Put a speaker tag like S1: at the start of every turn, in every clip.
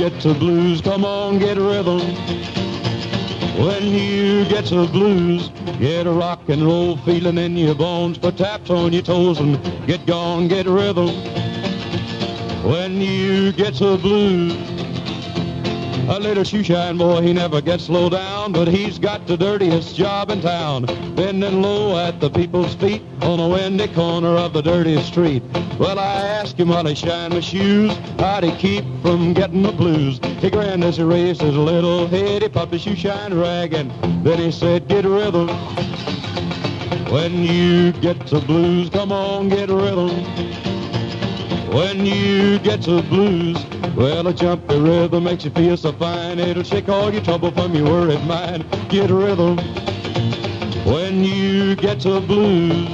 S1: get to blues, come on, get rhythm. When you get to blues, get a rock and roll feeling in your bones. Put taps on your toes and get gone, get rhythm. When you get to blues, a little shoeshine boy, he never gets low down, but he's got the dirtiest job in town, bending low at the people's feet on a windy corner of the dirtiest street. Well, I asked him while he shined my shoes, how'd he keep from getting the blues? He grinned as he raised his little head, he popped his shoeshine rag, and then he said, get rhythm. When you get to blues, come on, get rhythm. When you get to blues, well, a jumpy rhythm makes you feel so fine. It'll shake all your trouble from your worried mind. Get rhythm when you get to blues.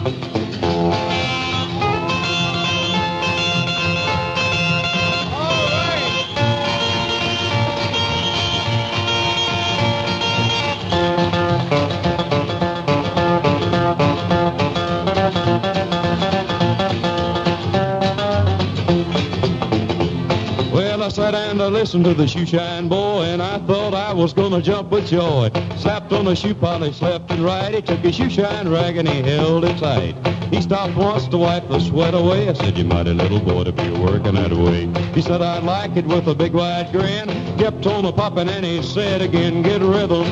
S1: I sat and I listened to the shoeshine boy, and I thought I was gonna jump with joy. Slapped on the shoe polish left and right. He took his shoeshine rag and he held it tight. He stopped once to wipe the sweat away. I said, you mighty little boy to be working that way. He said, I'd like it with a big wide grin. Kept on a popping and he said again, get rhythm.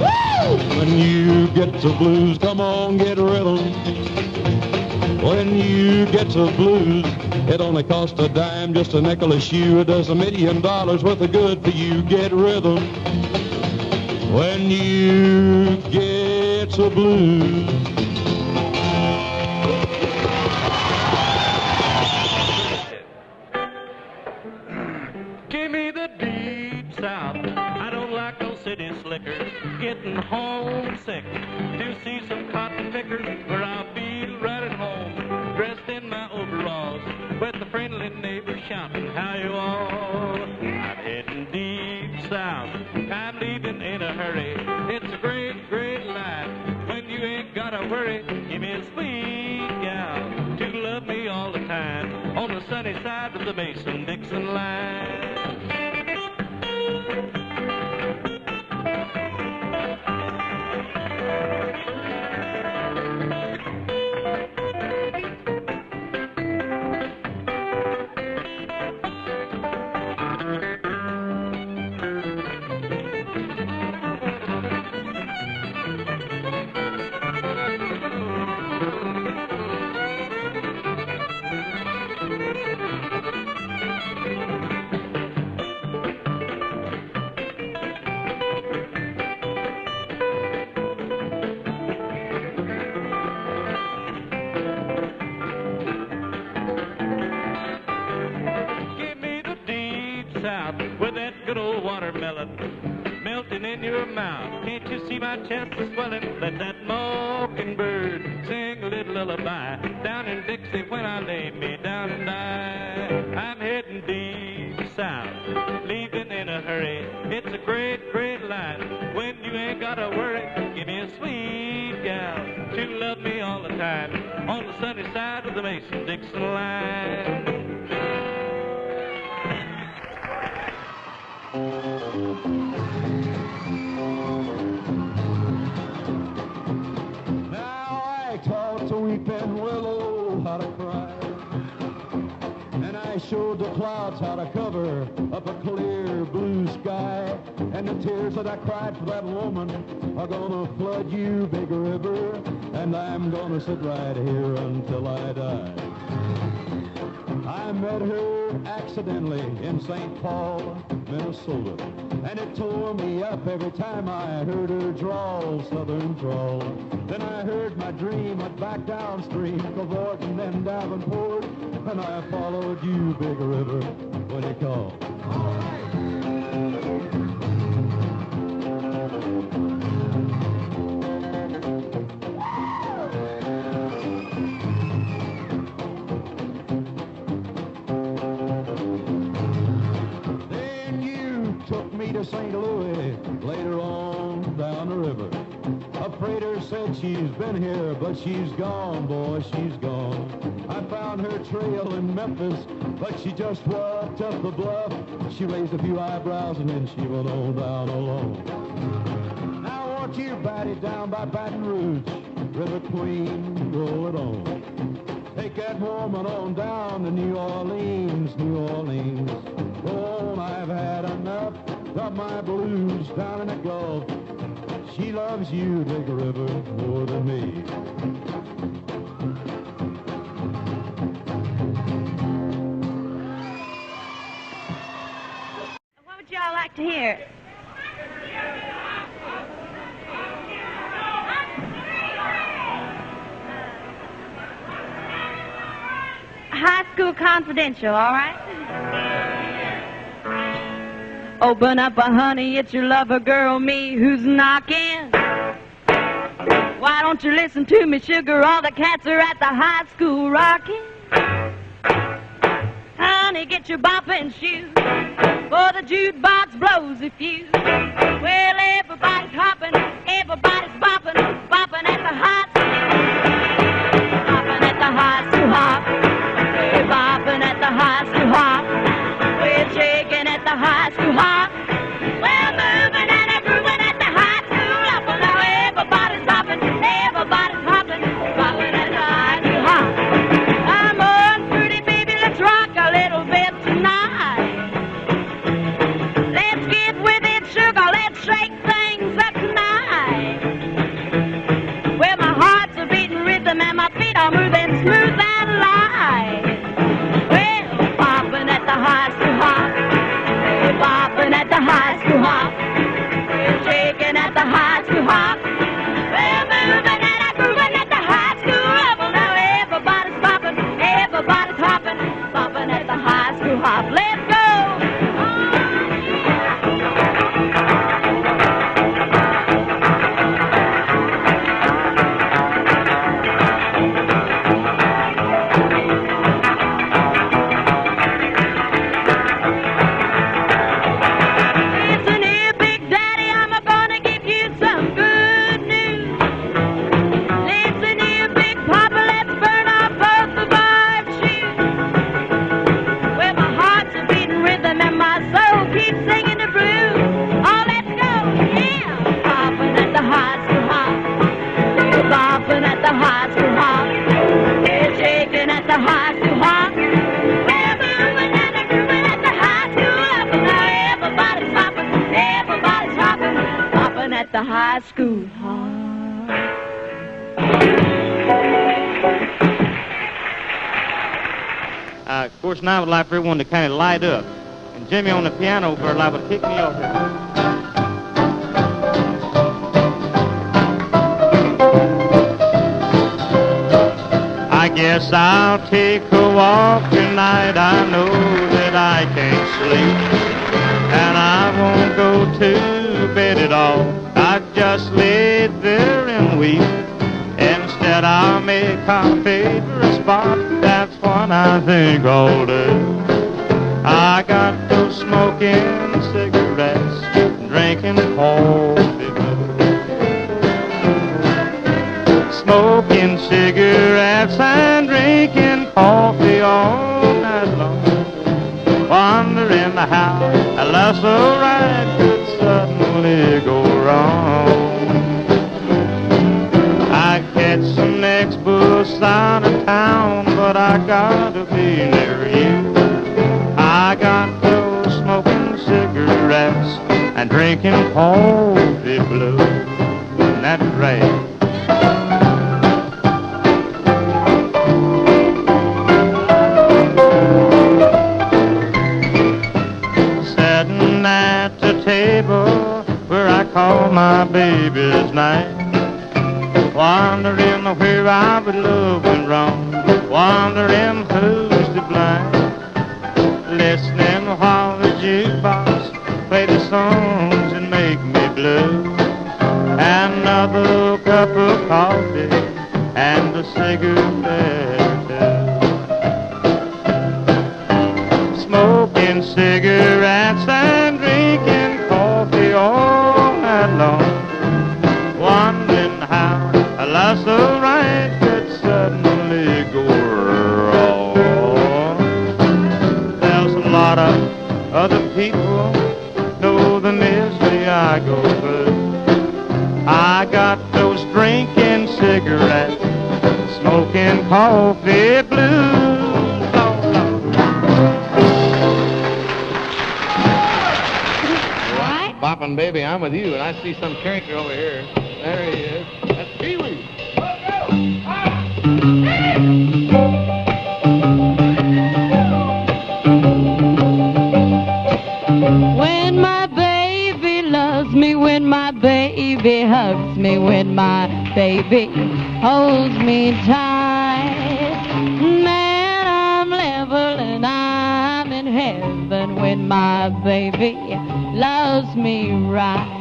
S1: Woo! When you get to blues, come on, get rhythm. When you get to blues, it only costs a dime, just a nickel a shoe. It does $1 million worth of good for you. Get rhythm when you get to blues.
S2: Give me the deep south. I don't like no city slickers. Getting homesick to see some cotton pickers where I'll be right at home, dressed in my overalls, with the friendly neighbors shouting, how you all? I'm heading deep south. I'm leaving in a hurry. It's a great, great life when you ain't gotta worry. Give me a sweet gal to love me all the time on the sunny side of the Mason-Dixon line. With that good old watermelon melting in your mouth. Can't you see my chest is swelling? Let that mockingbird sing a little lullaby down in Dixie when I lay me down and die. I'm heading deep south, leaving in a hurry. It's a great, great life when you ain't gotta worry. Give me a sweet gal to love me all the time on the sunny side of the Mason-Dixon line.
S1: Now I taught the weeping willow how to cry, and I showed the clouds how to cover up a clear blue sky. And the tears that I cried for that woman are gonna flood you, big river, and I'm gonna sit right here until I die. I met her accidentally in St. Paul, Minnesota, and it tore me up every time I heard her drawl, southern drawl. Then I heard my dream went back downstream, cavorting in Davenport, and I followed you, big river, when you called. To St. Louis, later on down the river. A freighter said she's been here, but she's gone, boy, she's gone. I found her trail in Memphis, but she just walked up the bluff. She raised a few eyebrows and then she went on down alone. Now won't you bat it down by Baton Rouge, River Queen, roll it on. Take that woman on down to New Orleans, New Orleans. Go on, I've had enough of my blues down in the Gulf. She loves you, Deke River, more than me.
S3: What would y'all like to hear? High School Confidential, all right? Open up, honey, it's your lover girl, me, who's knocking. Why don't you listen to me, sugar? All the cats are at the high school rocking. Honey, get your bopping shoes, for the jukebox blows a fuse. Well, everybody's hopping, everybody's bopping, bopping at the high school. Bopping at the high school hop. We're bopping at the high school hop. We're shaking at the high school hop. We're moving and a grooving at the high school hop. Well, now everybody's hopping, everybody's hopping, bopping at the high school hop. Come on, pretty baby, let's rock a little bit tonight. Let's get with it, sugar, let's shake things up tonight. Well, my heart's a beating rhythm and my feet are moving smooth and light. Well, bopping at the high school hop. We're bopping at the high school hop. We're shaking at the high school hop. We're moving and a grooving at the high school hop. Well, now everybody's bopping, everybody's hopping, bopping at the high school hop. Let's go! Listen here, Big Daddy, I'm gonna give you some good news. Listen here, Big Papa, let's burn off both of our shoes. Well, my heart's a beating rhythm and my soul keeps singing the blues. Oh, let's go, yeah! Bopping at the high school hop. We're bopping at the high school hop. We're shaking at the high school hop. We're moving and a grooving at the high school hop. And now everybody's hopping, everybody's hopping, hopping at the high school hop.
S4: Of course, now I would like for everyone to kind of light up. And Jimmy on the piano for liable to kick me off here. I guess I'll take a walk tonight. I know that I can't sleep. And I won't go to bed at all. I just lay there and weep. Instead I'll make our favorite spot. That's what I think I'll do. I got to smoking cigarettes, drinking coffee blue. Smoking cigarettes and drinking coffee all night long. Wondering how a love so right could suddenly go wrong. I catch the next bus out of town, but I gotta be near you. I got to smoking cigarettes and drinking coffee blue. That's right. Sitting at the table where I call my baby's name, wondering where I would love went wrong, wondering who's to blame. Listening while the jukebox play the songs that make me blue. Another cup of coffee and a cigarette too. Smoking cigarettes and drinking coffee all night long, wondering I go through. I got those drinking cigarettes, smoking coffee blues.
S5: Boppin' baby, I'm with you, and I see some character over here. There he is. That's Pee-wee.
S3: When my baby loves me, when my baby hugs me, when my baby holds me tight, man, I'm level and I'm in heaven when my baby loves me right.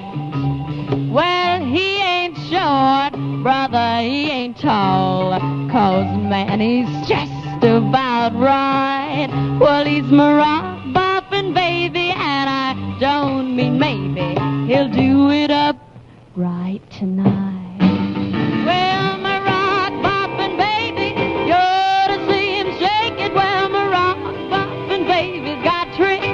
S3: Well, he ain't short, brother, he ain't tall, 'cause man, he's just about right. Well, he's my rock boppin' baby, and I don't mean maybe he'll do it up right tonight. Well, my rock boppin' baby, you ought to see him shake it. Well, my rock boppin' baby's got tricks.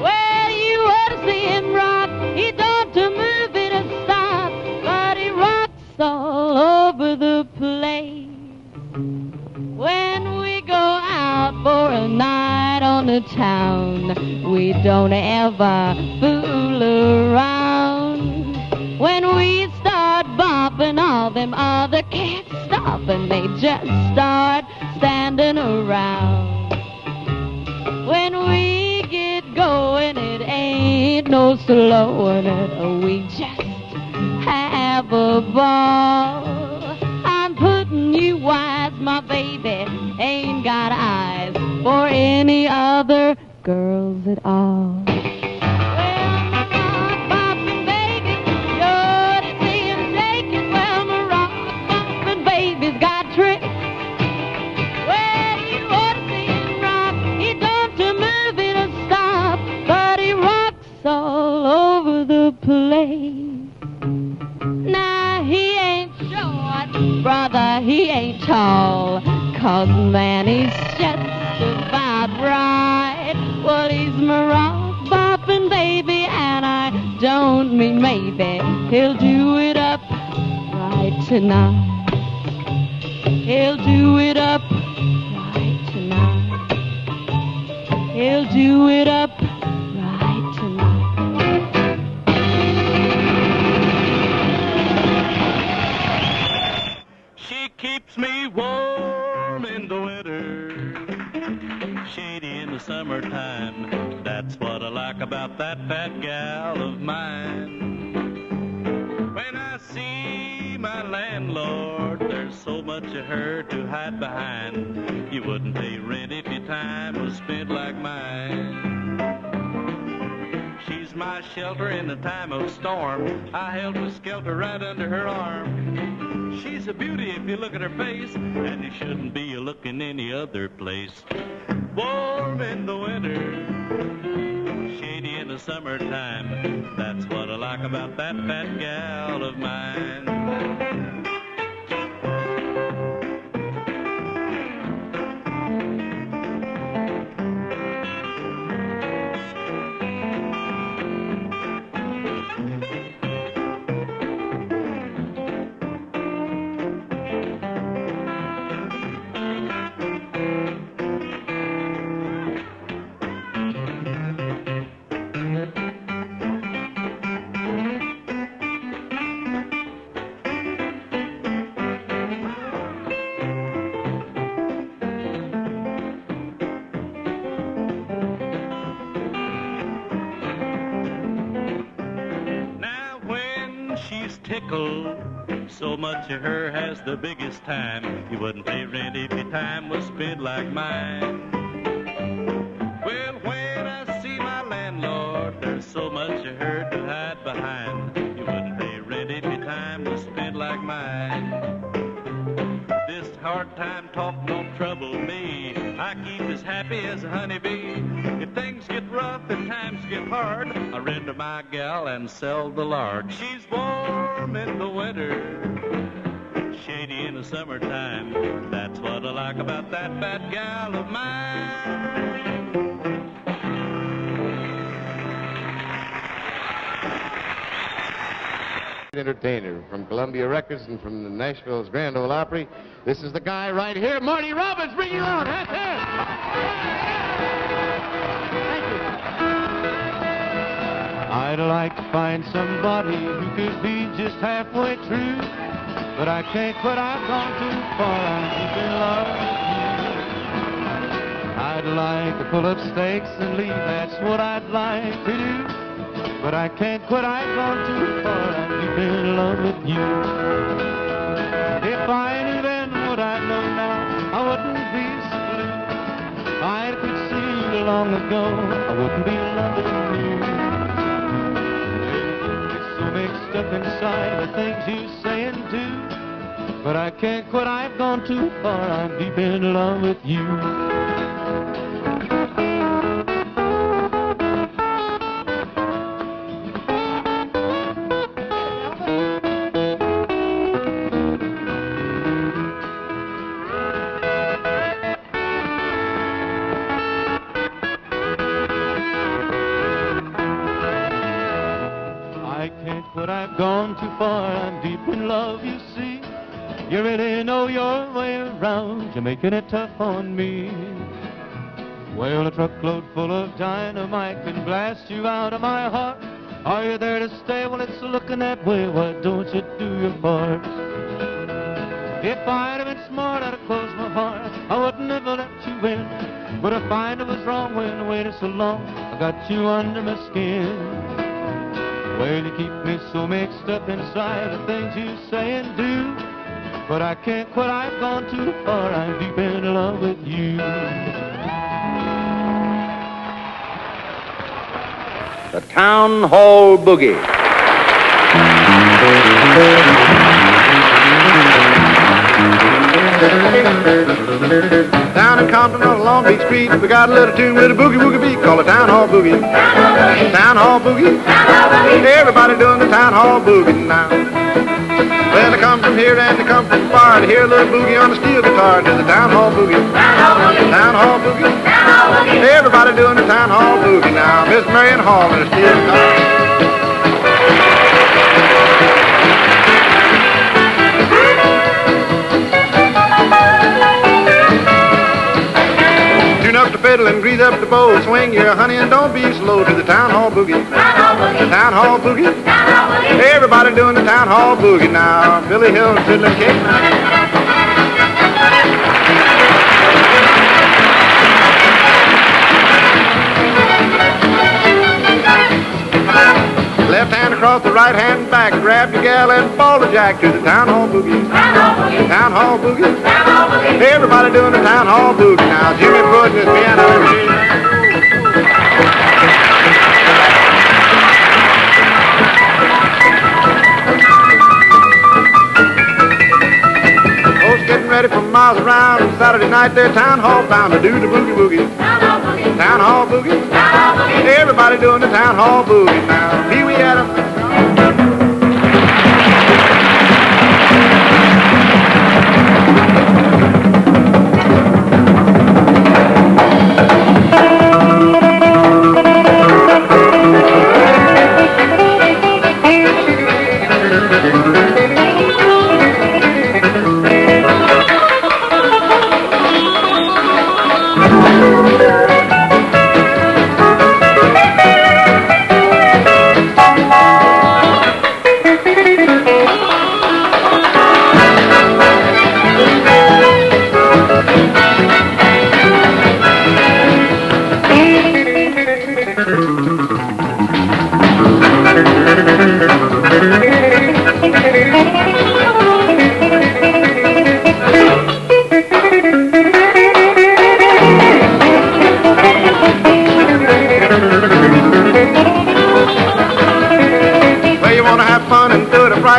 S3: Well, you ought to see him rock. He don't to move it and stop, but he rocks all over the place. When we go out for a night on the town, we don't ever fool around. When we start bopping, all them other cats stop and they just start standing around. When we get going, it ain't no slowing it. We just have a ball. I'm putting you wise, my baby ain't got eyes for any other girls at all. Well, my rock boppin' baby, you ought to see him shake it. Well, my rock boppin' baby's got tricks. Well, you ought to see him rock. He don't to move it or stop, but he rocks all over the place. Now, he ain't short, brother, he ain't tall, 'cause man, he's just about right. Well, he's my rock boppin' baby, and I don't mean maybe he'll do it up right tonight. He'll do it up right tonight. He'll do it up right tonight.
S2: She keeps me warm in the winter, shady in the summertime. That's what I like about that fat gal of mine. When I see my landlord, there's so much of her to hide behind. You wouldn't pay rent if your time was spent like mine. She's my shelter in the time of storm. I held a skelter right under her arm. She's a beauty if you look at her face, and you shouldn't be looking any other place. Warm in the winter, shady in the summertime. That's what I like about that fat gal of mine. So much of her has the biggest time. You wouldn't pay rent if your time was spent like mine. Well, when I see my landlord, there's so much of her to hide behind. You wouldn't pay rent if your time was spent like mine. This hard time talk don't trouble me. I keep as happy as a honeybee. If things get rough and times get hard, I rent my gal and sell the lard. She's warm in the winter, shady in the summertime. That's what I like about that fat gal of mine.
S6: Entertainer from Columbia Records and from the Nashville's Grand Ole Opry. This is the guy right here, Marty Robbins. Bring you on. That's it. Thank you.
S4: I'd like to find somebody who could be just halfway true, but I can't, but I've gone too far. I'm deep in love with you. I'd like to pull up stakes and leave. That's what I'd like to do. But I can't quit, I've gone too far, I'm deep in love with you. If I knew then what I know now, I wouldn't be so blue. If I could see you long ago, I wouldn't be loving you. It's so mixed up inside the things you say and do. But I can't quit, I've gone too far, I'm deep in love with you. But I've gone too far, I'm deep in love, you see. You really know your way around, you're making it tough on me. Well, a truckload full of dynamite can blast you out of my heart. Are you there to stay? Well, it's looking that way, why don't you do your part? If I'd have been smart, I'd have closed my heart, I wouldn't have let you in. But I find I was wrong when I waited so long, I got you under my skin. Well, you keep me so mixed up inside the things you say and do. But I can't quit, I've gone too far, I'm deep in love with you.
S7: The Town Hall Boogie.
S8: Down in Compton on Long Beach Street, we got a little tune with a boogie-woogie beat called the Town Hall Boogie. Town Hall Boogie. Everybody doing the Town Hall Boogie now. Well, they come from here and they come from far to hear a little boogie on the steel guitar to the Town Hall Boogie. Town Hall Boogie. Everybody doing the Town Hall Boogie now. Miss Marion Hall in a steel guitar. Up the fiddle and grease up the bow, swing your honey and don't be slow to the Town Hall Boogie. Town Hall Boogie. Everybody doing the Town Hall Boogie now. Billy Hill and Fiddler Kate. Left hand across the right hand back, grab your gal and ball the jack to the Town Hall Boogie. Town Hall Boogie. Everybody doing the Town Hall Boogie now. Jimmy putting his piano in here. Folks getting ready for miles around. Saturday night they're Town Hall bound to do the boogie woogie. Town Hall Boogie. Everybody doing the Town Hall Boogie now. Pee Wee Adams.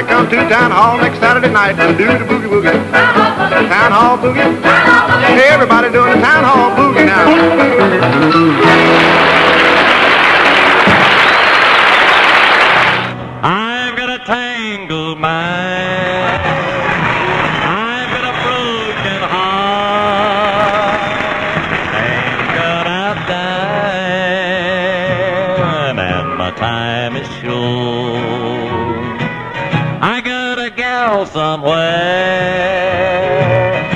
S8: Come to Town Hall next Saturday night and do the boogie woogie. Town Hall Boogie. Everybody doing the Town Hall Boogie now.
S2: I've got a tangled mind. I've got a broken heart. Thank God I've died, and my time is short. gal somewhere.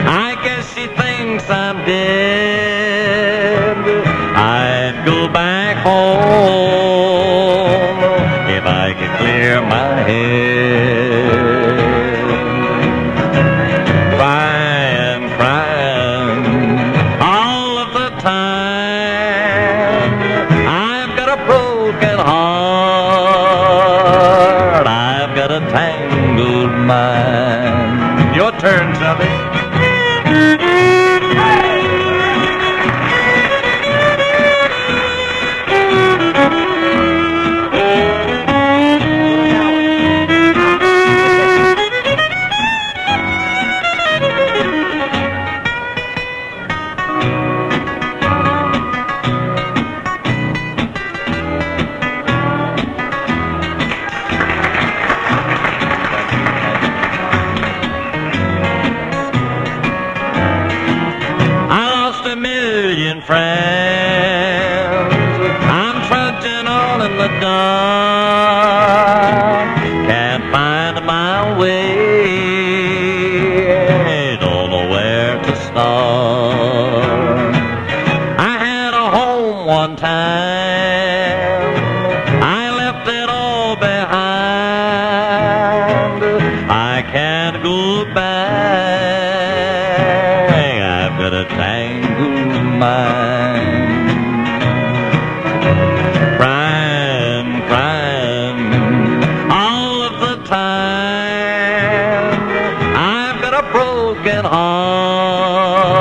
S2: I guess she thinks I'm dead. I'd go back home if I could clear my head. Crying, crying all of the time. I've got a broken heart. I've got a tangled mind. Your turn, Chubby. Friends, I'm trudging on in the dark, can't find my way, don't know where to start. I had a home one time, I left it all behind, I can't go back, I've got a tangled mind. Crying, crying all of the time. I've got a broken heart.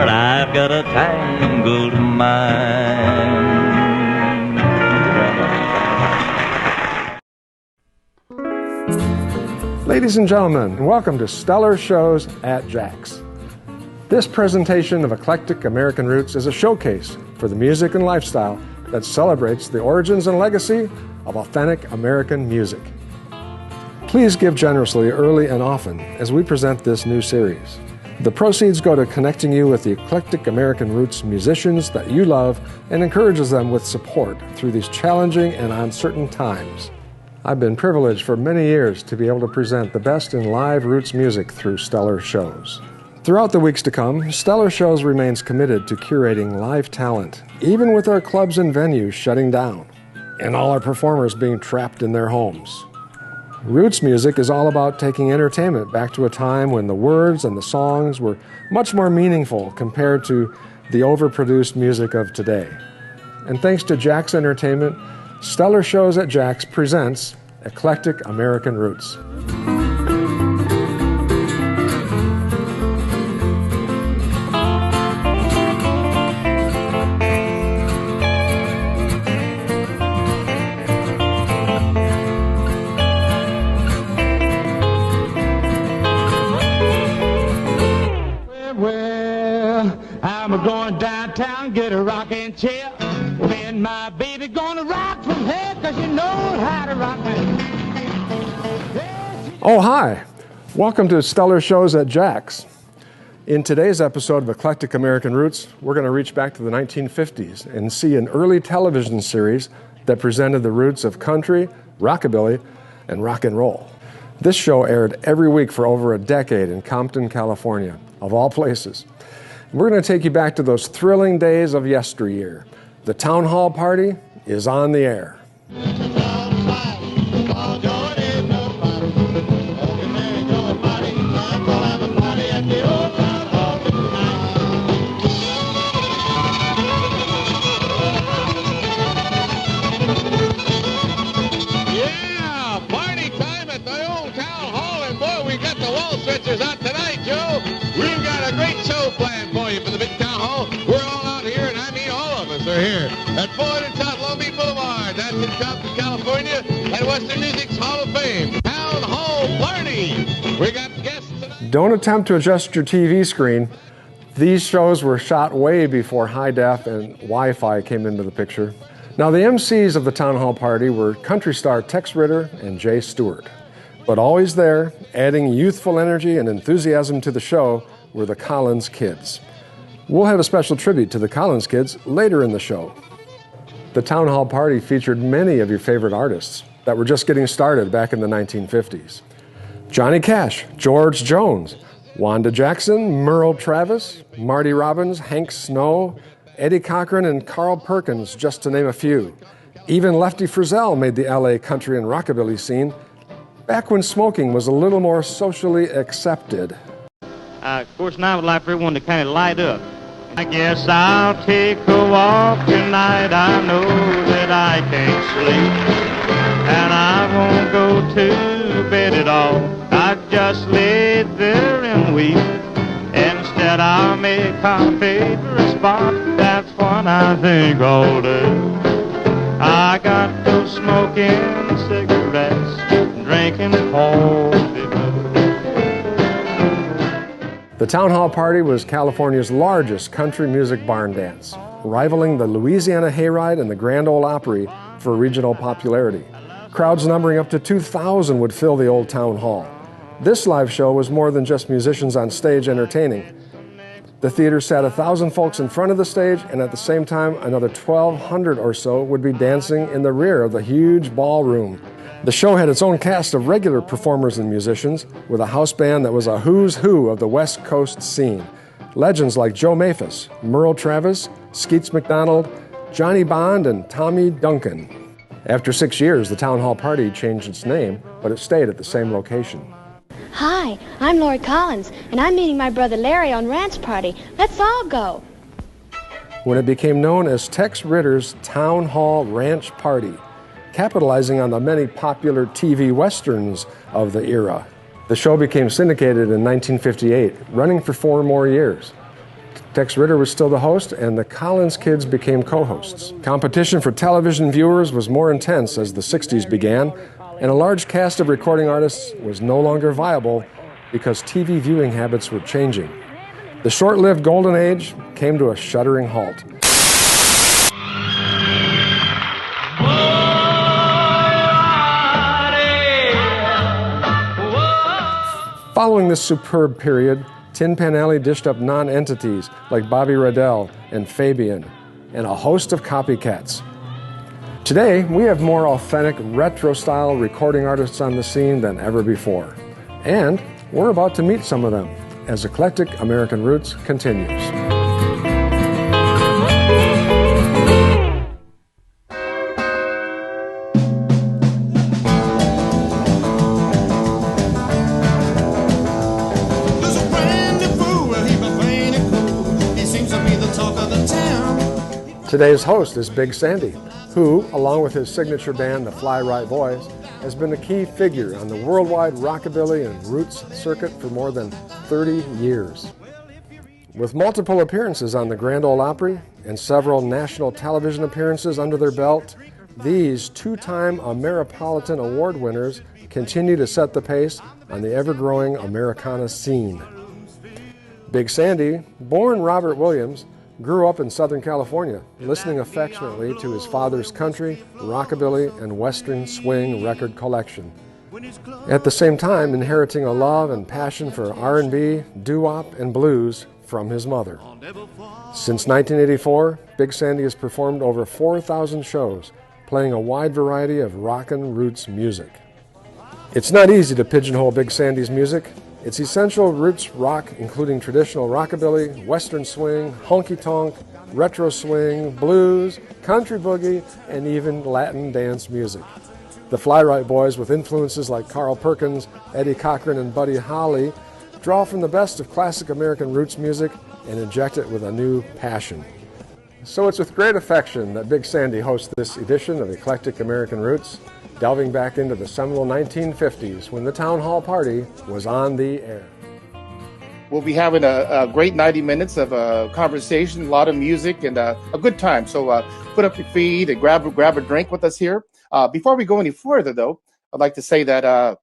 S2: I've got a tangled mind.
S9: Ladies and gentlemen, welcome to Stellar Shows at Jack's. This presentation of Eclectic American Roots is a showcase for the music and lifestyle that celebrates the origins and legacy of authentic American music. Please give generously early and often as we present this new series. The proceeds go to connecting you with the Eclectic American Roots musicians that you love and encourages them with support through these challenging and uncertain times. I've been privileged for many years to be able to present the best in live roots music through Stellar Shows. Throughout the weeks to come, Stellar Shows remains committed to curating live talent, even with our clubs and venues shutting down, and all our performers being trapped in their homes. Roots music is all about taking entertainment back to a time when the words and the songs were much more meaningful compared to the overproduced music of today. And thanks to Jack's Entertainment, Stellar Shows at Jack's presents Eclectic American Roots.
S1: I'm going downtown, get a rocking chair. Me and my baby gonna rock from here, 'cause you know how to rock me.
S9: Oh, hi. Welcome to Stellar Shows at Jack's. In today's episode of Eclectic American Roots, we're going to reach back to the 1950s and see an early television series that presented the roots of country, rockabilly, and rock and roll. This show aired every week for over a decade in Compton, California, of all places. We're going to take you back to those thrilling days of yesteryear. The Town Hall Party is on the air.
S6: Yeah, party time at the old Town Hall, and boy, we got the wall stretchers out tonight, Joe. We've got a great show planned for you for the big Town Hall. We're all out here, and I mean all of us are here at 400 South Long Beach Boulevard. That's in Compton, California, at Western Music's Hall of Fame. Town Hall Party. We got guests tonight.
S9: Don't attempt to adjust your TV screen. These shows were shot way before high def and Wi-Fi came into the picture. Now, the MCs of the Town Hall Party were country star Tex Ritter and Jay Stewart. But always there, adding youthful energy and enthusiasm to the show, were the Collins Kids. We'll have a special tribute to the Collins Kids later in the show. The Town Hall Party featured many of your favorite artists that were just getting started back in the 1950s. Johnny Cash, George Jones, Wanda Jackson, Merle Travis, Marty Robbins, Hank Snow, Eddie Cochran, and Carl Perkins, just to name a few. Even Lefty Frizzell made the LA country and rockabilly scene, back when smoking was a little more socially accepted.
S4: Of course, now I would like for everyone to kind of light up. I guess I'll take a walk tonight. I know that I can't sleep, and I won't go to bed at all. I just lay there and weep. Instead, I'll make our favorite spot. That's what I think all day. I got those smoking cigarettes, drinking coffee.
S9: The Town Hall Party was California's largest country music barn dance, rivaling the Louisiana Hayride and the Grand Ole Opry for regional popularity. Crowds numbering up to 2,000 would fill the old town hall. This live show was more than just musicians on stage entertaining. The theater sat 1,000 folks in front of the stage, and at the same time, another 1,200 or so would be dancing in the rear of the huge ballroom. The show had its own cast of regular performers and musicians, with a house band that was a who's who of the West Coast scene. Legends like Joe Maphis, Merle Travis, Skeets McDonald, Johnny Bond, and Tommy Duncan. After 6 years, the Town Hall Party changed its name, but it stayed at the same location.
S10: Hi, I'm Lori Collins, and I'm meeting my brother Larry on Ranch Party. Let's all go.
S9: When it became known as Tex Ritter's Town Hall Ranch Party, capitalizing on the many popular TV westerns of the era. The show became syndicated in 1958, running for 4 more years. Tex Ritter was still the host, and the Collins kids became co-hosts. Competition for television viewers was more intense as the 60s began, and a large cast of recording artists was no longer viable because TV viewing habits were changing. The short-lived golden age came to a shuddering halt. Following this superb period, Tin Pan Alley dished up non-entities like Bobby Redell and Fabian, and a host of copycats. Today, we have more authentic, retro-style recording artists on the scene than ever before. And we're about to meet some of them as Eclectic American Roots continues. Today's host is Big Sandy, who, along with his signature band, the Fly Right Boys, has been a key figure on the worldwide rockabilly and roots circuit for more than 30 years. With multiple appearances on the Grand Ole Opry and several national television appearances under their belt, these 2-time Ameripolitan Award winners continue to set the pace on the ever-growing Americana scene. Big Sandy, born Robert Williams, grew up in Southern California, listening affectionately to his father's country, rockabilly, and western swing record collection. At the same time, inheriting a love and passion for R&B, doo-wop, and blues from his mother. Since 1984, Big Sandy has performed over 4,000 shows, playing a wide variety of rockin' roots music. It's not easy to pigeonhole Big Sandy's music. It's essential roots rock, including traditional rockabilly, western swing, honky-tonk, retro swing, blues, country boogie, and even Latin dance music. The Fly Right Boys, with influences like Carl Perkins, Eddie Cochran, and Buddy Holly, draw from the best of classic American roots music and inject it with a new passion. So it's with great affection that Big Sandy hosts this edition of Eclectic American Roots, delving back into the seminal 1950s when the Town Hall Party was on the air.
S11: We'll be having a great 90 minutes of a conversation, a lot of music, and a good time. So put up your feet and grab a drink with us here. Before we go any further, though, I'd like to say that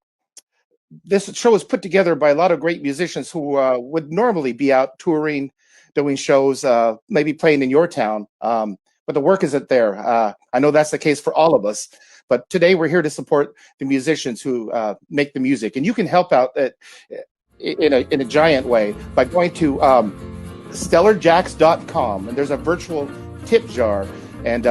S11: this show is put together by a lot of great musicians who would normally be out touring, doing shows, maybe playing in your town. But the work isn't there. I know that's the case for all of us. But today we're here to support the musicians who make the music. And you can help out in a giant way by going to stellarjacks.com. And there's a virtual tip jar. and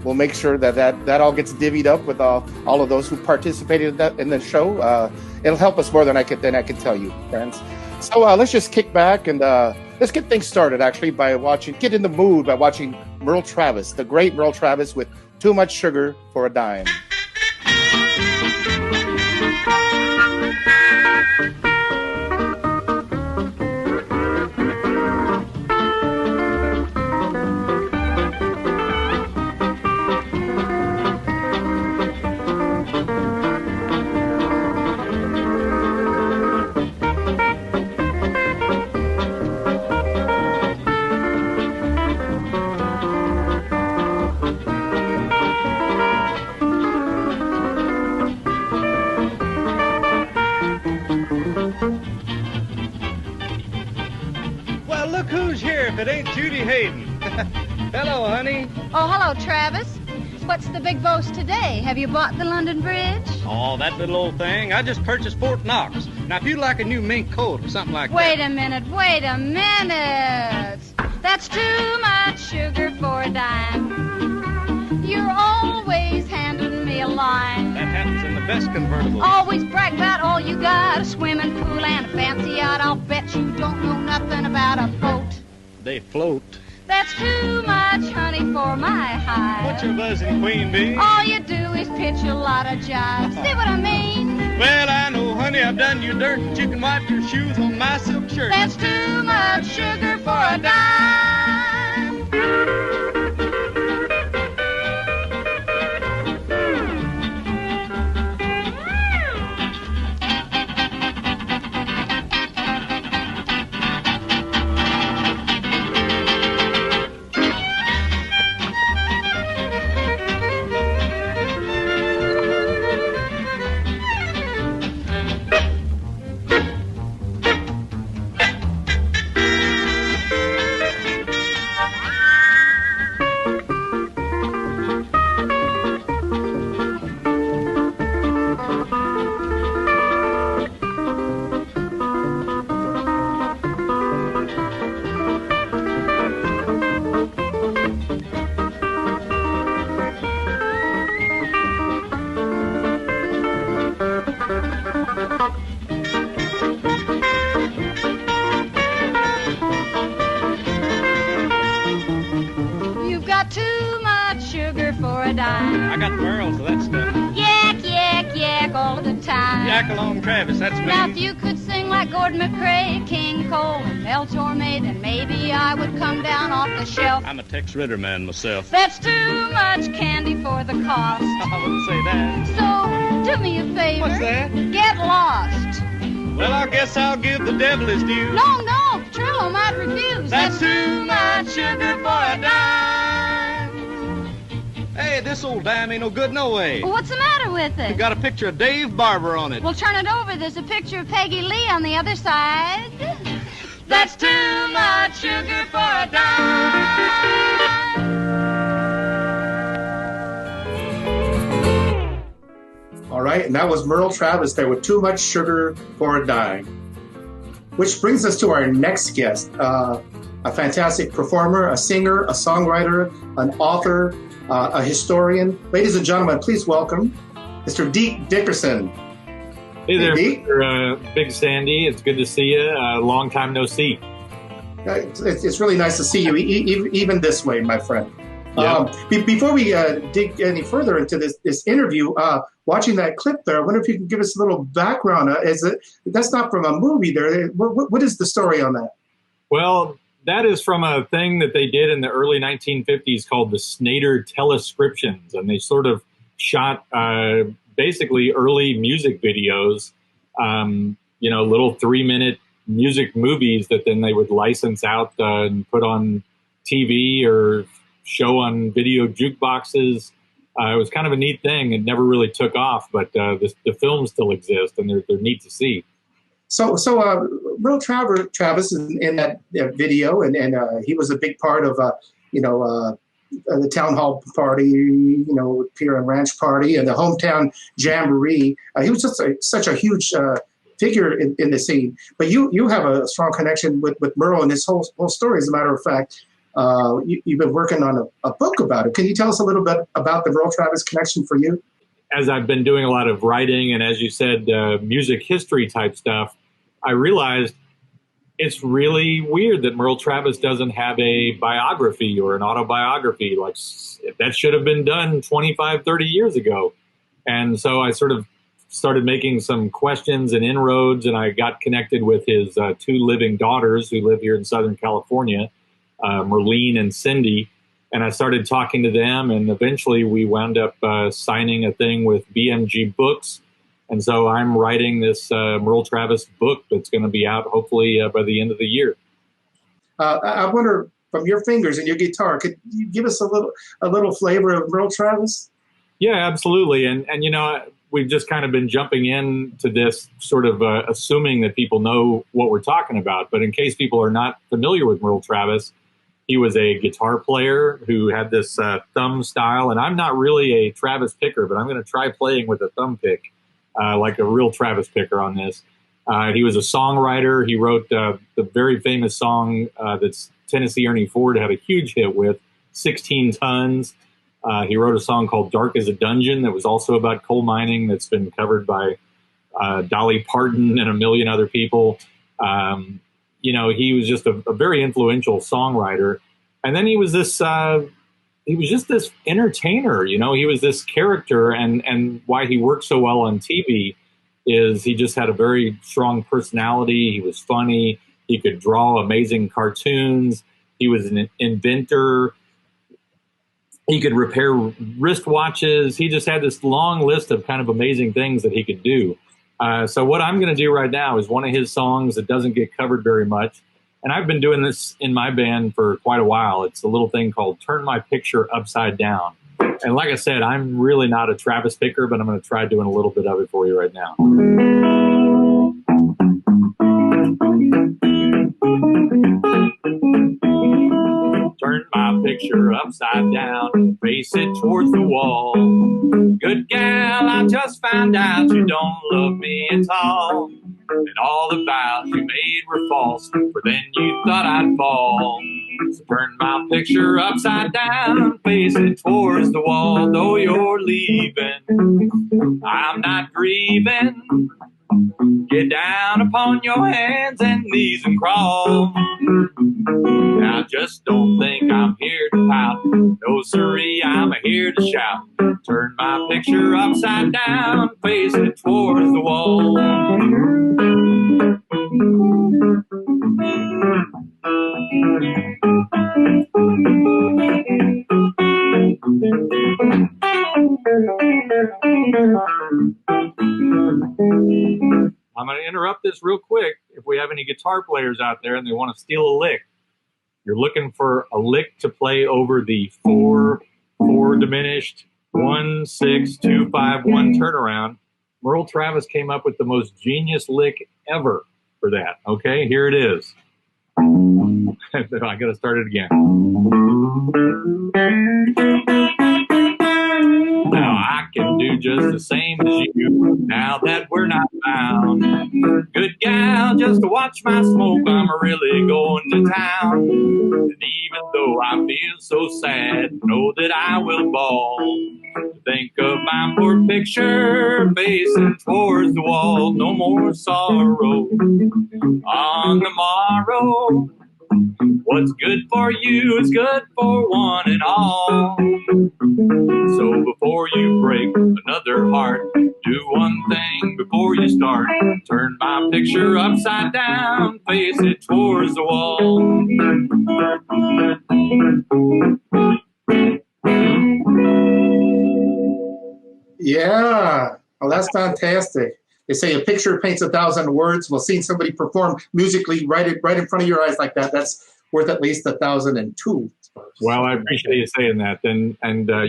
S11: we'll make sure that all gets divvied up with all of those who participated in the show. It'll help us more than I could tell you, friends. So let's just kick back and let's get things started, actually, get in the mood by watching Merle Travis, the great Merle Travis, with Too Much Sugar for a Dime.
S12: Hello, honey.
S13: Oh, hello, Travis. What's the big boast today? Have you bought the London Bridge?
S12: Oh, that little old thing. I just purchased Fort Knox. Now, if you'd like a new mink coat or something like
S13: Wait
S12: that...
S13: Wait a minute. That's too much sugar for a dime. You're always handing me a line.
S12: That happens in the best convertible.
S13: Always brag about all you got, a swimming pool and a fancy yacht. I'll bet you don't know nothing about a boat.
S12: They float.
S13: That's too much honey for my hide.
S12: What's your buzzing queen bee?
S13: All you do is pitch a lot of jives. See what I mean?
S12: Well, I know, honey, I've done you dirt, but you can wipe your shoes on my silk shirt.
S13: That's too much sugar for a dime.
S12: I got Merle, so that's stuff.
S13: Yak, yak, yak all of the time.
S12: Yak along, Travis, that's me.
S13: Now, if you could sing like Gordon McRae, King Cole, and Mel Torme, then maybe I would come down off the shelf.
S12: I'm a Tex Ritter man myself.
S13: That's too much candy for the cost.
S12: I wouldn't say that.
S13: So, do me a favor.
S12: What's that?
S13: Get lost.
S12: Well, I guess I'll give the devil his due.
S13: No, Trillo might refuse.
S12: That's too much sugar for a dime. Hey, this old dime ain't no good no way.
S13: Well, what's the matter with it?
S12: It's got a picture of Dave Barber on it.
S13: Well, turn it over. There's a picture of Peggy Lee on the other side. That's too much sugar for a dime.
S11: All right, and that was Merle Travis there with Too Much Sugar for a Dime. Which brings us to our next guest, a fantastic performer, a singer, a songwriter, an author, a historian. Ladies and gentlemen, please welcome Mr. Deke Dickerson.
S14: Hey there, Mr. Big Sandy. It's good to see you. Long time no see.
S11: It's really nice to see you, even this way, my friend.
S14: Yeah.
S11: Before we dig any further into this interview, watching that clip there, I wonder if you could give us a little background. That's not from a movie there. What is the story on that?
S14: Well, that is from a thing that they did in the early 1950s called the Snader Telescriptions. And they sort of shot basically early music videos, little 3-minute music movies that then they would license out and put on TV or show on video jukeboxes. It was kind of a neat thing. It never really took off, but the films still exist, and they're neat to see.
S11: So Merle Travis is in that video, and he was a big part of the town hall party, Pier and Ranch party, and the hometown jamboree. He was just such a huge figure in the scene. But you have a strong connection with Merle and his whole story. As a matter of fact, you've been working on a book about it. Can you tell us a little bit about the Merle Travis connection for you?
S14: As I've been doing a lot of writing and, as you said, music history type stuff, I realized it's really weird that Merle Travis doesn't have a biography or an autobiography. Like, that should have been done 25, 30 years ago. And so I sort of started making some questions and inroads, and I got connected with his 2 living daughters who live here in Southern California, Merlene and Cindy. And I started talking to them, and eventually we wound up signing a thing with BMG Books. And so I'm writing this Merle Travis book that's going to be out hopefully by the end of the year.
S11: I wonder, from your fingers and your guitar, could you give us a little flavor of Merle Travis?
S14: Yeah, absolutely. And you know, we've just kind of been jumping into this sort of assuming that people know what we're talking about. But in case people are not familiar with Merle Travis, he was a guitar player who had this thumb style. And I'm not really a Travis picker, but I'm going to try playing with a thumb pick, like a real Travis picker on this. He was a songwriter. He wrote the very famous song that's Tennessee Ernie Ford had a huge hit with, 16 Tons. He wrote a song called Dark as a Dungeon that was also about coal mining, that's been covered by Dolly Parton and a million other people. You know, he was just a very influential songwriter. And then he was just this entertainer, you know, he was this character. And why he worked so well on TV is he just had a very strong personality. He was funny. He could draw amazing cartoons. He was an inventor. He could repair wristwatches. He just had this long list of kind of amazing things that he could do. So what I'm going to do right now is one of his songs that doesn't get covered very much. And I've been doing this in my band for quite a while. It's a little thing called Turn My Picture Upside Down. And like I said, I'm really not a Travis picker, but I'm going to try doing a little bit of it for you right now. Turn my picture upside down, face it towards the wall. Good gal, I just found out you don't love me at all. And all the vows you made were false, for then you thought I'd fall. So turn my picture upside down, face it towards the wall. Though you're leaving, I'm not grieving. Get down upon your hands and knees and crawl. Now just don't think I'm here to pout. No siree, I'm here to shout. Turn my picture upside down, face it towards the wall. I'm going to interrupt this real quick. If we have any guitar players out there and they want to steal a lick, you're looking for a lick to play over the 4 diminished, 1 6 2 5 1 turnaround. Merle Travis came up with the most genius lick ever for that. Okay, here it is. I got to start it again. Now I can do just the same as you, now that we're not bound. Good gal, just to watch my smoke, I'm really going to town. And even though I feel so sad, know that I will bawl. Think of my poor picture, facing towards the wall. No more sorrow on the morrow. What's good for you is good for one and all. So before you break another heart, do one thing before you start. Turn my picture upside down, face it towards the wall.
S11: Yeah, well, that's fantastic. They say a picture paints 1,000 words. Well, seeing somebody perform musically right in front of your eyes like that, that's worth at least 1,002.
S14: Well, I appreciate you saying that. And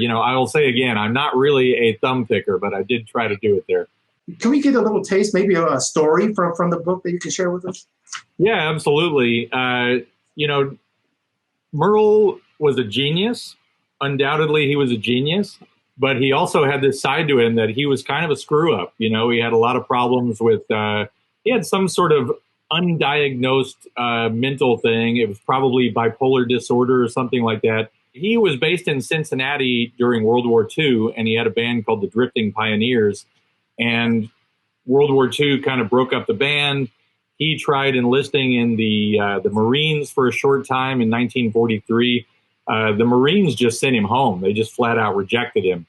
S14: you know, I will say again, I'm not really a thumb picker, but I did try to do it there.
S11: Can we get a little taste, maybe a story from the book that you can share with us?
S14: Yeah, absolutely. You know, Merle was a genius. Undoubtedly, he was a genius. But he also had this side to him that he was kind of a screw up. You know, he had a lot of problems with, he had some sort of undiagnosed mental thing. It was probably bipolar disorder or something like that. He was based in Cincinnati during World War II, and he had a band called the Drifting Pioneers. And World War II kind of broke up the band. He tried enlisting in the Marines for a short time in 1943. The Marines just sent him home. They just flat out rejected him,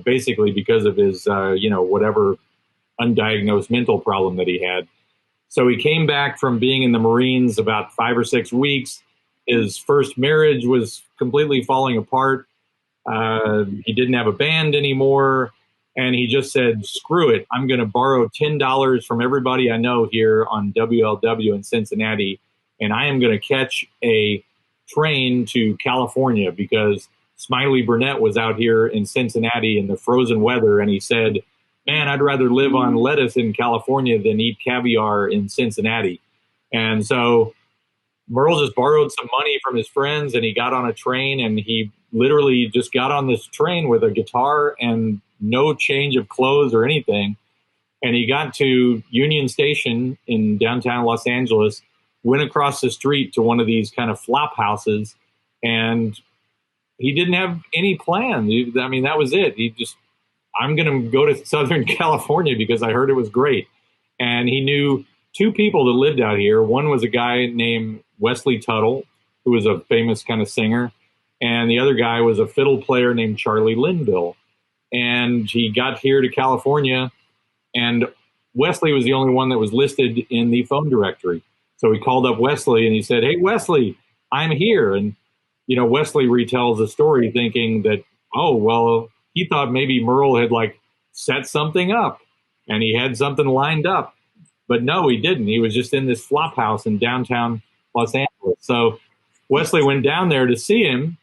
S14: basically because of his, whatever undiagnosed mental problem that he had. So he came back from being in the Marines about 5 or 6 weeks. His first marriage was completely falling apart. He didn't have a band anymore. And he just said, screw it. I'm going to borrow $10 from everybody I know here on WLW in Cincinnati. And I am going to catch a train to California because Smiley Burnett was out here in Cincinnati in the frozen weather. And he said, man, I'd rather live on lettuce in California than eat caviar in Cincinnati. And so Merle just borrowed some money from his friends and he got on a train, and he literally just got on this train with a guitar and no change of clothes or anything. And he got to Union Station in downtown Los Angeles, went across the street to one of these kind of flop houses, and he didn't have any plan. I mean, that was it. He just, I'm going to go to Southern California because I heard it was great. And he knew 2 people that lived out here. One was a guy named Wesley Tuttle, who was a famous kind of singer. And the other guy was a fiddle player named Charlie Linville. And he got here to California, and Wesley was the only one that was listed in the phone directory. So he called up Wesley and he said, hey, Wesley, I'm here. And, Wesley retells the story thinking that, oh, well, he thought maybe Merle had set something up and he had something lined up. But no, he didn't. He was just in this flop house in downtown Los Angeles. So Wesley went down there to see him,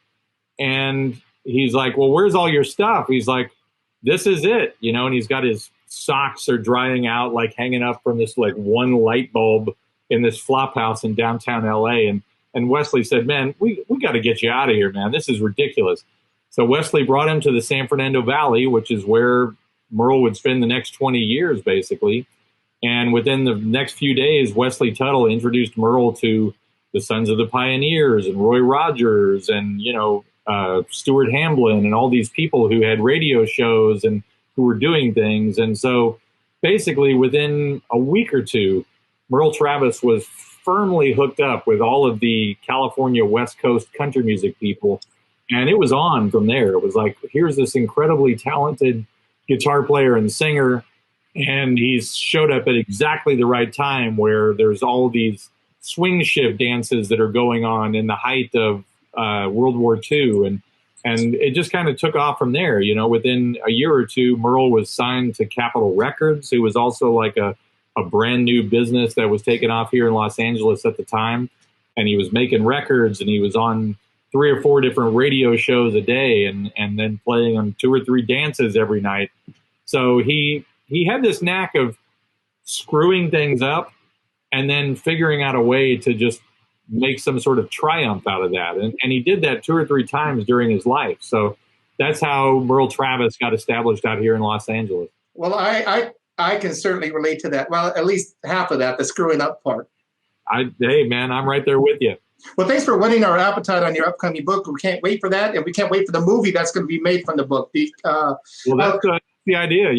S14: and he's like, well, where's all your stuff? He's like, this is it, and he's got his socks are drying out, hanging up from this one light bulb in this flop house in downtown LA. And Wesley said, man, we got to get you out of here, man. This is ridiculous. So Wesley brought him to the San Fernando Valley, which is where Merle would spend the next 20 years, basically. And within the next few days, Wesley Tuttle introduced Merle to the Sons of the Pioneers and Roy Rogers and, Stuart Hamblin and all these people who had radio shows and who were doing things. And so basically within a week or two, Merle Travis was firmly hooked up with all of the California West Coast country music people. And it was on from there. It was like, here's this incredibly talented guitar player and singer, and he's showed up at exactly the right time where there's all these swing shift dances that are going on in the height of World War II. And it just kind of took off from there. Within a year or two, Merle was signed to Capitol Records. It was also a brand new business that was taken off here in Los Angeles at the time. And he was making records, and he was on 3 or 4 different radio shows a day and then playing on 2 or 3 dances every night. So he had this knack of screwing things up and then figuring out a way to just make some sort of triumph out of that. And he did that 2 or 3 times during his life. So that's how Merle Travis got established out here in Los Angeles.
S11: Well, I can certainly relate to that. Well, at least half of that, the screwing up part.
S14: Hey, man, I'm right there with you.
S11: Well, thanks for whetting our appetite on your upcoming book. We can't wait for that, and we can't wait for the movie that's going to be made from the book.
S14: Well, that's the idea,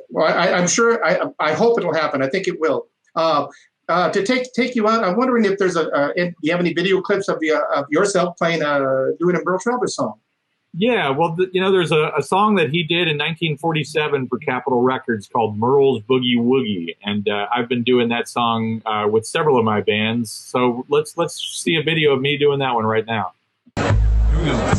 S11: Well, I'm sure. I hope it'll happen. I think it will. To take you out, I'm wondering if there's do you have any video clips of yourself playing doing a Merle Travis song?
S14: Yeah, well, there's a song that he did in 1947 for Capitol Records called Merle's Boogie Woogie, and I've been doing that song with several of my bands. So let's see a video of me doing that one right now. Here we go.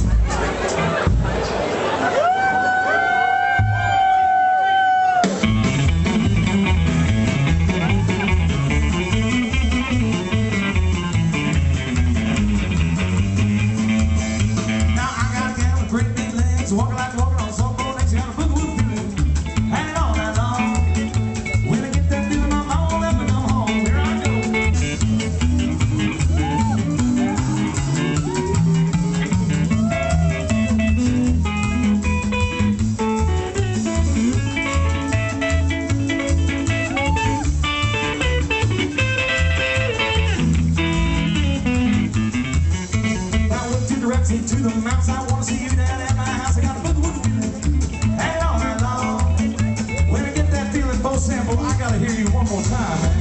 S15: Walking like walking on some boat, next you got a boogie woogie, hanging on that long. When I get that feeling, my mama let me come home. Here I go. the mountains. I wanna see you down at my house. I got a boogie feeling. Hang on that long. When I get that feeling, Bo Sample, I gotta hear you one more time, man.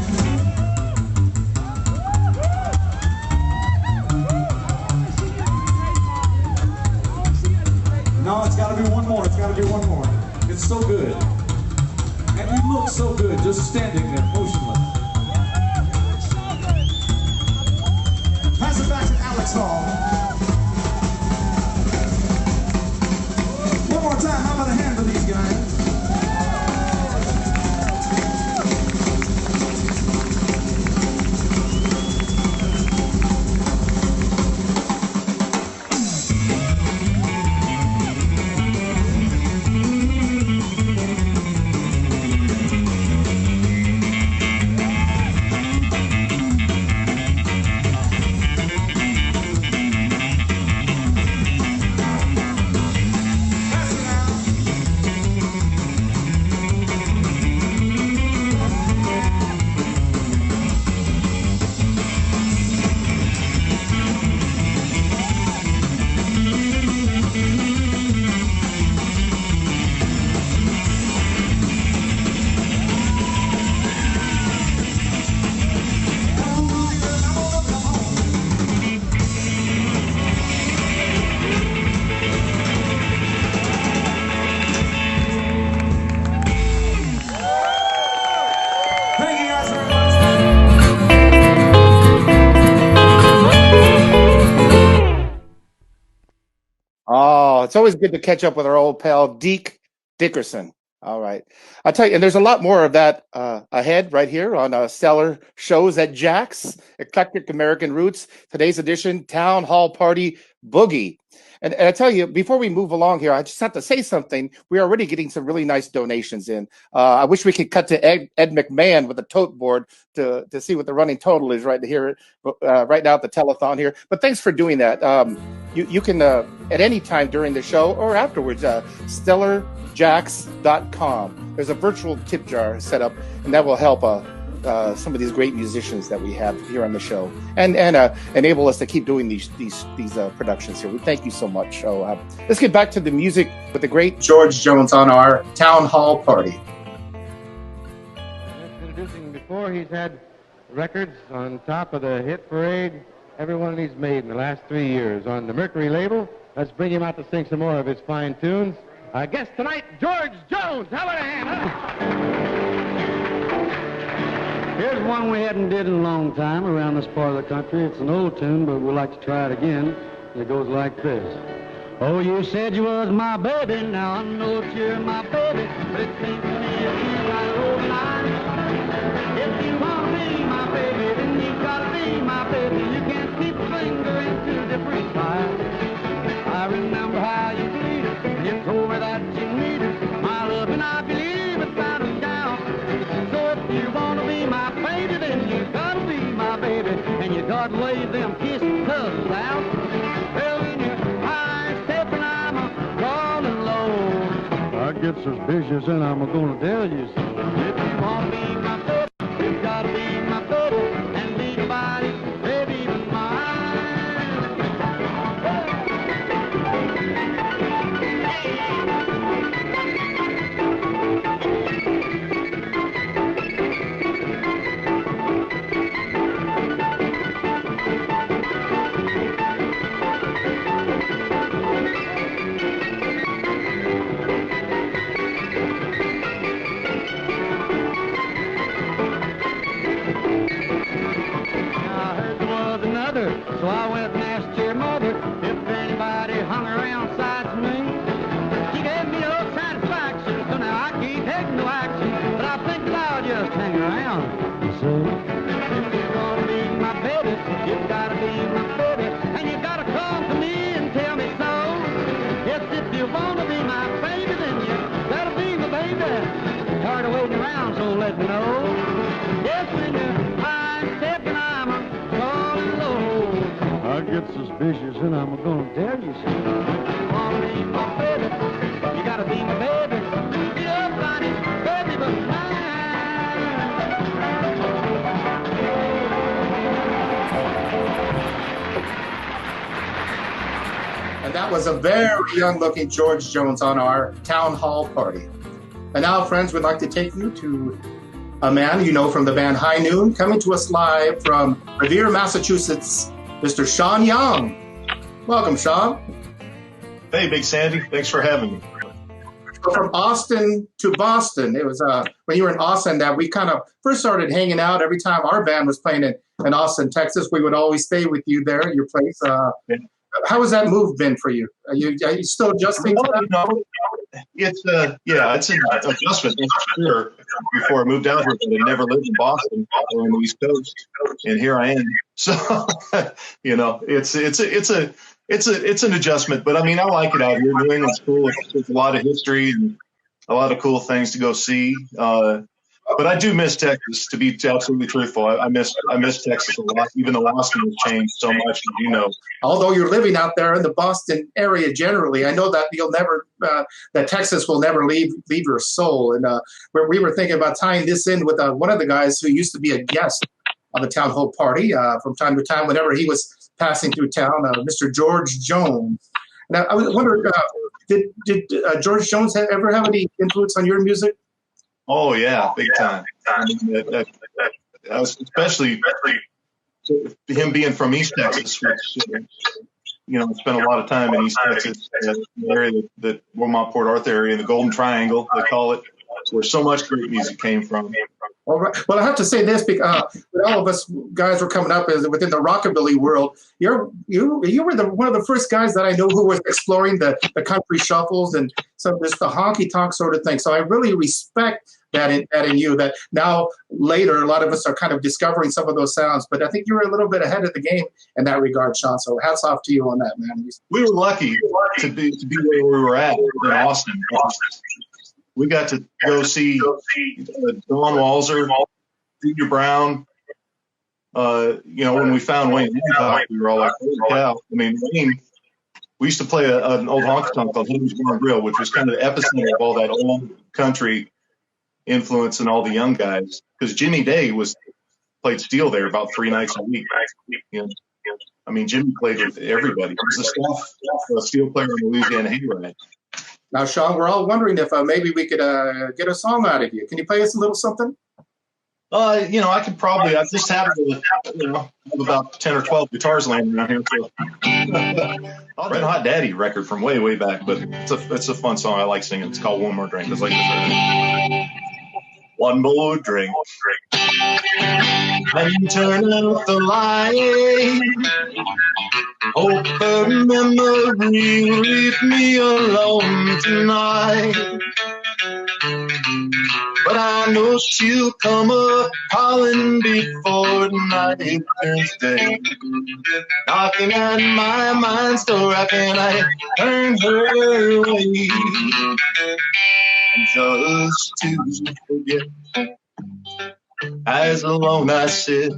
S15: No, it's gotta be one more. It's gotta be one more. It's so good. And you look so good just standing there motionless. Pass it back to Alex Hall. One more time, how about a hand for these guys?
S11: Oh, it's always good to catch up with our old pal, Deke Dickerson. All right. I'll tell you, and there's a lot more of that ahead right here on Stellar Shows at Jack's, Eclectic American Roots. Today's edition, Town Hall Party Boogie. And I tell you, before we move along here, I just have to say something. We're already getting some really nice donations in. I wish we could cut to Ed McMahon with a tote board to see what the running total is right here, right now at the telethon here. But thanks for doing that. You can, at any time during the show or afterwards, stellarjacks.com. There's a virtual tip jar set up, and that will help some of these great musicians that we have here on the show, and enable us to keep doing these productions here. We thank you so much. So let's get back to the music with the great George Jones on our Town Hall Party.
S5: Introducing before, he's had records on top of the hit parade, every one he's made in the last 3 years on the Mercury label. Let's bring him out to sing some more of his fine tunes. Our guest tonight, George Jones. How about a hand, huh?
S16: Here's one we hadn't did in a long time around this part of the country. It's an old tune, but we'd like to try it again. It goes like this. Oh, you said you was my baby, now I know that you're my baby, but it seems to me you got it over line. If you want to be my baby, then you gotta be my baby. You can't keep a finger in two different pies. I remember how you pleaded, and you told me that you needed my love, and I believe it found us down. So if you want to be my baby, then you gotta be my baby, and you gotta lay them kissing cuddles out. Well, when you're high stepping, I'm a crawling low. I get suspicious, and I'm gonna tell you so. If you want to be my baby, you gotta be my baby, and be nobody's baby but mine. So I went and asked your mother if anybody hung around sides me. She gave me no satisfaction, so now I can't take no action, but I think that I'll just hang around. So if you want to be my baby, you gotta be my baby, and you gotta come to me and tell me so. Yes, if you want to be my baby, then you gotta be my baby. Tired of waiting around, so let me know. Yes, when you're high stepping, I'm a calling low. I get suspicious, and I'm gonna tell you so. If you want to be my baby, you gotta be my baby. Nobody's baby but
S11: And That was a very young-looking George Jones on our town hall party. And now, friends, we'd like to take you to a man you know from the band High Noon, coming to us live from Revere, Massachusetts, Mr. Shaun Young. Welcome, Shaun.
S17: Hey, Big Sandy. Thanks for having me.
S11: So from Austin to Boston, it was when you were in Austin that we kind of first started hanging out. Every time our band was playing in Austin, Texas, we would always stay with you there at your place. How has that move been for you? Are you still adjusting to that?
S17: No, it's an adjustment, that's for sure. Before I moved out here, but I never lived in Boston or on the East Coast, and here I am. So, it's an adjustment. But I mean, I like it out here. New England's cool. There's a lot of history and a lot of cool things to go see. But I do miss Texas, to be absolutely truthful. I miss Texas a lot, even though Austin has changed so much, as you know.
S11: Although you're living out there in the Boston area generally, I know that you'll never, that Texas will never leave your soul. And we were thinking about tying this in with one of the guys who used to be a guest on the town hall party from time to time whenever he was passing through town, Mr. George Jones. Now, I was wondering, did George Jones ever have any influence on your music?
S17: Oh yeah, big time. I mean, especially him being from East Texas, which spent a lot of time in East Texas, the area that Wilmot, Port Arthur area, the Golden Triangle, they call it, where so much great music came from.
S11: Well, I have to say this because when all of us guys were coming up within the rockabilly world, you were one of the first guys that I know who was exploring the country shuffles and some just the honky tonk sort of thing. So I really respect that in you. That now later a lot of us are kind of discovering some of those sounds, but I think you were a little bit ahead of the game in that regard, Shaun. So hats off to you on that, man.
S17: We were lucky to be where we were at in Austin. We got to go see Don Walzer, Junior Brown. When we found Wayne Hancock, we were all like, holy cow. I mean, Wayne, we used to play an old honky tonk called Henry's Bar and Grill, which was kind of the epicenter of all that old country influence and all the young guys. Because Jimmy Day played steel there about 3 nights a week. I mean, Jimmy played with everybody. He was a steel player in the Louisiana Hayride.
S11: Now, Shaun, we're all wondering if maybe we could get a song out of you. Can you play us a little something?
S17: I could probably. I just have about 10 or 12 guitars laying around here. So. Red Hot Daddy record from way, way back, but it's a fun song. I like singing. It's called One More Drink. It's like this. One more drink. And turn out the light. Hope her memory will leave me alone tonight. But I know she'll come a-calling before night turns day. Knocking at my mind's door, how can I turn her away? And just to forget, as alone I sit,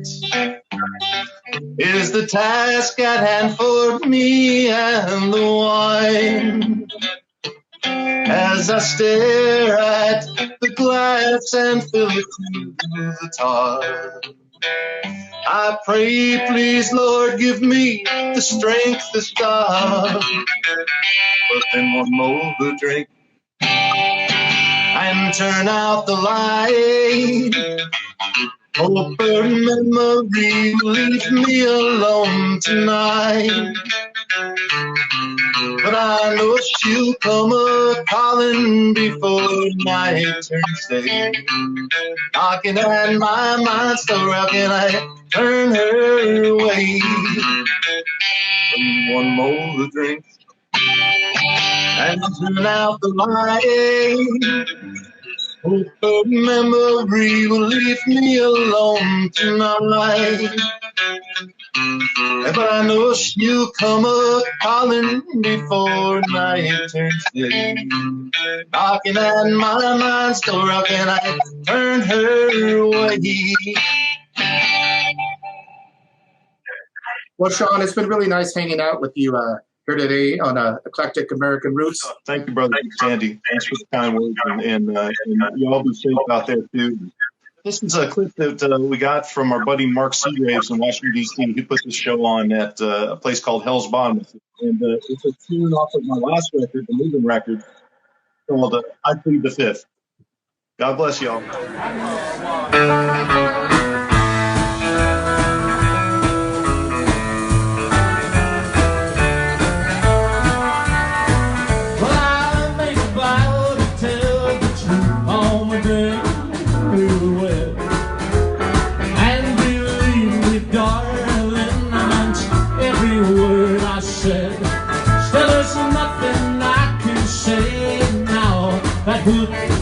S17: is the task at hand for me and the wine. As I stare at the glass and fill it to the top, I pray, please, Lord, give me the strength to stop. But then one more drink and turn out the light. Hope her memory will leave me alone tonight. But I know she'll come a-calling before night turns day. Knocking at my mind's door, how can I turn her away? And one more drink and turn out the light. Hope her memory will leave me alone tonight. But I know she'll come a-calling before night turns day. Knocking at my mind's door, how can I turn her away? Well, Shaun, it's been really nice hanging out with you here today on Eclectic American Roots. Thank you, brother Sandy. Thanks for the kind words, and you all be safe out there too.
S18: This is a clip that we got from our buddy Mark Seagraves in Washington, D.C. He put this show on at a place called Hell's Bottom. And it's a tune off of my last record, the Moving record, called I Plead the Fifth. God bless y'all.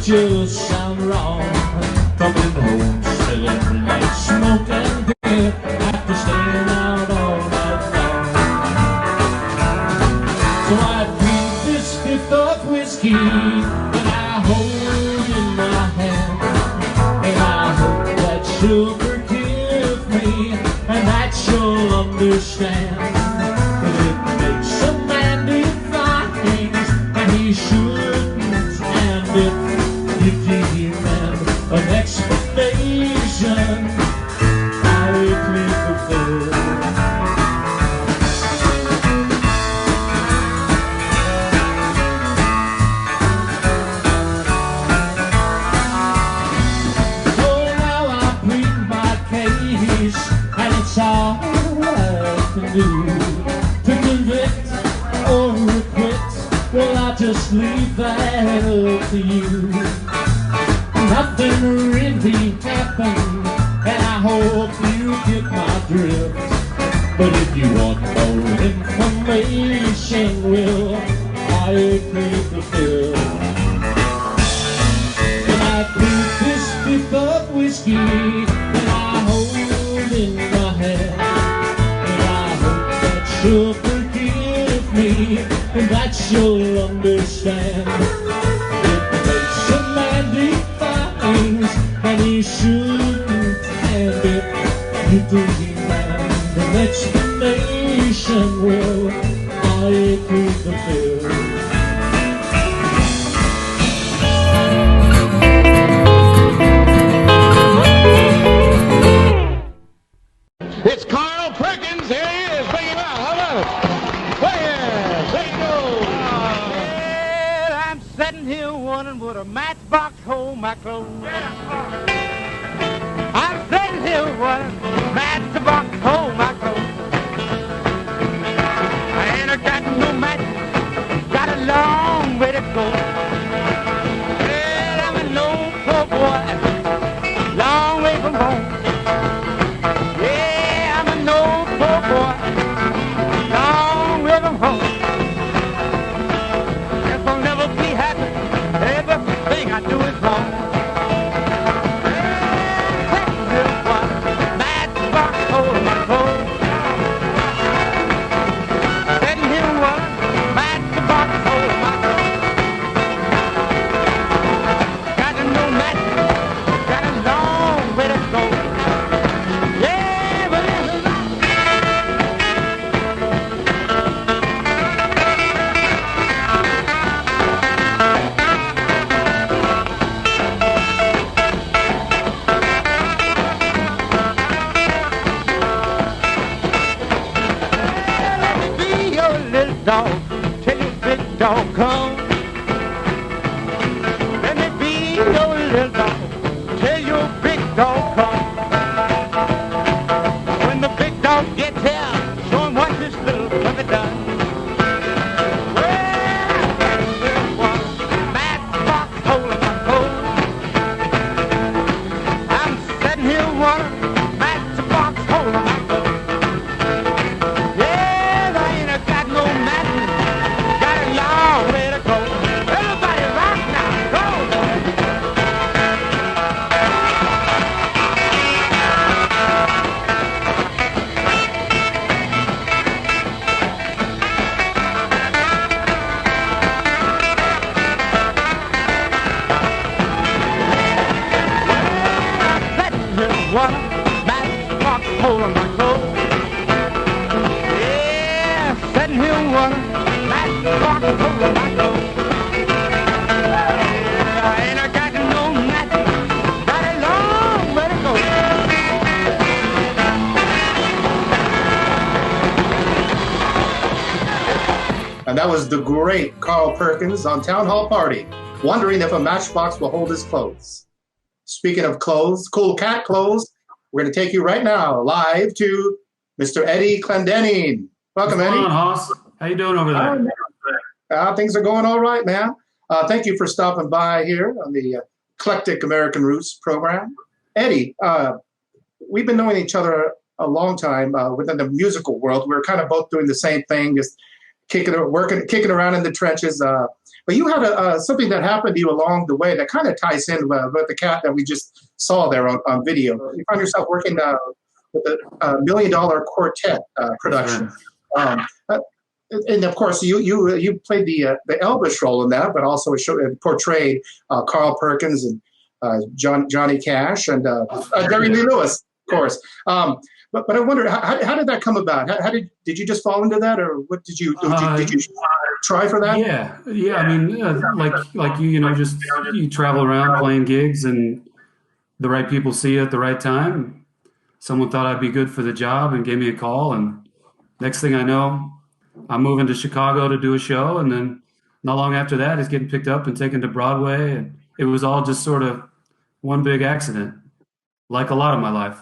S15: Just sound wrong. Coming home, smelling like smoke and beer after staying out all night long. So I drink this fifth of whiskey that I hold in my hand, and I hope that you'll forgive me and that you'll understand that it makes a man defy things that he shouldn't, and it you demand an explanation. I plead the fifth. So now I plead my case, and it's all I can do to convict or acquit. Well, I'll just leave that up to you. Nothing really happened, and I hope you get my drift. But if you want more information, well, I plead the fifth. And I plead this fifth of whiskey that I hold in my hand, and I hope that you'll forgive me and that you'll understand. And he shouldn't, and if you do demand an explanation, well, I plead the fifth.
S6: It's Carl Perkins. Here he is. Bring him out. How about it? Where? There you go.
S12: Well, I'm sitting here wondering would a matchbox hold my clothes. I'm sitting here wondering matchbox hold my clothes. I ain't got no match, got a long way to go. Well, I'm an old poor boy, long way from home. Yeah, I'm an old poor boy, long way from home. If I'll never be happy, everything I do is wrong. Dog, till your big dog come. Let me be your little dog, till your big dog come. When the big dog gets here, show him what this little puppy done. Well, there was matchbox hole in my coat. I'm sitting here wondering, matchbox hole in my coat. Yeah, I ain't got no match. Got a long way to go. Everybody rock now, go! One matchbox hole in my coat. Yeah, sitting here one matchbox hole in my coat. I ain't got no match, got a long
S11: And that was the great Carl Perkins on Town Hall Party, wondering if a matchbox will hold his clothes. Speaking of clothes, cool cat clothes, we're going to take you right now live to Mr. Eddie Clendening. Welcome,
S19: What's
S11: Eddie.
S19: going on, Hoss? How you doing over there?
S11: Things are going all right, man. Thank you for stopping by here on the Eclectic American Roots program. Eddie, we've been knowing each other a long time within the musical world. We're kind of both doing the same thing, just kicking around in the trenches. But you had something that happened to you along the way that kind of ties in with the cat that we just saw there on video. You found yourself working with a $1 Million Quartet production. And of course, you played the Elvis role in that, but also portrayed Carl Perkins and Johnny Cash and Jerry Lee Lewis, of course. But I wonder, how did that come about? How did you just fall into that, or what did you try for that?
S19: Yeah. I mean, like you, just you travel around playing gigs, and the right people see you at the right time. Someone thought I'd be good for the job and gave me a call, and next thing I know, I'm moving to Chicago to do a show, and then not long after that, he's getting picked up and taken to Broadway, and it was all just sort of one big accident, like a lot of my life.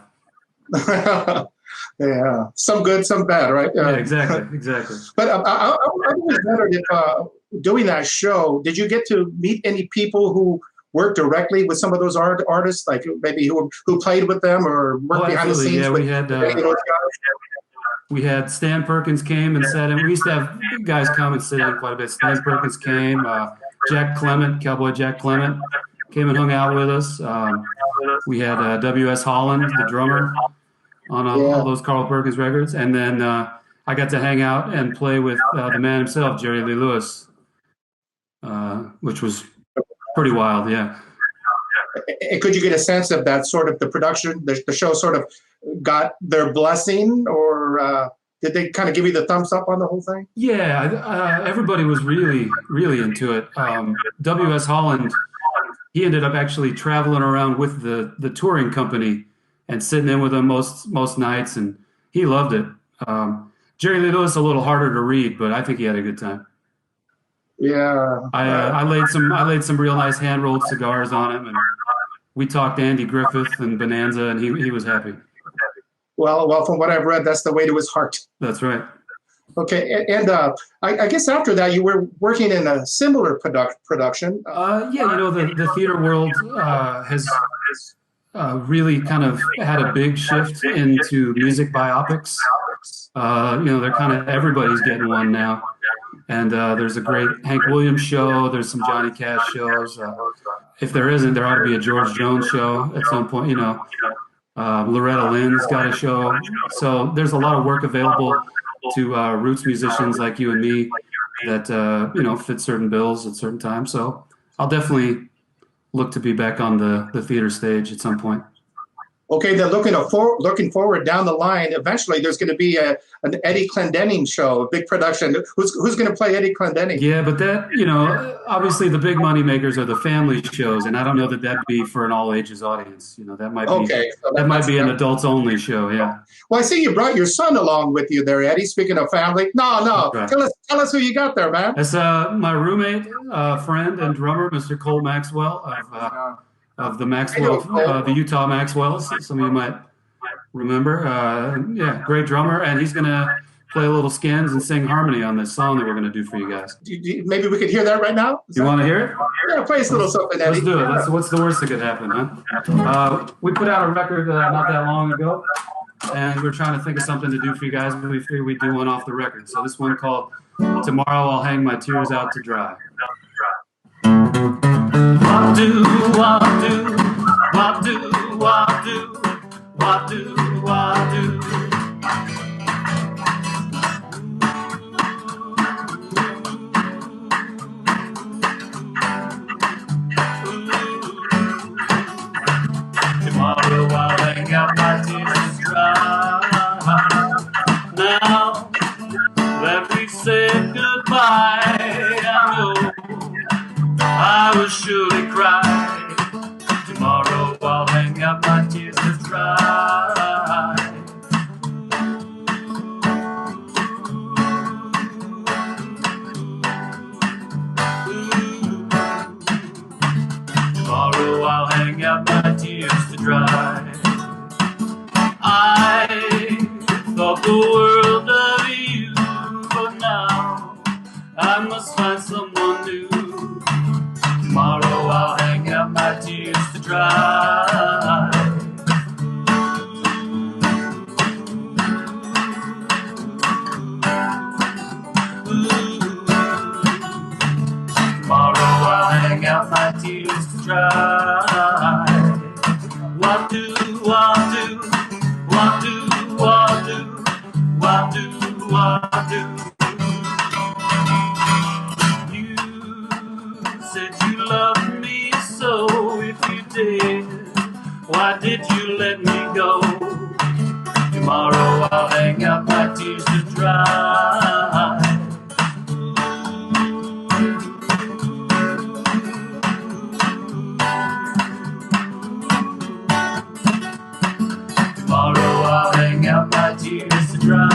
S11: Yeah, some good, some bad, right?
S19: Yeah, exactly.
S11: But I was wondering if doing that show, did you get to meet any people who worked directly with some of those artists, like maybe who played with them or worked behind the scenes?
S19: Yeah,
S11: with
S19: we had Stan Perkins came and sat in. We used to have guys come and sit in quite a bit. Stan Perkins came. Jack Clement, Cowboy Jack Clement, came and hung out with us. We had W.S. Holland, the drummer, on all those Carl Perkins records. And then I got to hang out and play with the man himself, Jerry Lee Lewis, which was pretty wild, yeah.
S11: And could you get a sense of that sort of the production, the show sort of got their blessing, or did they kind of give you the thumbs up on the whole thing?
S19: Yeah, everybody was really, really into it. W.S. Holland, he ended up actually traveling around with the touring company and sitting in with them most nights, and he loved it. Jerry Lee Lewis a little harder to read, but I think he had a good time.
S11: Yeah,
S19: I laid some real nice hand rolled cigars on him, and we talked Andy Griffith and Bonanza, and he was happy.
S11: Well, from what I've read, that's the way to his heart.
S19: That's right.
S11: Okay, and I guess after that, you were working in a similar production.
S19: The theater world has really kind of had a big shift into music biopics. They're kind of everybody's getting one now. And there's a great Hank Williams show. There's some Johnny Cash shows. If there isn't, there ought to be a George Jones show at some point. Loretta Lynn's got a show. So there's a lot of work available to roots musicians like you and me that fit certain bills at certain times. So I'll definitely look to be back on the theater stage at some point.
S11: Okay, then looking forward down the line, eventually there's going to be an Eddie Clendening show, a big production. Who's going to play Eddie Clendening?
S19: Yeah, but that, obviously the big money makers are the family shows, and I don't know that'd be for an all ages audience. That might be an adults only show. Yeah.
S11: Well, I see you brought your son along with you there, Eddie. Speaking of family, no, right. Tell us who you got there, man.
S19: That's my roommate, friend, and drummer, Mr. Cole Maxwell of the Maxwell, the Utah Maxwells. Some of you might remember. Great drummer, and he's gonna play a little skins and sing harmony on this song that we're gonna do for you guys.
S11: Maybe we could hear that right now.
S19: You want to hear it?
S11: Yeah, play us a little something, Eddie.
S19: Let's do it. What's the worst that could happen, huh? We put out a record not that long ago, and we're trying to think of something to do for you guys. But we figured we'd do one off the record. So this one called "Tomorrow I'll Hang My Tears Out to Dry." What do I do? What do I do? What do I do? Tomorrow I'll hang out my tears dry. Now let me say goodbye. I know I will surely cry. Tomorrow I'll hang out my tears to dry. Wah-doo, wah-doo, wah-doo, wah-doo, wah-doo, wah-doo. You said you loved me, so if you did, why did you let me go? Tomorrow I'll hang out my tears to dry. Tomorrow I'll hang out my tears to dry.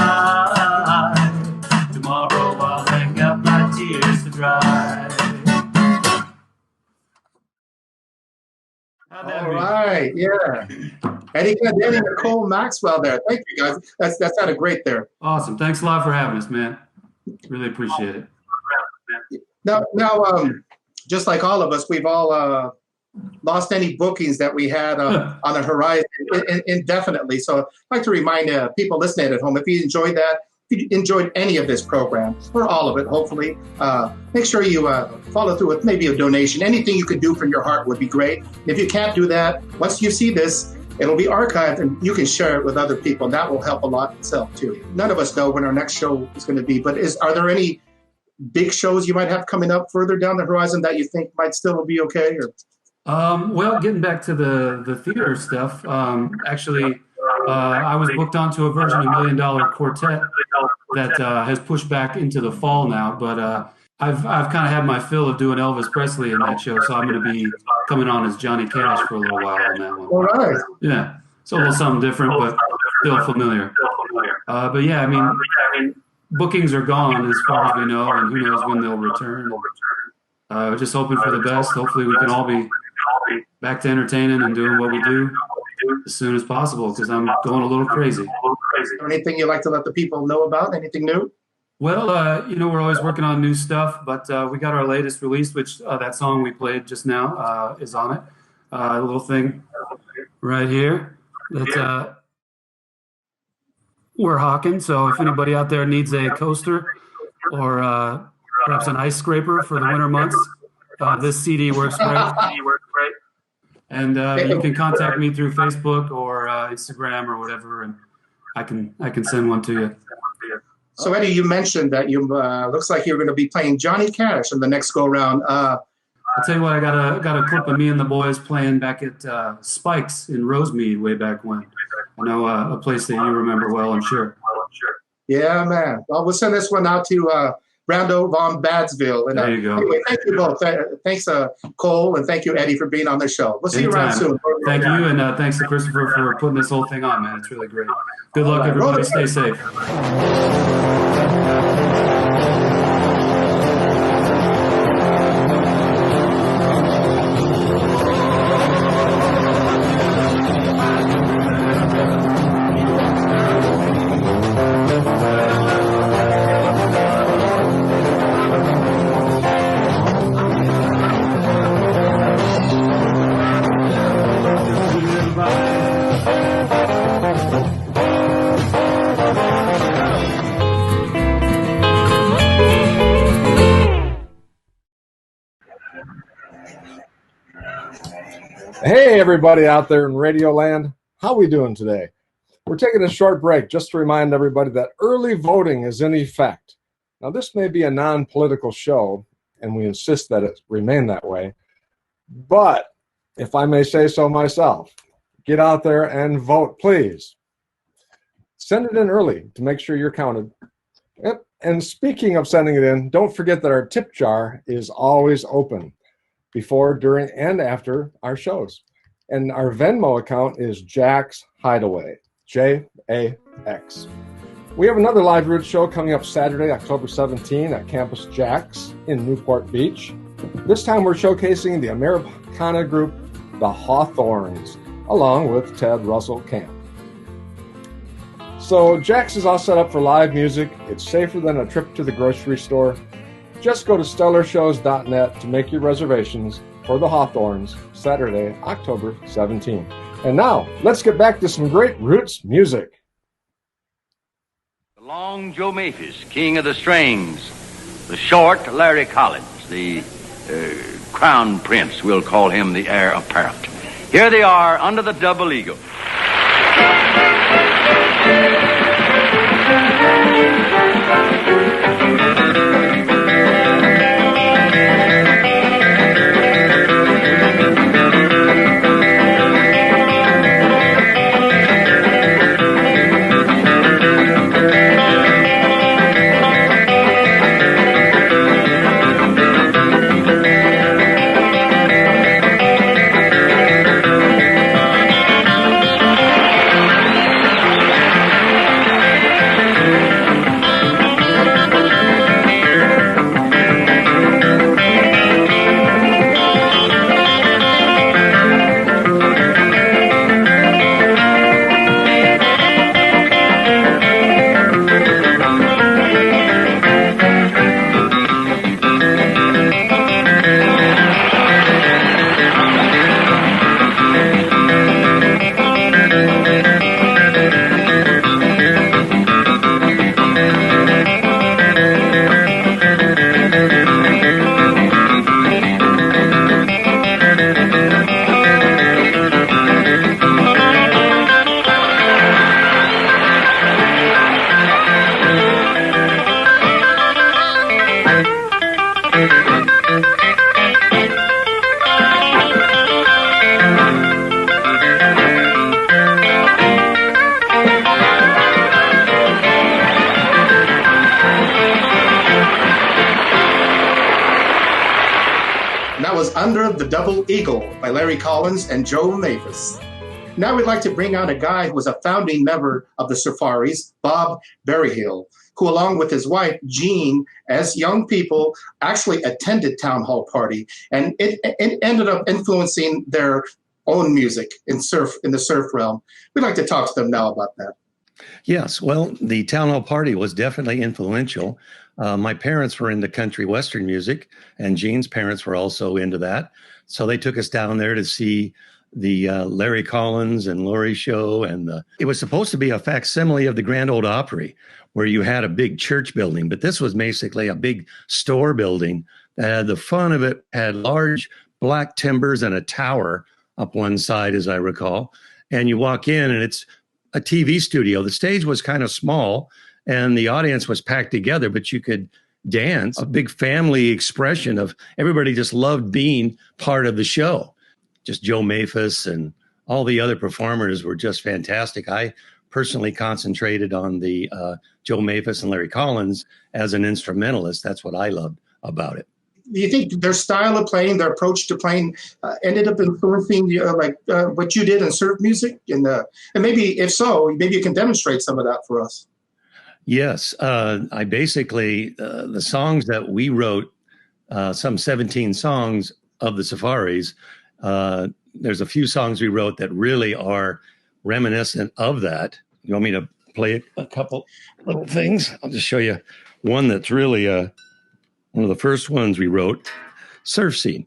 S19: Tomorrow I'll hang out my tears to dry.
S11: All right, yeah. Eddie Clendening and Nicole Maxwell there. Thank you, guys. That sounded great there.
S19: Awesome. Thanks a lot for having us, man. Really appreciate it.
S11: Now, just like all of us, we've all lost any bookings that we had on the horizon indefinitely. So I'd like to remind people listening at home, if you enjoyed that, if you enjoyed any of this program, or all of it, hopefully, make sure you follow through with maybe a donation. Anything you could do from your heart would be great. If you can't do that, once you see this, it'll be archived and you can share it with other people. And that will help a lot itself, too. None of us know when our next show is going to be, but are there any big shows you might have coming up further down the horizon that you think might still be okay? Or?
S19: Well, getting back to the theater stuff, actually, I was booked onto a version of $1 Million Quartet that has pushed back into the fall now, but I've kind of had my fill of doing Elvis Presley in that show, so I'm going to be coming on as Johnny Cash for a little while on that one.
S11: All right.
S19: Yeah, it's a little something different, but still familiar. But yeah, I mean, bookings are gone as far as we know, and who knows when they'll return. Just hoping for the best. Hopefully we can all be back to entertaining and doing what we do as soon as possible, because I'm going a little crazy.
S11: Is there anything you'd like to let the people know about? Anything new?
S19: Well, we're always working on new stuff, but we got our latest release, which that song we played just now is on it. A little thing right here that we're hawking. So if anybody out there needs a coaster or perhaps an ice scraper for the winter months, this CD works great. And you can contact me through Facebook or Instagram or whatever, and I can send one to you.
S11: So Eddie, you mentioned that you looks like you're going to be playing Johnny Cash in the next go round.
S19: I'll tell you what, I got a clip of me and the boys playing back at Spike's in Rosemead way back when. I know a place that you remember well, I'm sure.
S11: Yeah, man. Well, we'll send this one out to Brando von Badsville. And,
S19: there you go.
S11: Anyway, thank you both. Thanks, Cole, and thank you, Eddie, for being on the show. We'll see you around soon.
S19: Thank you, and thanks to Christopher for putting this whole thing on, man. It's really great. Good luck, everybody. Stay safe.
S9: Hey, everybody out there in Radio Land. How we doing today? We're taking a short break just to remind everybody that early voting is in effect. Now, this may be a non-political show, and we insist that it remain that way. But, if I may say so myself, get out there and vote, please. Send it in early to make sure you're counted. Yep. And speaking of sending it in, don't forget that our tip jar is always open before, during, and after our shows. And our Venmo account is Jack's Hideaway, J-A-X. We have another Live Roots show coming up Saturday, October 17 at Campus Jack's in Newport Beach. This time we're showcasing the Americana group, the Hawthorns, along with Ted Russell Camp. So Jack's is all set up for live music. It's safer than a trip to the grocery store. Just go to stellarshows.net to make your reservations for the Hawthorns, Saturday, October 17. And now, let's get back to some great Roots music.
S7: The long Joe Maphis, king of the strings. The short Larry Collins, the crown prince, we'll call him the heir apparent. Here they are under the double eagle.
S11: Under the Double Eagle by Larry Collins and Joe Maphis. Now we'd like to bring on a guy who was a founding member of the Surfaris, Bob Berryhill, who along with his wife, Jean, as young people actually attended Town Hall Party, and it ended up influencing their own music in the surf realm. We'd like to talk to them now about that.
S20: Yes, well, the Town Hall Party was definitely influential. My parents were into country western music, and Jean's parents were also into that. So they took us down there to see the Larry Collins and Laurie show. And it was supposed to be a facsimile of the Grand Ole Opry, where you had a big church building. But this was basically a big store building. The front of it had large black timbers and a tower up one side, as I recall. And you walk in, and it's a TV studio. The stage was kind of small, and the audience was packed together, but you could dance. A big family expression of everybody just loved being part of the show. Just Joe Maphis and all the other performers were just fantastic. I personally concentrated on the Joe Maphis and Larry Collins as an instrumentalist. That's what I loved about it.
S11: Do you think their style of playing, their approach to playing, ended up influencing what you did in surf music? And maybe, if so, maybe you can demonstrate some of that for us.
S20: Yes. I basically, the songs that we wrote, some 17 songs of the Surfaris, there's a few songs we wrote that really are reminiscent of that. You want me to play a couple little things? I'll just show you one that's really one of the first ones we wrote, Surf Scene.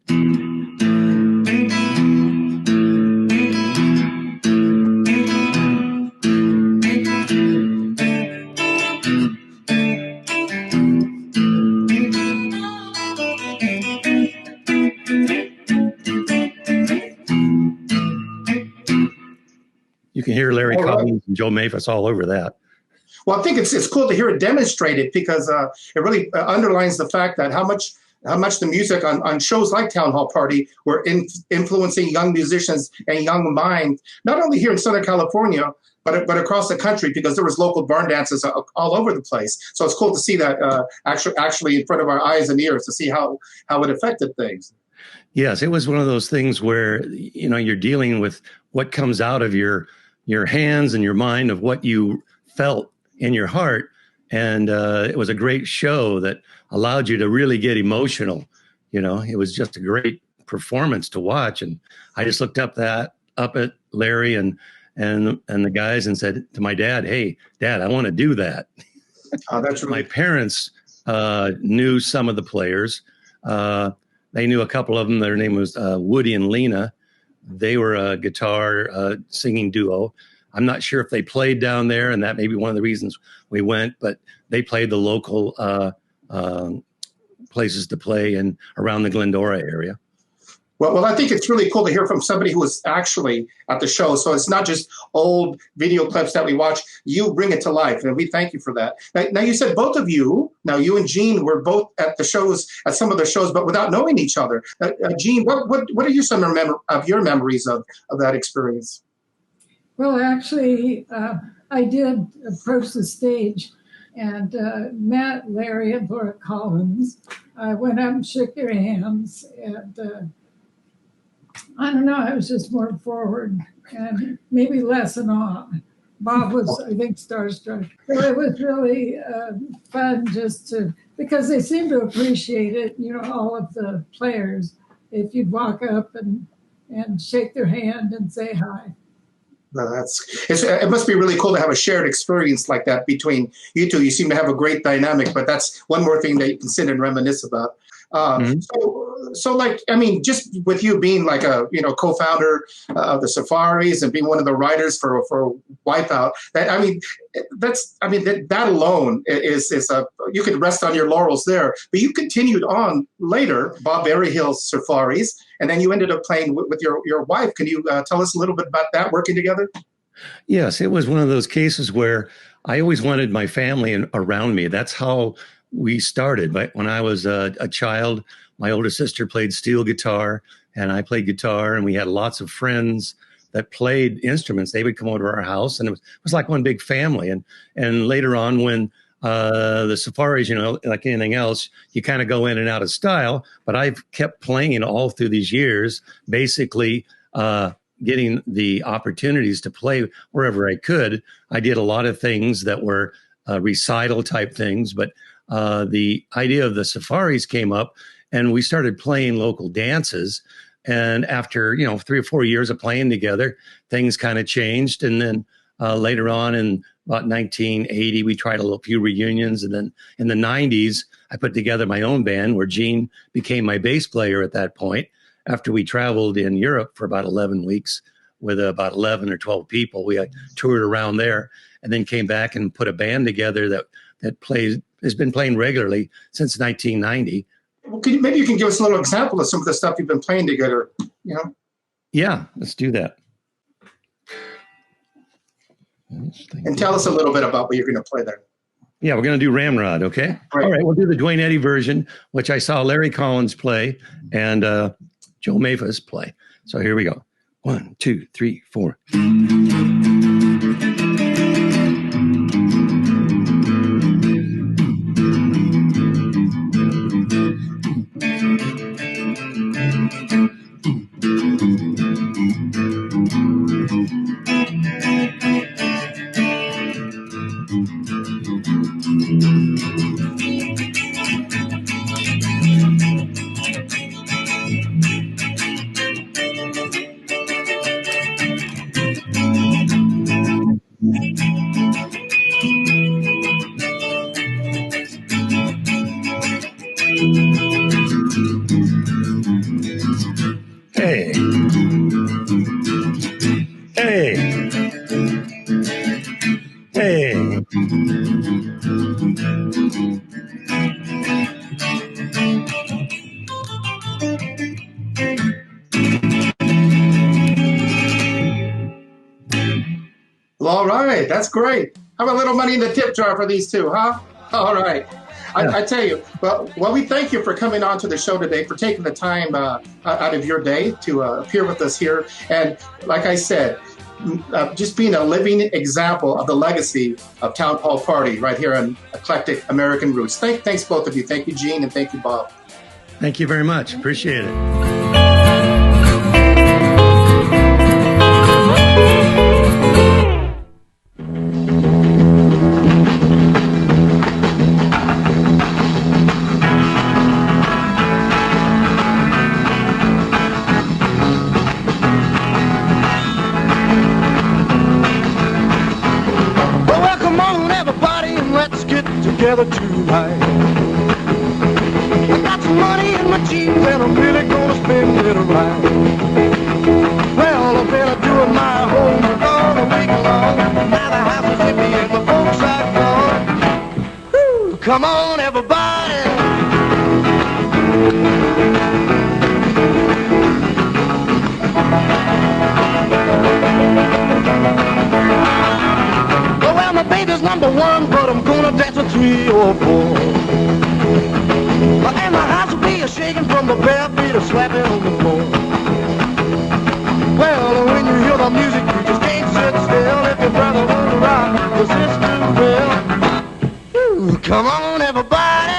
S20: You can hear Larry Collins and Joe Maphis all over that.
S11: Well, I think it's cool to hear it demonstrated because it really underlines the fact that how much the music on shows like Town Hall Party were influencing young musicians and young minds, not only here in Southern California, but across the country, because there was local barn dances all over the place. So it's cool to see that actually in front of our eyes and ears, to see how it affected things.
S20: Yes, it was one of those things where, you know, you're dealing with what comes out of your hands and your mind, of what you felt in your heart. And it was a great show that allowed you to really get emotional. You know, it was just a great performance to watch. And I just looked up at Larry and the guys and said to my dad, "Hey, Dad, I want to do that."
S11: That's really...
S20: My parents knew some of the players. They knew a couple of them. Their name was Woody and Lena. They were a guitar singing duo. I'm not sure if they played down there, and that may be one of the reasons we went, but they played the local places to play in around the Glendora area.
S11: Well, I think it's really cool to hear from somebody who was actually at the show. So it's not just old video clips that we watch. You bring it to life, and we thank you for that. Now you said both of you, you and Gene were both at the shows, at some of the shows, but without knowing each other. Gene, what are some of your memories of that experience?
S21: Well, actually, I did approach the stage and met Larry and Dakota Collins. I went up and shook their hands, and I don't know, I was just more forward and maybe less in awe. Bob was, I think, starstruck. So it was really fun just to, because they seemed to appreciate it, all of the players, if you'd walk up and shake their hand and say hi.
S11: No, it must be really cool to have a shared experience like that between you two. You seem to have a great dynamic, but that's one more thing that you can sit and reminisce about. Just with you being like a co-founder of the Surfaris and being one of the writers for Wipeout, that alone is you could rest on your laurels there. But you continued on later, Bob Berryhill's Surfaris, and then you ended up playing with your wife. Can you tell us a little bit about that, working together?
S20: Yes, it was one of those cases where I always wanted my family around me. That's how we started. But when I was a child, my older sister played steel guitar and I played guitar, and we had lots of friends that played instruments. They would come over to our house, and it was like one big family. And later on, when the Surfaris, like anything else, you kind of go in and out of style. But I've kept playing all through these years, basically getting the opportunities to play wherever I could. I did a lot of things that were recital type things, but the idea of the Surfaris came up, and we started playing local dances. And after 3 or 4 years of playing together, things kind of changed. And then later on in about 1980, we tried a few reunions. And then in the 90s, I put together my own band, where Gene became my bass player at that point. After we traveled in Europe for about 11 weeks with about 11 or 12 people, we toured around there, and then came back and put a band together that has been playing regularly since 1990.
S11: Well, maybe you can give us a little example of some of the stuff you've been playing together,
S20: Yeah, let's do that.
S11: And tell us a little bit about what you're going to play there.
S20: Yeah, we're going to do Ramrod, okay? Right. All right, we'll do the Duane Eddy version, which I saw Larry Collins play and Joe Maphis play. So here we go. 1, 2, 3, 4. Hey. Hey. Hey.
S11: Well, all right, that's great. Have a little money in the tip jar for these two, huh? All right. I tell you, well, we thank you for coming on to the show today, for taking the time out of your day to appear with us here. And like I said, just being a living example of the legacy of Town Hall Party right here on Eclectic American Roots. Thanks, both of you. Thank you, Gene, and thank you, Bob.
S20: Thank you very much. Appreciate it.
S15: Together tonight. I got some money in my jeans and I'm really gonna spend it right. Well, I've been doing my homework all the week long. Now the house is empty and my folks are gone. Woo, come on, everybody.
S3: 3 or 4. And my house will be a-shaking from the bare feet a slapping on the floor. Well, when you hear the music, you just can't sit still. If your brother won't rock your sister will. Ooh, come on, everybody.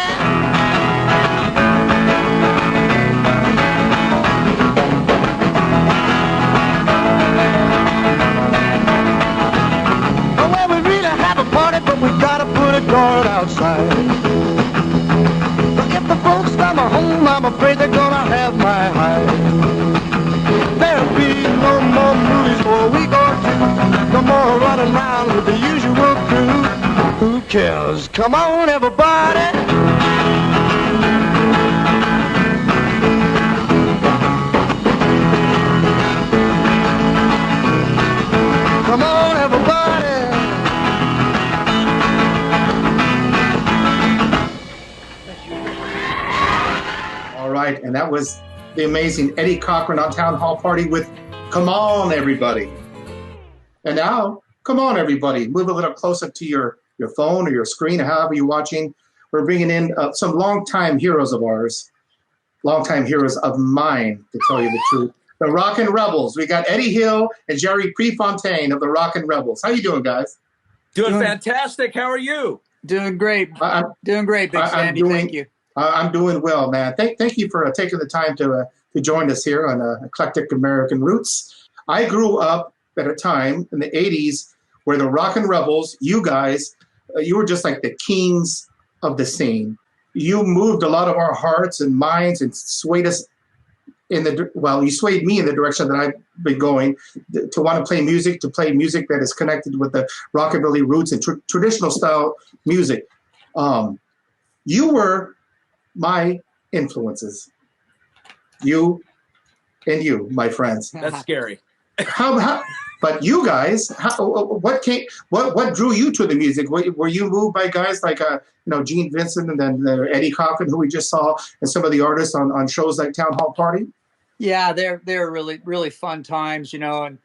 S3: Well, we really have a party, but we gotta put a guard outside. If the folks come home, I'm afraid they're gonna have my hide. There'll be no more movies for a week or two. No more running around with the usual crew. Who cares? Come on, everybody. Come on, everybody.
S11: All right, and that was the amazing Eddie Cochran on Town Hall Party with Come On, Everybody. And now, come on, everybody. Move a little closer to your phone or your screen, or however you're watching. We're bringing in some longtime heroes of ours, longtime heroes of mine, to tell you the truth. The Rockin Rebels. We got Eddie Hill and Jerry Prefontaine of the Rockin Rebels. How you doing, guys?
S22: Doing fantastic. How are you?
S23: Doing great. Doing great, Big Sandy. Thank you.
S11: I'm doing well, man. Thank you for taking the time to join us here on Eclectic American Roots. I grew up at a time in the 80s where the Rockin Rebels, you guys, you were just like the kings of the scene. You moved a lot of our hearts and minds and swayed us you swayed me in the direction that I've been going to want to play music that is connected with the rockabilly roots and traditional style music. You were my influences. You and you, my friends.
S22: That's scary.
S11: But you guys, what drew you to the music? Were you moved by guys like Gene Vincent and then Eddie Cochran, who we just saw, and some of the artists on shows like Town Hall Party?
S23: Yeah, they're really, really fun times, and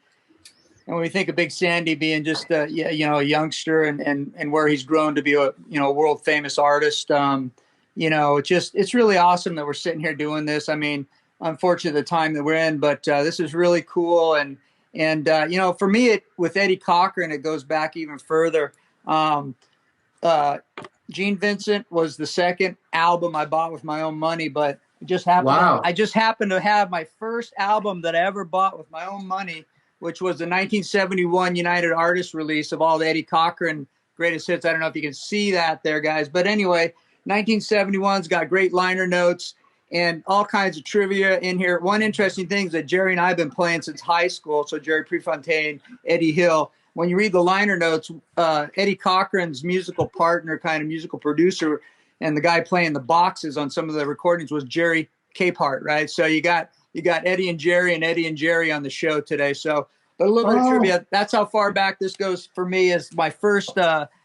S23: when we think of Big Sandy being just a youngster and where he's grown to be a world famous artist, it's really awesome that we're sitting here doing this. I mean, unfortunately the time that we're in, but this is really cool. And for me, with Eddie Cochran, it goes back even further. Gene Vincent was the second album I bought with my own money, but I just happened to have my first album that I ever bought with my own money, which was the 1971 United Artists release of all the Eddie Cochran greatest hits. I don't know if you can see that there, guys, but anyway, 1971's got great liner notes and all kinds of trivia in here. One interesting thing is that Jerry and I have been playing since high school. So Jerry Prefontaine, Eddie Hill. When you read the liner notes, Eddie Cochran's musical partner, kind of musical producer, and the guy playing the boxes on some of the recordings was Jerry Capehart, right? So you got Eddie and Jerry on the show today. So, but a little bit of trivia. That's how far back this goes for me. Is my first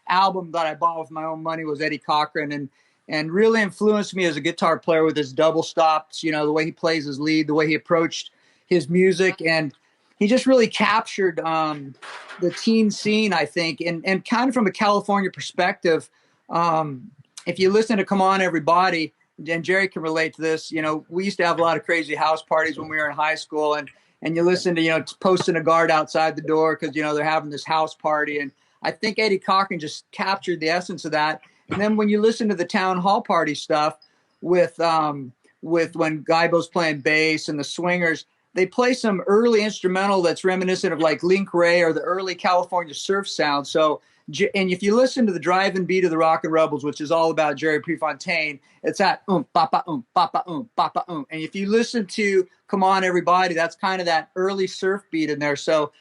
S23: album that I bought with my own money was Eddie Cochran, and really influenced me as a guitar player with his double stops, the way he plays his lead, the way he approached his music. And he just really captured the teen scene, I think, and kind of from a California perspective. If you listen to Come On Everybody, and Jerry can relate to this, we used to have a lot of crazy house parties when we were in high school, and you listen to, posting a guard outside the door because, they're having this house party. And I think Eddie Cochran just captured the essence of that. And then when you listen to the Town Hall Party stuff with when Guybo's playing bass and the Swingers, they play some early instrumental that's reminiscent of like Link Ray or the early California surf sound. So, and if you listen to the driving beat of the Rockin Rebels, which is all about Jerry Prefontaine, it's that papa papa papa. And if you listen to Come On Everybody, that's kind of that early surf beat in there. So,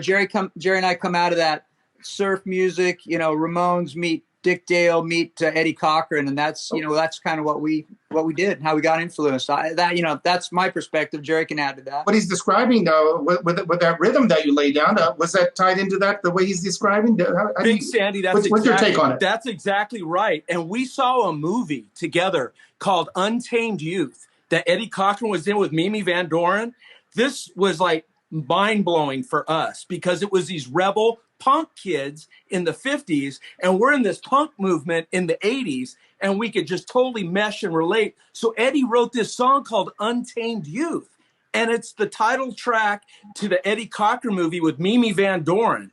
S23: Jerry and I come out of that surf music. Ramones meet Dick Dale meet Eddie Cochran, and that's that's kind of what we did, how we got influenced. That's my perspective. Jerry can add to that.
S11: What he's describing, though, with that rhythm that you laid down, was that tied into that the way he's describing?
S22: Big Sandy,
S11: what's your take on it?
S22: That's exactly right. And we saw a movie together called Untamed Youth that Eddie Cochran was in with Mimi Van Doren. This was like mind blowing for us because it was these rebel punk kids in the 50s, and we're in this punk movement in the 80s, and we could just totally mesh and relate. So Eddie wrote this song called Untamed Youth, and it's the title track to the Eddie Cochran movie with Mimi Van Doren.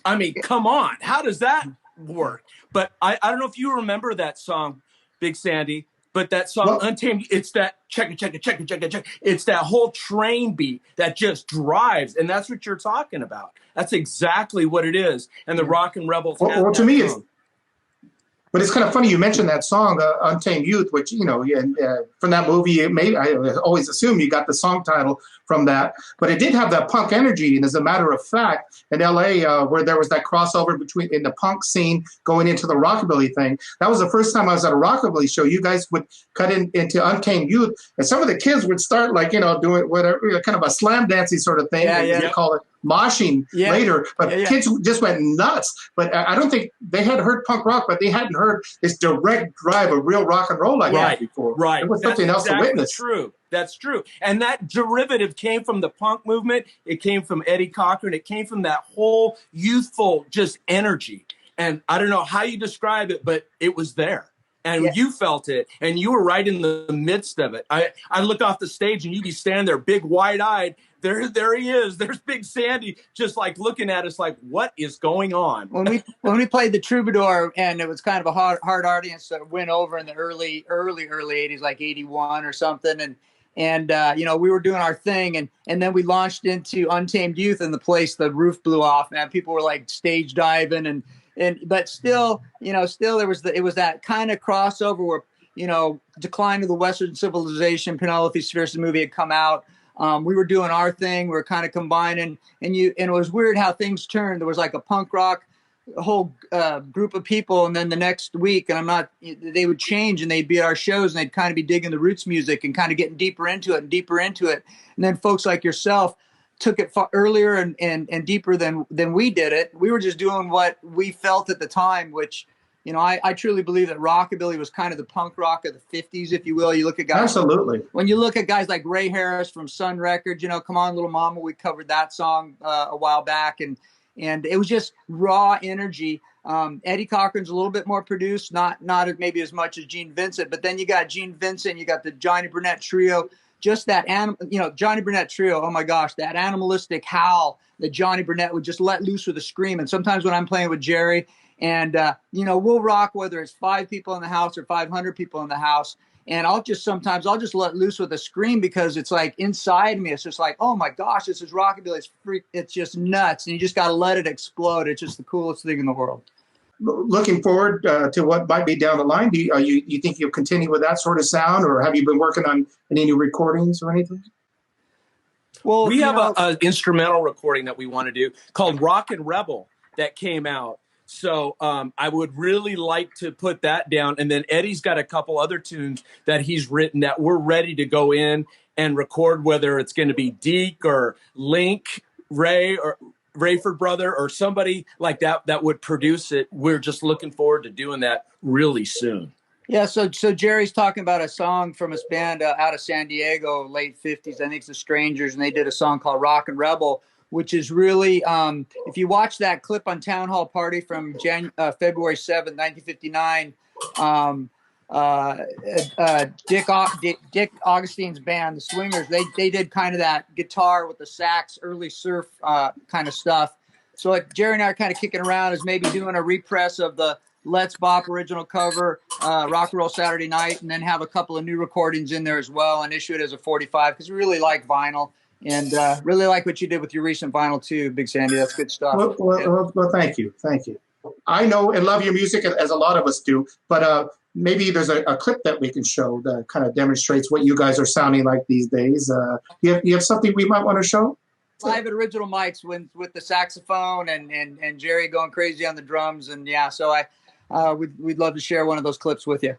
S22: I mean, come on. How does that work? But I don't know if you remember that song, Big Sandy, but that song, Untamed, it's that check it, check it, check it, check it, check it. It's that whole train beat that just drives, and that's what you're talking about. That's exactly what it is. And the Rockin Rebels.
S11: Well, to me, but it's kind of funny you mentioned that song, Untamed Youth, which, you know, from that movie, I always assume you got the song title from that. But it did have that punk energy. And as a matter of fact, in L.A., where there was that crossover in the punk scene going into the rockabilly thing, that was the first time I was at a rockabilly show. You guys would cut into Untamed Youth, and some of the kids would start, like, you know, doing whatever, kind of a slam dancing sort of thing. They call it moshing later, but kids just went nuts. But I don't think they had heard punk rock, but they hadn't heard this direct drive of real rock and roll like that before. Right. It was something else to witness.
S22: True. That's true. And that derivative came from the punk movement. It came from Eddie Cochran. It came from that whole youthful just energy. And I don't know how you describe it, but it was there. And you felt it, and you were right in the midst of it. I look off the stage, and you'd be standing there, big, wide-eyed. There he is. There's Big Sandy, just like looking at us, like, what is going on?
S23: When we played the Troubadour, and it was kind of a hard audience that went over in the early 80s, like 81 or something, and you know, we were doing our thing, and then we launched into Untamed Youth, and the roof blew off. Man, people were like stage diving, but still it was that kind of crossover where, you know, Decline of the Western Civilization, Penelope Spheres movie had come out. We were doing our thing. We were kind of combining, and it was weird how things turned. There was like a punk rock whole group of people, and then the next week, and they would change, and they'd be at our shows, and they'd kind of be digging the roots music and kind of getting deeper into it and deeper into it. And then folks like yourself took it far earlier and deeper than we did it. We were just doing what we felt at the time, which, you know, I truly believe that rockabilly was kind of the punk rock of the 50s, if you will. You look at guys.
S11: Absolutely.
S23: When you look at guys like Ray Harris from Sun Records, you know, Come On Little Mama, we covered that song a while back, and it was just raw energy. Eddie Cochran's a little bit more produced, not maybe as much as Gene Vincent, but then you got Gene Vincent, you got the Johnny Burnett Trio. Just that Johnny Burnett Trio, oh my gosh, that animalistic howl that Johnny Burnett would just let loose with a scream. And sometimes when I'm playing with Jerry, and you know, we'll rock whether it's 5 people in the house or 500 people in the house, and I'll just let loose with a scream, because it's like inside me, it's just like, oh my gosh, this is rockabilly. It's just nuts, and you just got to let it explode. It's just the coolest thing in the world.
S11: Looking forward to what might be down the line. Do you think you'll continue with that sort of sound, or have you been working on any new recordings or anything?
S22: Well, we have an instrumental recording that we want to do called Rockin Rebel that came out. So I would really like to put that down. And then Eddie's got a couple other tunes that he's written that we're ready to go in and record, whether it's going to be Deke or Link, Ray, or Rayford brother, or somebody like that would produce it. We're just looking forward to doing that really soon.
S23: Yeah, so Jerry's talking about a song from his band out of San Diego, late 50s. I think it's the Strangers, and they did a song called Rockin Rebel, which is really, if you watch that clip on Town Hall Party from February 7th, 1959, Dick Augustine's band, the Swingers, they did kind of that guitar with the sax, early surf kind of stuff. So like Jerry and I are kind of kicking around as maybe doing a repress of the Let's Bop original cover, Rock and Roll Saturday Night, and then have a couple of new recordings in there as well, and issue it as a 45, because we really like vinyl, and really like what you did with your recent vinyl too, Big Sandy. That's good stuff.
S11: Well, thank you. I know and love your music, as a lot of us do, but maybe there's a clip that we can show that kind of demonstrates what you guys are sounding like these days. You have something we might want to show?
S23: Live at Original Mike's with the saxophone and Jerry going crazy on the drums, and yeah, so we'd love to share one of those clips with you.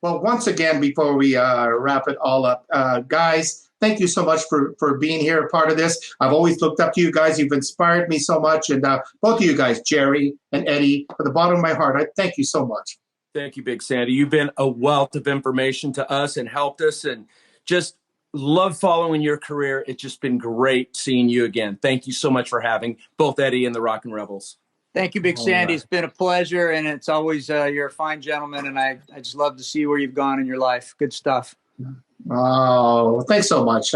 S11: Well, once again, before we wrap it all up, guys, thank you so much for being here, a part of this. I've always looked up to you guys. You've inspired me so much. And both of you guys, Jerry and Eddie, from the bottom of my heart, I thank you so much.
S22: Thank you, Big Sandy. You've been a wealth of information to us and helped us, and just love following your career. It's just been great seeing you again. Thank you so much for having both Eddie and the Rockin' Rebels.
S23: Thank you, Big Sandy. It's been a pleasure, and it's always, you're a fine gentleman, and I just love to see where you've gone in your life. Good stuff.
S11: Oh, thanks so much.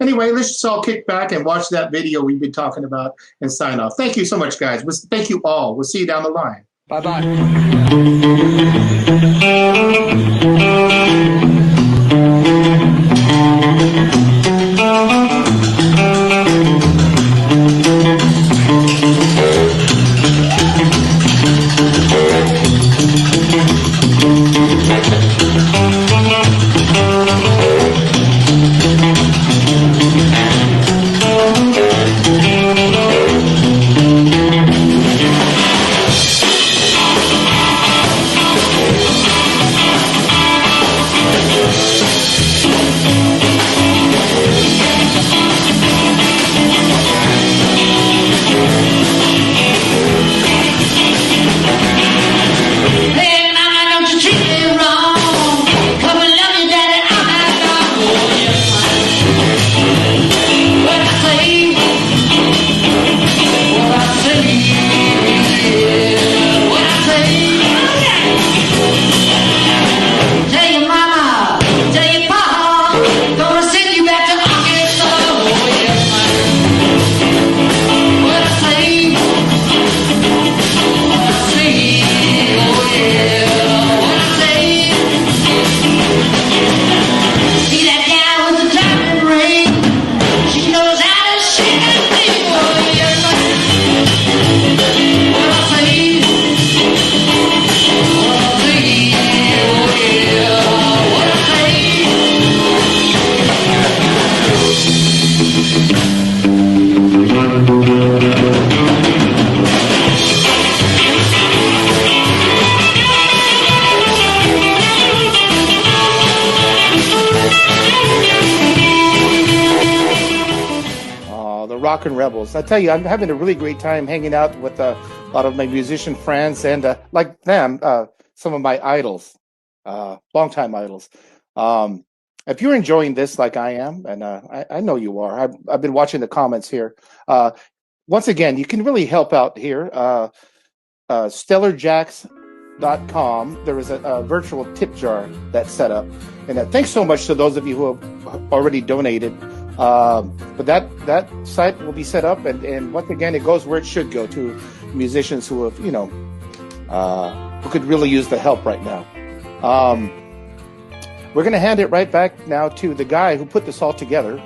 S11: Anyway, let's just all kick back and watch that video we've been talking about and sign off. Thank you so much, guys. Thank you all. We'll see you down the line. Rockin Rebels. I tell you, I'm having a really great time hanging out with a lot of my musician friends and like them, some of my idols, longtime idols. If you're enjoying this like I am, and I know you are, I've been watching the comments here. Once again, you can really help out here. StellarJacks.com. There is a virtual tip jar that's set up. And thanks so much to those of you who have already donated. But that site will be set up, and once again, it goes where it should go, to musicians who have, who could really use the help right now. We're going to hand it right back now to the guy who put this all together,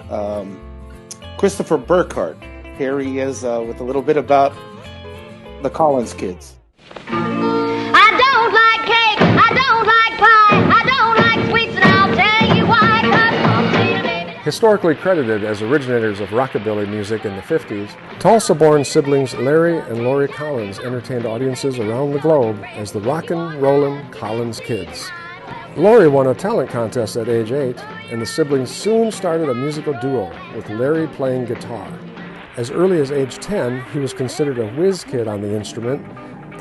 S11: Christopher Burkhardt. Here he is with a little bit about the Collins kids.
S10: I don't like cake, I don't like pie, I don't like sweets, and I'll tell you why.
S9: Historically credited as originators of rockabilly music in the 50s, Tulsa-born siblings Larry and Lori Collins entertained audiences around the globe as the Rockin' Rollin' Collins Kids. Lori won a talent contest at age 8, and the siblings soon started a musical duo, with Larry playing guitar. As early as age 10, he was considered a whiz kid on the instrument,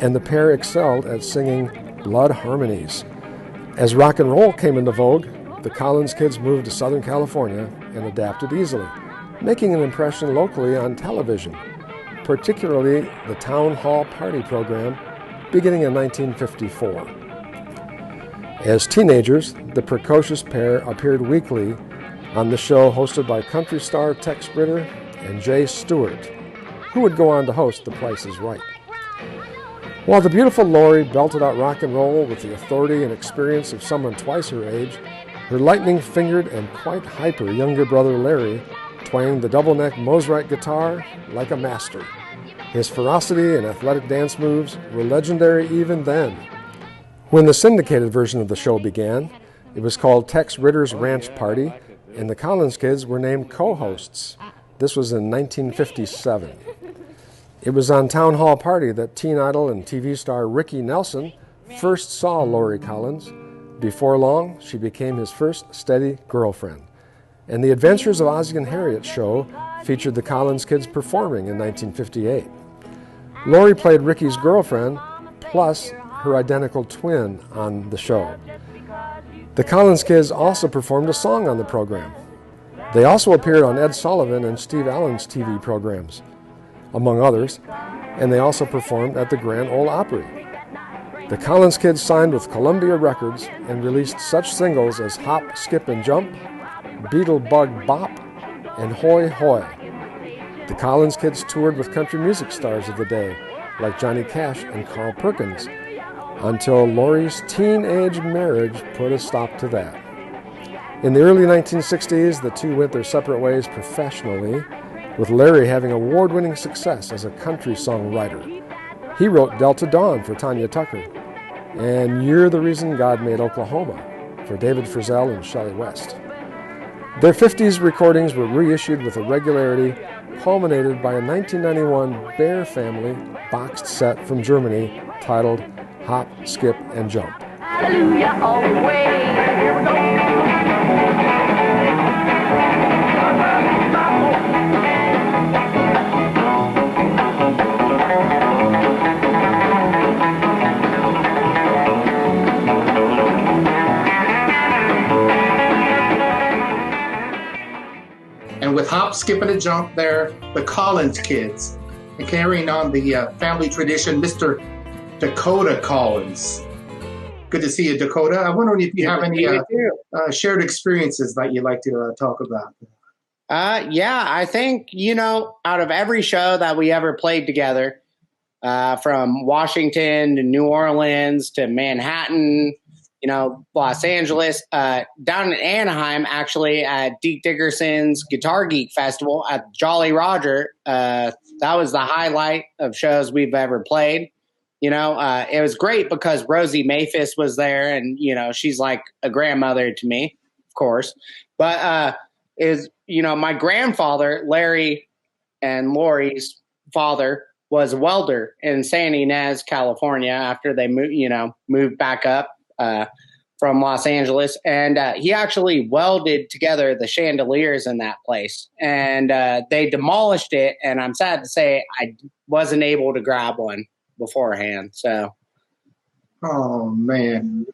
S9: and the pair excelled at singing blood harmonies. As rock and roll came into vogue, the Collins kids moved to Southern California and adapted easily, making an impression locally on television, particularly the Town Hall Party program, beginning in 1954. As teenagers, the precocious pair appeared weekly on the show hosted by country star Tex Ritter and Jay Stewart, who would go on to host The Price is Right. While the beautiful Lori belted out rock and roll with the authority and experience of someone twice her age, her lightning-fingered and quite hyper younger brother Larry twanged the double-neck Mosrite guitar like a master. His ferocity and athletic dance moves were legendary even then. When the syndicated version of the show began, it was called Tex Ritter's Ranch Party, and the Collins kids were named co-hosts. This was in 1957. It was on Town Hall Party that teen idol and TV star Ricky Nelson first saw Lori Collins. Before long, she became his first steady girlfriend. And The Adventures of Ozzie and Harriet show featured the Collins kids performing in 1958. Lori played Ricky's girlfriend, plus her identical twin on the show. The Collins kids also performed a song on the program. They also appeared on Ed Sullivan and Steve Allen's TV programs, among others, and they also performed at the Grand Ole Opry. The Collins Kids signed with Columbia Records and released such singles as Hop, Skip, and Jump, Beetle Bug Bop, and Hoy Hoy. The Collins Kids toured with country music stars of the day, like Johnny Cash and Carl Perkins, until Laurie's teenage marriage put a stop to that. In the early 1960s, the two went their separate ways professionally, with Larry having award-winning success as a country songwriter. He wrote Delta Dawn for Tanya Tucker, and You're the Reason God Made Oklahoma for David Frizzell and Shelley West. Their 50s recordings were reissued with a regularity, culminated by a 1991 Bear Family boxed set from Germany titled Hop, Skip, and Jump.
S12: Hallelujah all the way. Here we go.
S11: And with Hop, Skip, and a Jump there, the Collins Kids, and carrying on the family tradition, Mr. Dakota Collins. Good to see you, Dakota. I'm wondering if you have any shared experiences that you'd like to talk about.
S1: Yeah, I think, out of every show that we ever played together, from Washington to New Orleans to Manhattan, Los Angeles, down in Anaheim, actually, at Deke Dickerson's Guitar Geek Festival at Jolly Roger. That was the highlight of shows we've ever played. It was great because Rosie Maphis was there, and, she's like a grandmother to me, of course. But my grandfather, Larry and Lori's father, was a welder in San Ynez, California, after they moved back up from Los Angeles. And he actually welded together the chandeliers in that place. And they demolished it, and I'm sad to say I wasn't able to grab one beforehand. So,
S11: oh man,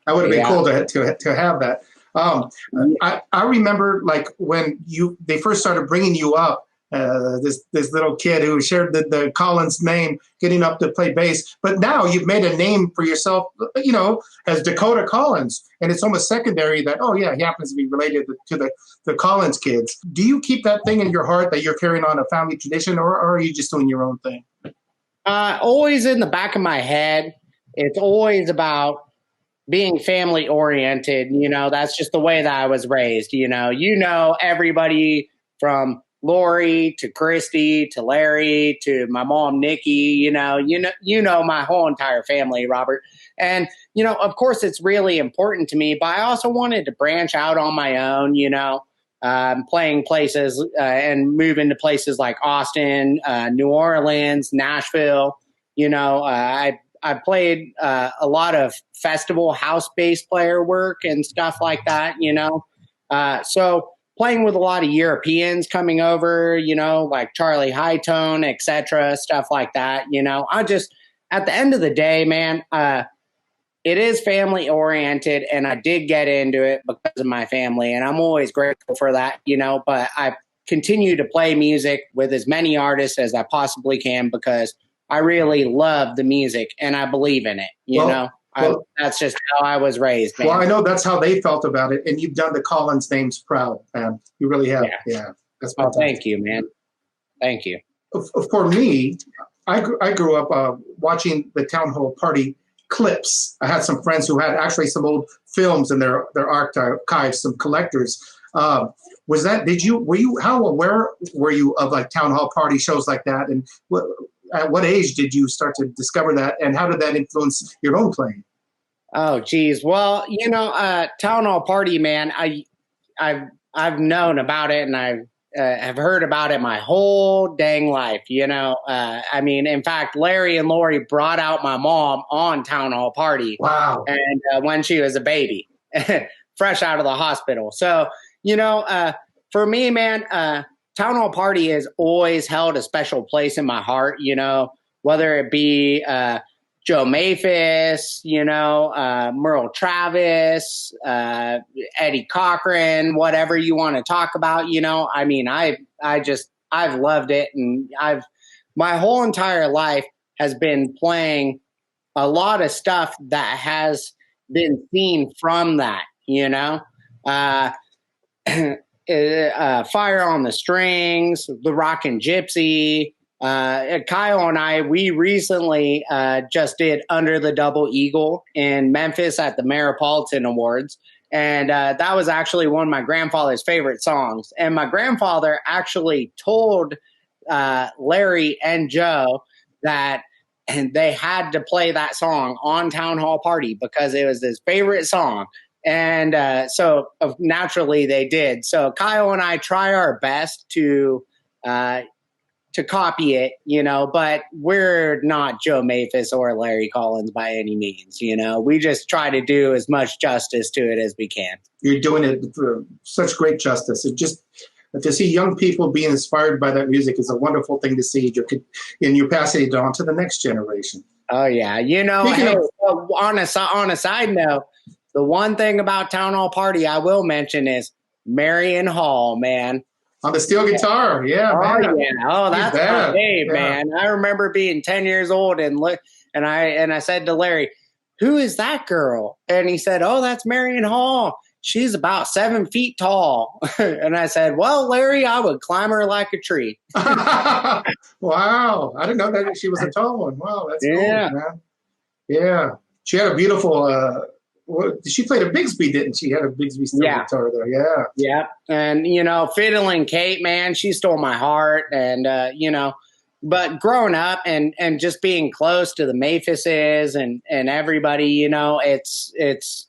S11: that would have been cool to have that. I remember like when they first started bringing you up, this little kid who shared the Collins name, getting up to play bass. But now you've made a name for yourself, as Dakota Collins, and it's almost secondary that he happens to be related to the Collins kids. Do you keep that thing in your heart that you're carrying on a family tradition, or are you just doing your own thing?
S1: Always in the back of my head, it's always about being family oriented. That's just the way that I was raised. Everybody from Lori to Christy to Larry to my mom Nikki. My whole entire family, Robert. And of course, it's really important to me. But I also wanted to branch out on my own. Playing places and move into places like Austin, New Orleans, Nashville. I played a lot of festival house bass player work and stuff like that, So playing with a lot of Europeans coming over, like Charlie Hightone, etc., stuff like that. I just, at the end of the day, man, it is family oriented, and I did get into it because of my family, and I'm always grateful for that, but I continue to play music with as many artists as I possibly can because I really love the music and I believe in it, that's just how I was raised, man.
S11: Well, I know that's how they felt about it, and you've done the Collins names proud, man. You really have. Yeah. That's fantastic.
S1: Thank you, man. Thank you.
S11: For me, I grew up watching the Town Hall Party clips. I had some friends who had actually some old films in their archives, some collectors. How aware were you of like Town Hall Party shows like that? And at what age did you start to discover that? And how did that influence your own playing?
S1: Oh, geez. Well, Town Hall Party, man, I've known about it, and I've heard about it my whole dang life. In fact, Larry and Lori brought out my mom on Town Hall Party.
S11: Wow.
S1: And when she was a baby, fresh out of the hospital. So, for me, man, Town Hall Party has always held a special place in my heart, whether it be Joe Maphis, Merle Travis, Eddie Cochran, whatever you want to talk about, I mean, I've loved it. And my whole entire life has been playing a lot of stuff that has been seen from that, Fire on the Strings, the Rockin' Gypsy. Kyle and I, we recently just did Under the Double Eagle in Memphis at the Metropolitan Awards. And that was actually one of my grandfather's favorite songs. And my grandfather actually told Larry and Joe that they had to play that song on Town Hall Party because it was his favorite song. And so naturally they did. So Kyle and I try our best to copy it, but we're not Joe Maphis or Larry Collins by any means. We just try to do as much justice to it as we can.
S11: You're doing it for such great justice. It just, to see young people being inspired by that music is a wonderful thing to see. And you're passing it on to the next generation.
S1: Oh yeah. On a side note, the one thing about Town Hall Party I will mention is Marion Hall, man.
S11: On the steel guitar, yeah.
S1: Oh,
S11: man.
S1: yeah. Oh, that's my Dave, man. I remember being 10 years old and I said to Larry, "Who is that girl?" And he said, "Oh, that's Marion Hall. She's about 7 feet tall." And I said, "Well, Larry, I would climb her like a tree."
S11: Wow. I didn't know that she was a tall one. Wow, that's cool, man. Yeah. She had a beautiful she played a Bigsby, didn't she? Had a Bigsby steel guitar there. Yeah.
S1: Yeah. And, Fiddling Kate, man, she stole my heart. And, but growing up and just being close to the Maphises and everybody, it's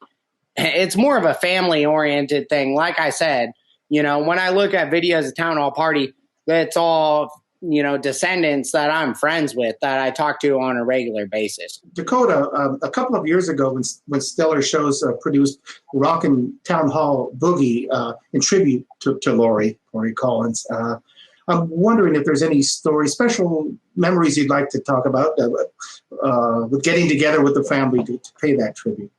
S1: more of a family oriented thing. Like I said, when I look at videos of Town Hall Party, it's all, descendants that I'm friends with that I talk to on a regular basis.
S11: Dakota, a couple of years ago when Stellar Shows produced Rockin' Town Hall Boogie in tribute to Laurie Collins, I'm wondering if there's any special memories you'd like to talk about with getting together with the family to pay that tribute.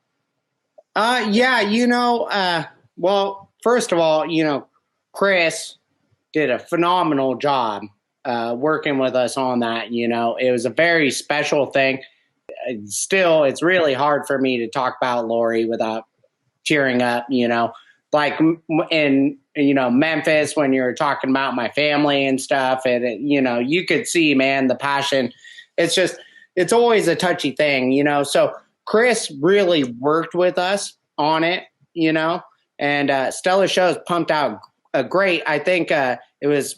S1: Well, first of all, Chris did a phenomenal job working with us on that. It was a very special thing. Still, it's really hard for me to talk about Laurie without tearing up, like in, Memphis when you're talking about my family and stuff. And, you could see, man, the passion. It's always a touchy thing, So Chris really worked with us on it, and Stellar Shows pumped out great. I think it was,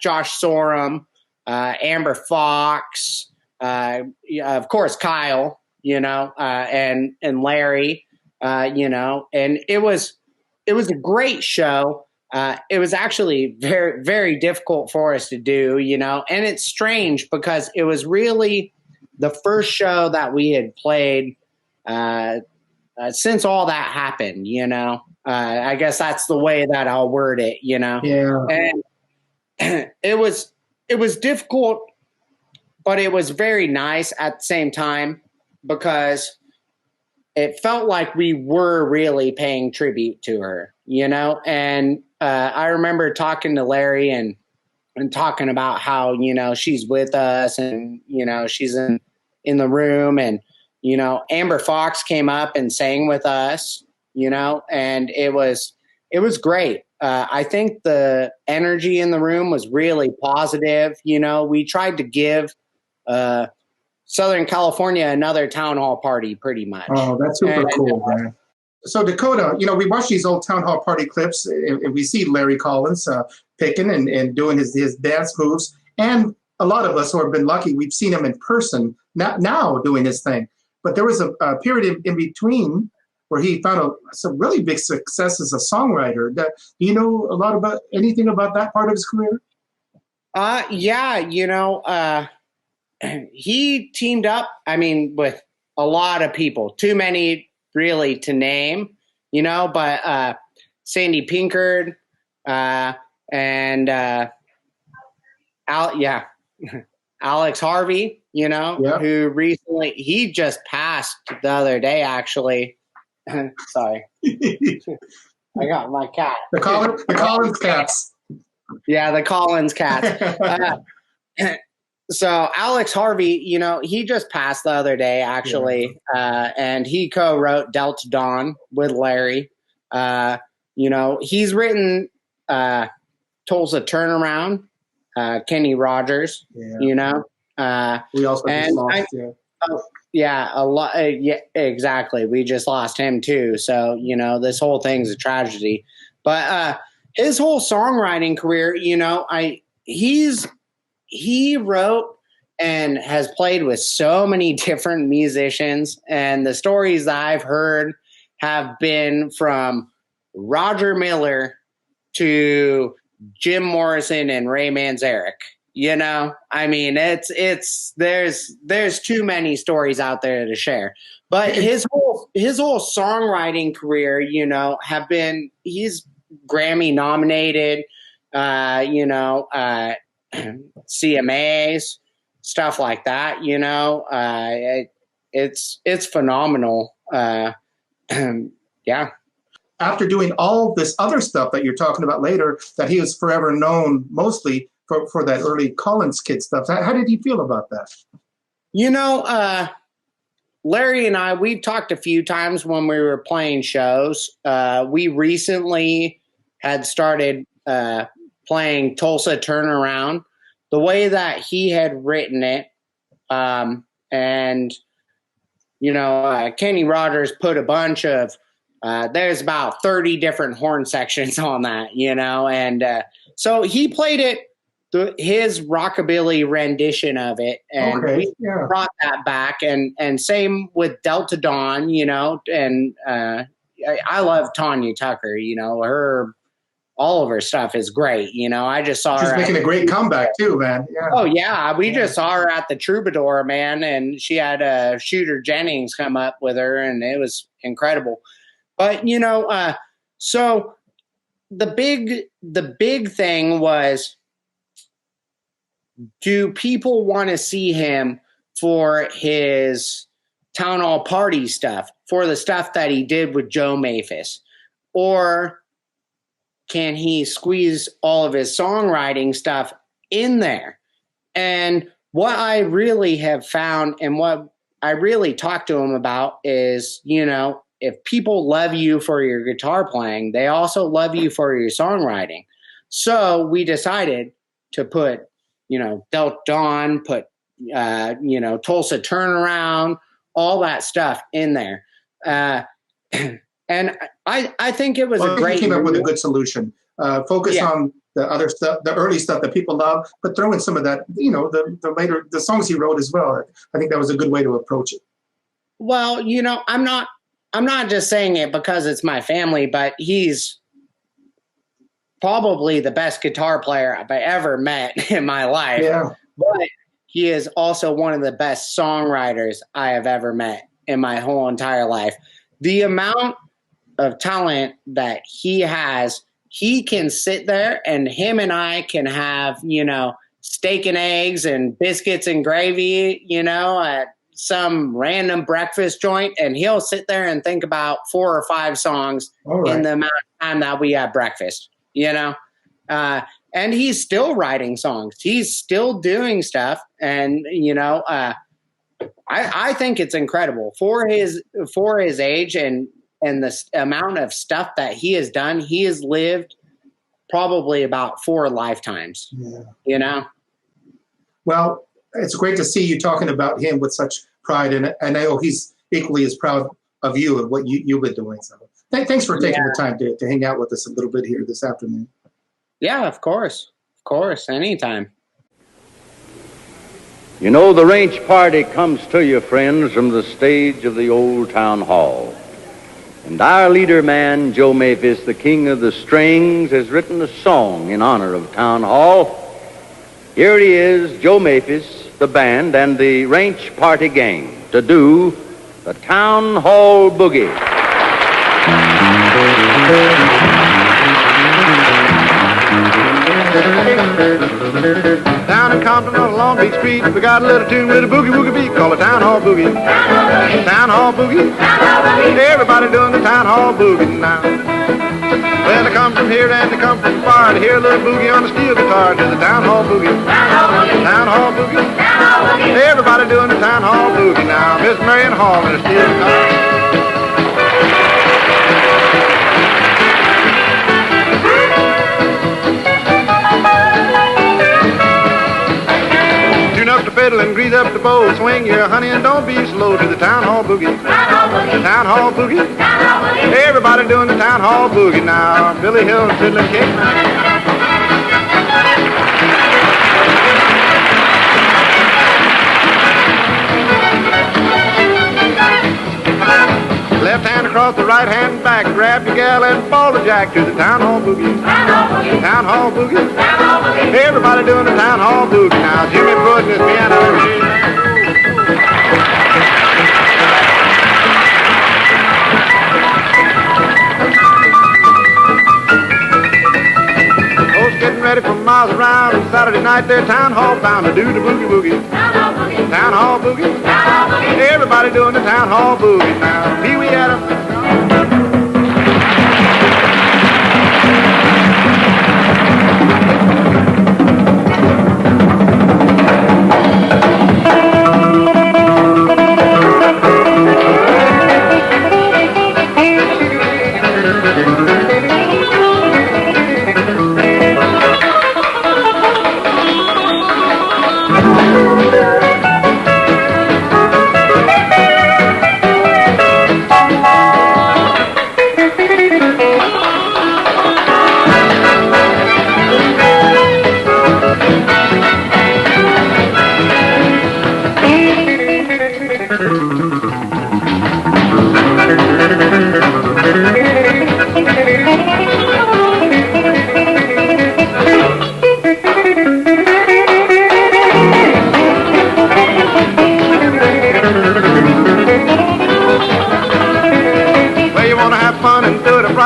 S1: Josh Sorum, Amber Foxx, of course, Kyle, and Larry, and it was a great show. It was actually very, very difficult for us to do, and it's strange because it was really the first show that we had played since all that happened, I guess that's the way that I'll word it, Yeah. And it was difficult, but it was very nice at the same time because it felt like we were really paying tribute to her, And I remember talking to Larry and talking about how, she's with us and, she's in the room and, Amber Foxx came up and sang with us, and it was great. I think the energy in the room was really positive. We tried to give Southern California another Town Hall Party pretty much.
S11: Oh, that's super cool, man. So Dakota, we watch these old Town Hall Party clips and we see Larry Collins picking and doing his dance moves. And a lot of us who have been lucky, we've seen him in person now doing his thing. But there was a period in between where he found some really big success as a songwriter. Do you know a lot about anything about that part of his career?
S1: He teamed up, with a lot of people, too many really to name, but Sandy Pinkard and Alex Harvey, who recently, he just passed the other day, actually. Sorry. I got my cat.
S11: The Collins cats.
S1: Yeah, the Collins cats. So Alex Harvey, he just passed the other day, actually, and he co-wrote Delta Dawn with Larry. He's written Tulsa Turnaround, Kenny Rogers, we
S11: also just lost,
S1: a lot. Exactly. We just lost him too. So, this whole thing's a tragedy. But his whole songwriting career, he wrote and has played with so many different musicians. And the stories that I've heard have been from Roger Miller to Jim Morrison and Ray Manzarek. I mean, there's too many stories out there to share. But his whole songwriting career, he's Grammy nominated, CMAs, stuff like that. It's phenomenal. Yeah.
S11: After doing all this other stuff that you're talking about later, that he was forever known mostly for that early Collins kid stuff. How did he feel about that?
S1: Larry and I, we talked a few times when we were playing shows. We recently had started playing Tulsa Turnaround the way that he had written it. Kenny Rogers put a bunch of, there's about 30 different horn sections on that, and so he played it, his rockabilly rendition of it, and we brought that back, and same with Delta Dawn, and I love Tanya Tucker, all of her stuff is great, I just saw
S11: She's
S1: her
S11: making a great comeback too, man. Yeah.
S1: Oh yeah, we just saw her at the Troubadour, man, and she had Shooter Jennings come up with her, and it was incredible. But so the big thing was, do people want to see him for his town hall party stuff, for the stuff that he did with Joe Maphis, or can he squeeze all of his songwriting stuff in there? And what I really have found, and what I really talked to him about, is, if people love you for your guitar playing, they also love you for your songwriting. So we decided to put, Delta Dawn, put, Tulsa Turnaround, all that stuff in there. And I think it was a great.
S11: He came up with a good solution. Focus on the other stuff, the early stuff that people love, but throw in some of that, the songs he wrote as well. I think that was a good way to approach it.
S1: Well, I'm not just saying it because it's my family, but he's probably the best guitar player I've ever met in my life.
S11: Yeah.
S1: But he is also one of the best songwriters I have ever met in my whole entire life. The amount of talent that he has, he can sit there and him and I can have, steak and eggs and biscuits and gravy, at some random breakfast joint, and he'll sit there and think about 4 or 5 songs in the amount of time that we have breakfast, and he's still writing songs. He's still doing stuff. And, I think it's incredible for his age and the amount of stuff that he has done. He has lived probably about 4 lifetimes,
S11: Well, it's great to see you talking about him with such pride. And I know he's equally as proud of you and what you've been doing. So thanks for taking the time to hang out with us a little bit here this afternoon.
S1: Yeah, of course. Of course. Anytime.
S7: The ranch party comes to you, friends, from the stage of the old town hall. And our leader man, Joe Maphis, the king of the strings, has written a song in honor of town hall. Here he is, Joe Maphis, the band, and the ranch party gang to do the town hall boogie.
S3: Down in Compton on Long Beach Street, we got a little tune with a boogie woogie beat called a town hall boogie. Town hall boogie. Everybody doing the town hall boogie now. Well, they come from here and they come from far to hear a little boogie on the steel guitar to the town hall boogie. Town hall boogie. Everybody doing the town hall boogie now. Miss Marion Hall and the steel guitar. Up the fiddle and grease up the bow, swing your honey and don't be slow to the town hall boogie. Town hall boogie. Everybody doing the town hall boogie now. Billy Hill and Fiddler King. Left hand across the right hand back, grab your gal and fall the jack to the town hall boogie. Town hall boogie. Everybody doing the town hall boogie now. Jimmy putting his piano. Folks getting ready for miles around. Saturday night they're town hall bound to do the boogie woogie. Town hall boogie. Everybody doing the town hall boogie now. Pee Wee Adams.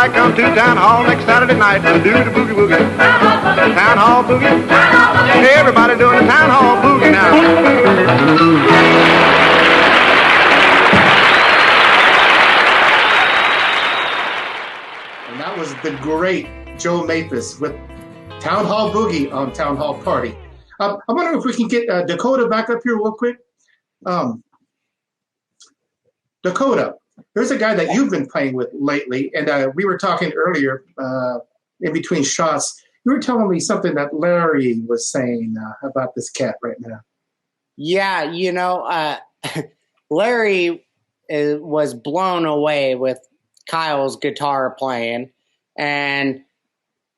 S3: Come to town hall next Saturday night and do the boogie woogie. Town hall boogie. Everybody doing the town hall boogie now.
S11: And that was the great Joe Maphis with Town Hall Boogie on Town Hall Party. I'm wondering if we can get Dakota back up here real quick. Dakota, there's a guy that you've been playing with lately, and we were talking earlier in between shots. You were telling me something that Larry was saying about this cat right now.
S1: Yeah, you know, Larry was blown away with Kyle's guitar playing. And,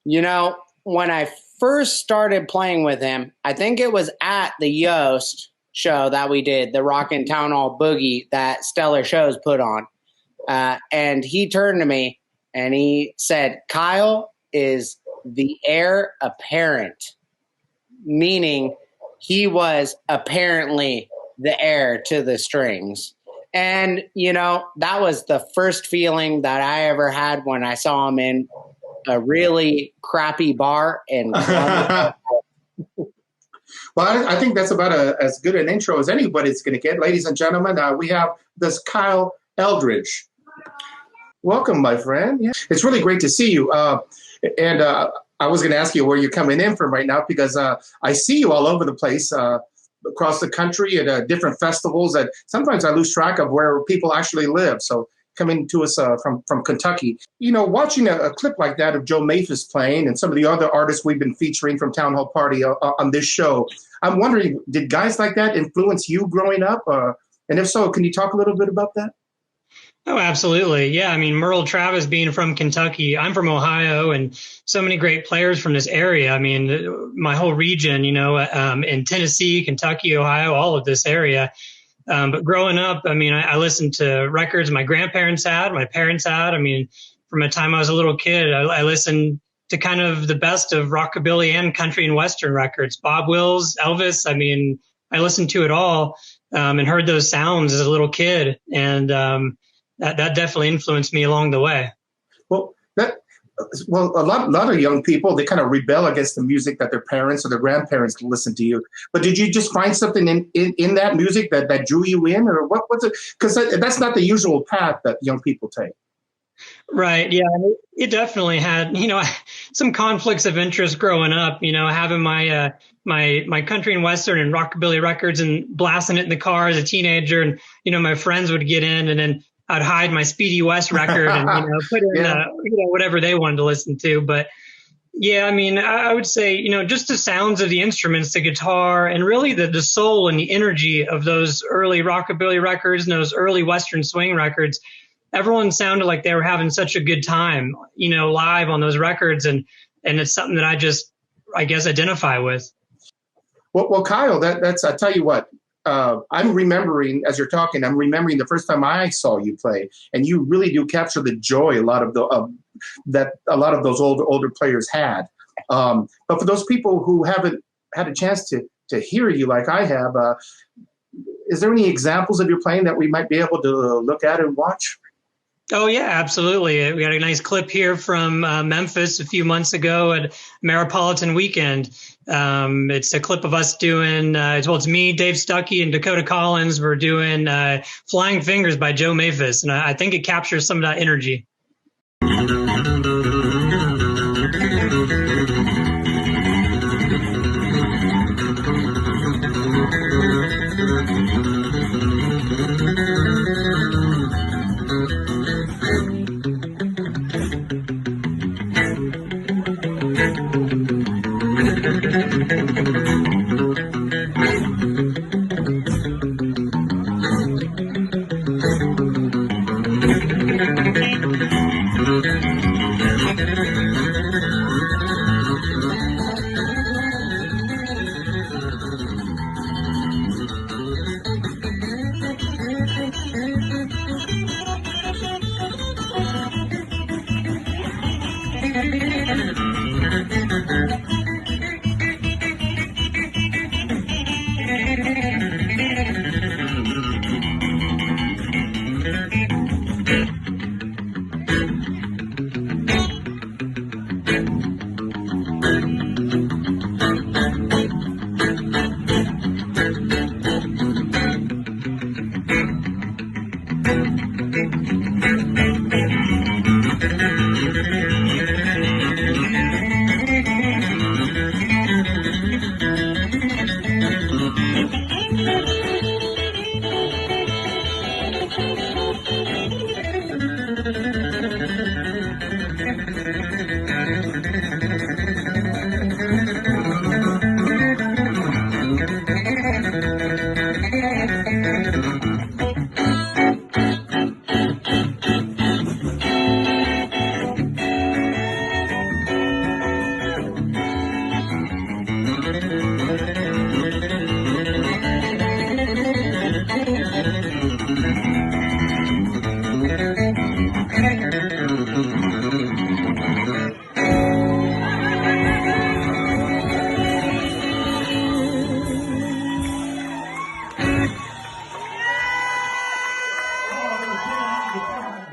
S1: you know, when I first started playing with him, I think it was at the Yost show that we did, the Rockin' Town Hall Boogie that Stellar Shows put on. And he turned to me and he said, Kyle is the heir apparent, meaning he was apparently the heir to the strings. And, you know, that was the first feeling that I ever had when I saw him in a really crappy bar. And
S11: well, I think that's about as good an intro as anybody's going to get. Ladies and gentlemen, we have this Kyle Eldridge. Welcome, my friend. Yeah. It's really great to see you. And I was going to ask you where you're coming in from right now, because I see you all over the place, across the country at different festivals that sometimes I lose track of where people actually live. So coming to us from Kentucky, you know, watching a clip like that of Joe Maphis playing and some of the other artists we've been featuring from Town Hall Party on this show, I'm wondering, did guys like that influence you growing up? And if so, can you talk a little bit about that?
S2: Oh, absolutely. Yeah. I mean, Merle Travis being from Kentucky, I'm from Ohio, and so many great players from this area. I mean, my whole region, you know, in Tennessee, Kentucky, Ohio, all of this area. But growing up, I mean, I listened to records my grandparents had, my parents had. I mean, from the time I was a little kid, I listened to kind of the best of rockabilly and country and Western records, Bob Wills, Elvis. I mean, I listened to it all and heard those sounds as a little kid. And that definitely influenced me along the way.
S11: Well, well, a lot of young people, they kind of rebel against the music that their parents or their grandparents listen to you. But did you just find something in that music that drew you in, or what was it? Because that's not the usual path that young people take.
S2: Right. Yeah. It definitely had, some conflicts of interest growing up, having my, my country and Western and rockabilly records and blasting it in the car as a teenager. And, my friends would get in, and then I'd hide my Speedy West record and, put in, whatever they wanted to listen to. But yeah, I mean, I would say, just the sounds of the instruments, the guitar, and really the soul and the energy of those early rockabilly records and those early Western swing records. Everyone sounded like they were having such a good time, live on those records. And it's something that I guess, identify with.
S11: Well, Kyle, that's, I tell you what, I'm remembering, as you're talking, I'm remembering the first time I saw you play, and you really do capture the joy a lot of those older players had. But for those people who haven't had a chance to hear you like I have, is there any examples of your playing that we might be able to look at and watch?
S2: Oh, yeah, absolutely. We got a nice clip here from Memphis a few months ago at Maripolitan Weekend. It's a clip of us doing, it's me, Dave Stuckey, and Dakota Collins. We're doing Flying Fingers by Joe Maphis, and I think it captures some of that energy.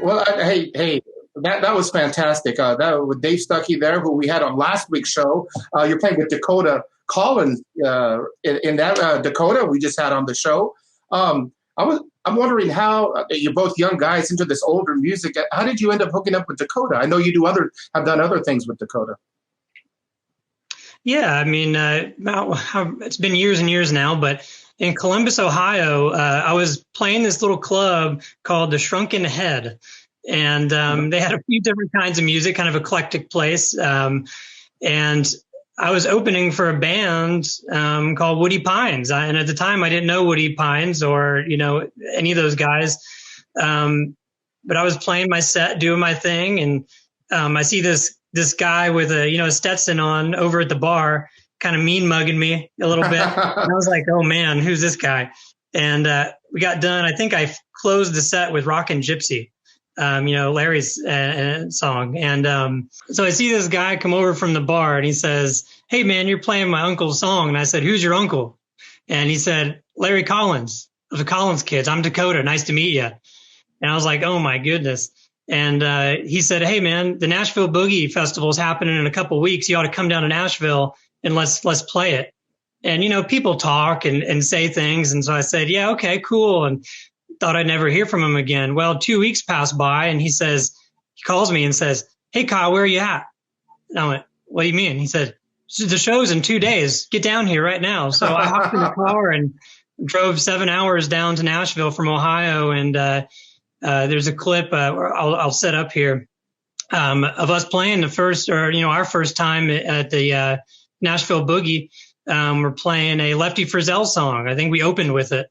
S11: Well, hey, that was fantastic. That with Dave Stuckey there, who we had on last week's show. You're playing with Dakota Collins in that Dakota we just had on the show. I'm wondering how you're both young guys into this older music. How did you end up hooking up with Dakota? I know you have done other things with Dakota.
S2: Yeah, I mean, it's been years and years now, but in Columbus, Ohio, I was playing this little club called the Shrunken Head, and they had a few different kinds of music, kind of eclectic place. And I was opening for a band called Woody Pines. And at the time, I didn't know Woody Pines or, any of those guys. But I was playing my set, doing my thing, and I see this guy with a Stetson on over at the bar, kind of mean mugging me a little bit. And I was like, oh man, who's this guy? And we got done. I think I closed the set with Rockin' Gypsy, Larry's song. And so I see this guy come over from the bar and he says, hey man, you're playing my uncle's song. And I said, who's your uncle? And he said, Larry Collins of the Collins Kids. I'm Dakota. Nice to meet you. And I was like, oh my goodness. And he said, "Hey, man, the Nashville Boogie Festival is happening in a couple of weeks. You ought to come down to Nashville and let's play it." And, people talk and say things. And so I said, "Yeah, okay, cool." And thought I'd never hear from him again. Well, 2 weeks passed by and he calls me and says, "Hey, Kyle, where are you at?" And I went, "What do you mean?" He said, "The show's in 2 days. Get down here right now." So I hopped in the car and drove 7 hours down to Nashville from Ohio. And there's a clip I'll set up here of us playing our first time at the Nashville Boogie. We're playing a Lefty Frizzell song. I think we opened with it.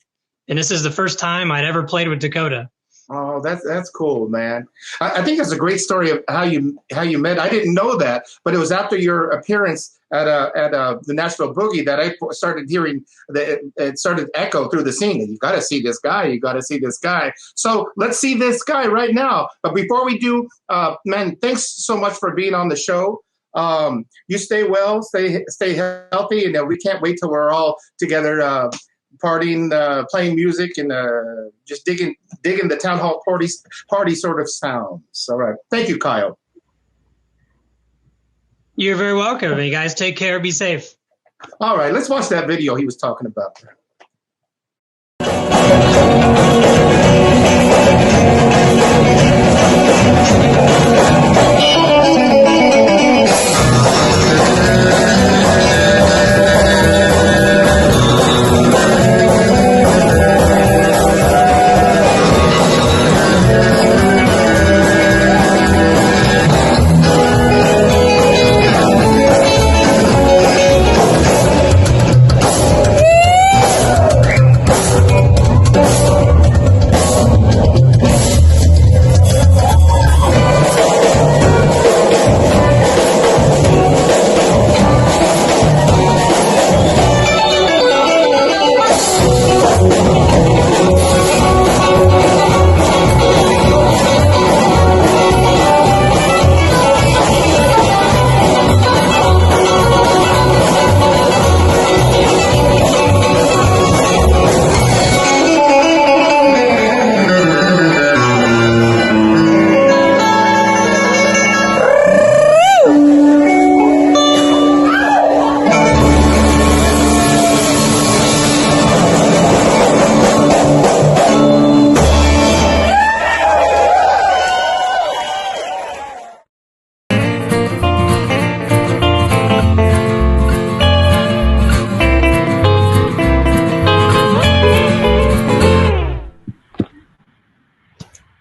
S2: And this is the first time I'd ever played with Dakota.
S11: Oh, that's cool, man. I think that's a great story of how you met. I didn't know that, but it was after your appearance at the Nashville Boogie that I started hearing it started echo through the scene. You got to see this guy. You got to see this guy. So let's see this guy right now. But before we do, man, thanks so much for being on the show. You stay well, stay healthy, and we can't wait till we're all together. Partying, playing music, and just digging the town hall party sort of sounds. All right. Thank you, Kyle.
S2: You're very welcome. You guys take care. Be safe.
S11: All right. Let's watch that video he was talking about.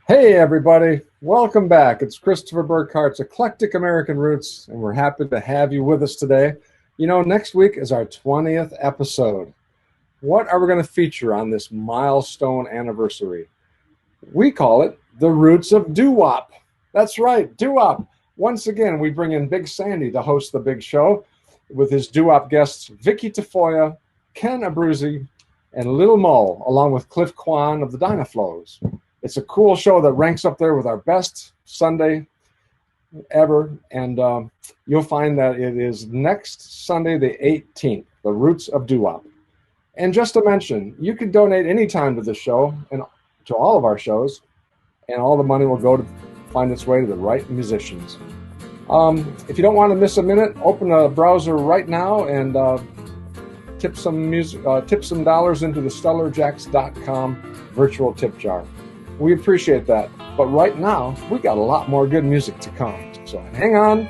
S9: Hey everybody, welcome back. It's Christopher Burkhart's Eclectic American Roots, and we're happy to have you with us today. Next week is our 20th episode. What are we going to feature on this milestone anniversary? We call it The Roots of Doo-Wop. That's right, doo-wop. Once again, we bring in Big Sandy to host the big show with his doo-wop guests Vicky Tafoya, Ken Abruzzi, and Lil Mo, along with Cliff Kwan of the Dynaflows. It's a cool show that ranks up there with our best Sunday ever, and you'll find that it is next Sunday, the 18th, The Roots of Doo-Wop. And just to mention, you can donate anytime to the show and to all of our shows, and all the money will go to find its way to the right musicians. If you don't want to miss a minute, open a browser right now and tip some dollars into the StellarJacks.com virtual tip jar. We appreciate that. But right now, we got a lot more good music to come. So hang on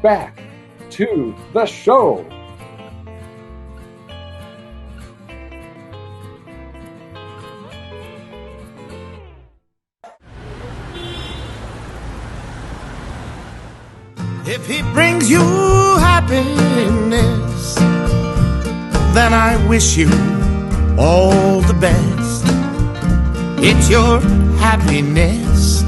S9: back to the show.
S3: If he brings you happiness, then I wish you all the best. It's your happiness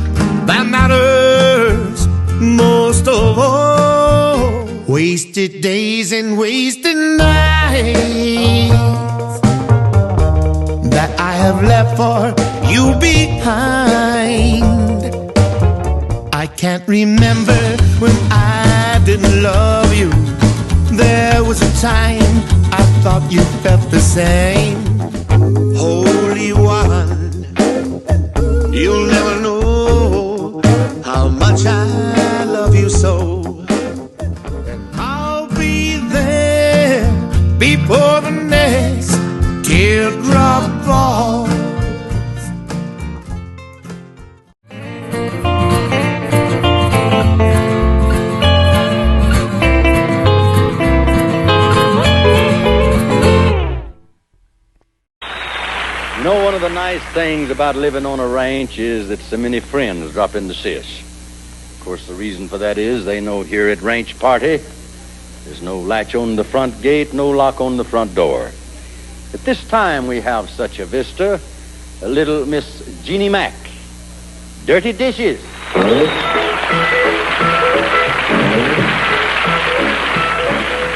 S3: that matters most of all. Wasted days and wasted nights that I have left for you behind. I can't remember when I didn't love you. There was a time I thought you felt the same. Holy One, you'll never know
S7: of the nice things about living on a ranch is that so many friends drop in to see us. Of course, the reason for that is they know here at Ranch Party, there's no latch on the front gate, no lock on the front door. At this time, we have such a vista, a little Miss Jeannie Mac. Dirty Dishes.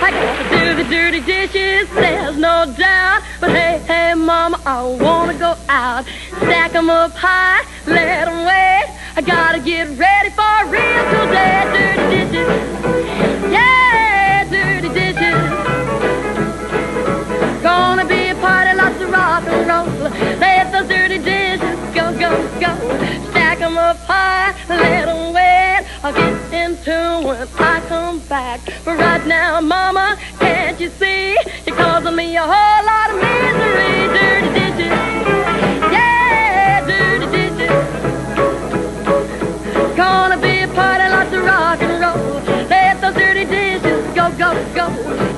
S4: I gotta do the dirty dishes, there's no doubt. But hey, hey, mama, I wanna go out. Stack 'em up high, let 'em wait. I gotta get ready for a real today. Dirty dishes, yeah, dirty dishes. Gonna be a party, lots of rock and roll. Let those dirty dishes go, go, go. Stack 'em up high, let 'em wait. I'll get into when I come back. But right now, mama, can't you see? You're causing me a whole lot of misery. Dirty dishes, yeah, dirty dishes. Gonna be a party, lots of rock and roll. Let those dirty dishes go, go, go.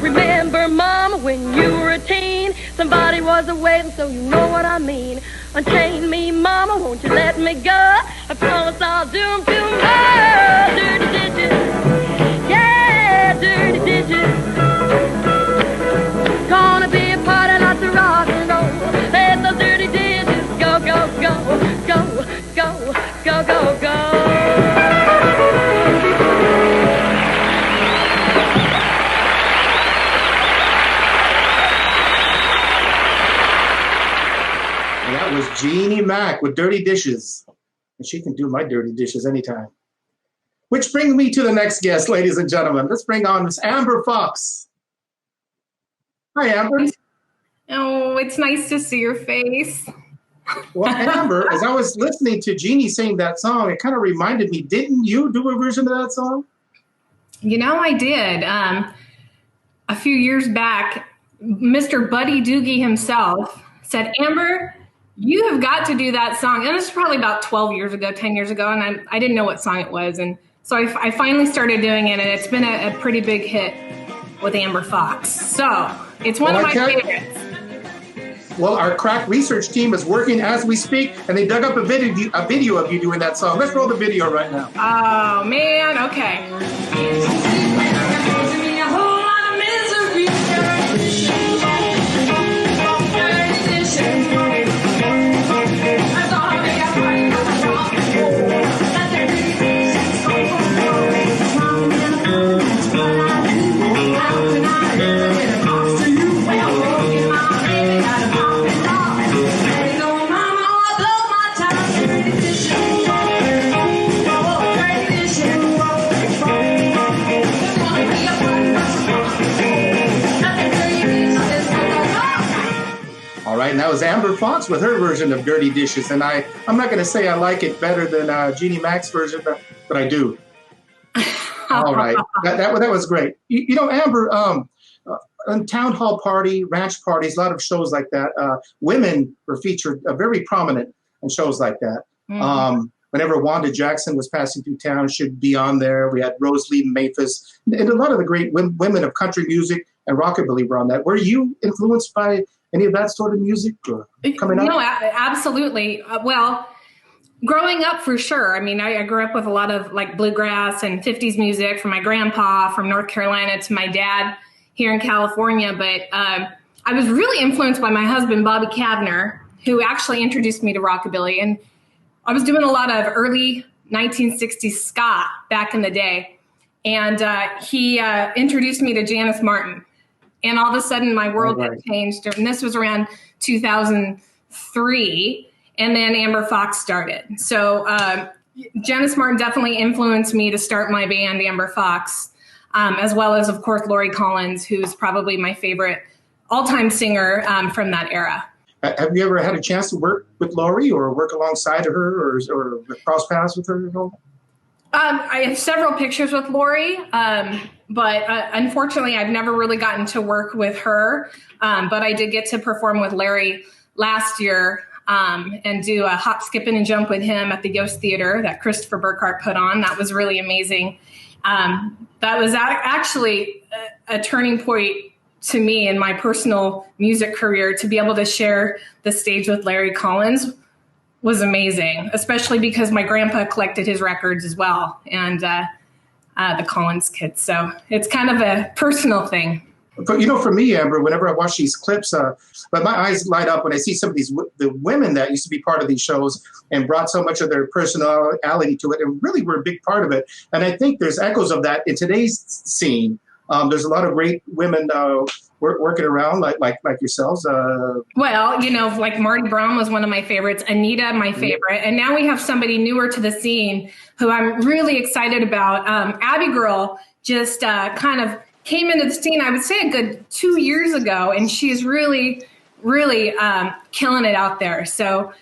S4: Remember, mama, when you were a teen, somebody was a-waiting, so you know what I mean. Unchain me, mama, won't you let me go? I promise I'll do 'em tomorrow. Dirty dishes, yeah, dirty dishes. Gonna be a party, lots of rock and roll. Let those dirty dishes go, go, go, go, go, go, go, go.
S11: That was Jeannie Mac with Dirty Dishes. And she can do my dirty dishes anytime. Which brings me to the next guest, ladies and gentlemen. Let's bring on Miss Amber Foxx. Hi, Amber.
S8: Oh, it's nice to see your face.
S11: Well, Amber, as I was listening to Jeannie sing that song, it kind of reminded me, didn't you do a version of that song?
S8: You know, I did. A few years back, Mr. Buddy Doogie himself said, Amber, you have got to do that song. And this was probably about 12 years ago, 10 years ago, and I didn't know what song it was. And so I finally started doing it, and it's been a pretty big hit with Amber Foxx. So it's one of my favorites.
S11: Well, our crack research team is working as we speak, and they dug up a video of you doing that song. Let's roll the video right now.
S8: Oh, man. Okay.
S11: All right, and that was Amber Foxx with her version of Dirty Dishes. And I'm not going to say I like it better than Jeannie Mac's version, but I do. All right, that was great. You know, Amber, on town hall party, ranch parties, a lot of shows like that, women were featured very prominent in shows like that. Mm-hmm. Whenever Wanda Jackson was passing through town, she'd be on there. We had Rose Lee Maphis, and a lot of the great women of country music and rockabilly were on that. Were you influenced by any of that sort of music coming up?
S8: No, absolutely. Well, growing up for sure. I mean, I grew up with a lot of like bluegrass and 50s music from my grandpa from North Carolina to my dad here in California. But I was really influenced by my husband, Bobby Kavner, who actually introduced me to rockabilly. And I was doing a lot of early 1960s ska back in the day. And he introduced me to Janice Martin. And all of a sudden, my world had changed. And this was around 2003. And then Amber Foxx started. So Janice Martin definitely influenced me to start my band, Amber Foxx, as well as, of course, Lori Collins, who's probably my favorite all-time singer from that era.
S11: Have you ever had a chance to work with Lori or work alongside of her or cross paths with her at all?
S8: I have several pictures with Lori, but unfortunately, I've never really gotten to work with her. But I did get to perform with Larry last year and do a hop, skipping, and jump with him at the Yost Theater that Christopher Burkhardt put on. That was really amazing. That was actually a turning point to me in my personal music career to be able to share the stage with Larry Collins was amazing, especially because my grandpa collected his records as well, and the Collins kids. So it's kind of a personal thing.
S11: But for me, Amber, whenever I watch these clips, but my eyes light up when I see some of the women that used to be part of these shows and brought so much of their personality to it and really were a big part of it. And I think there's echoes of that in today's scene. There's a lot of great women working around like yourselves.
S8: Well, like Marty Braun was one of my favorites, Anita, my favorite. And now we have somebody newer to the scene who I'm really excited about. Abby Girl just kind of came into the scene, I would say a good 2 years ago, and she's really, really killing it out there. So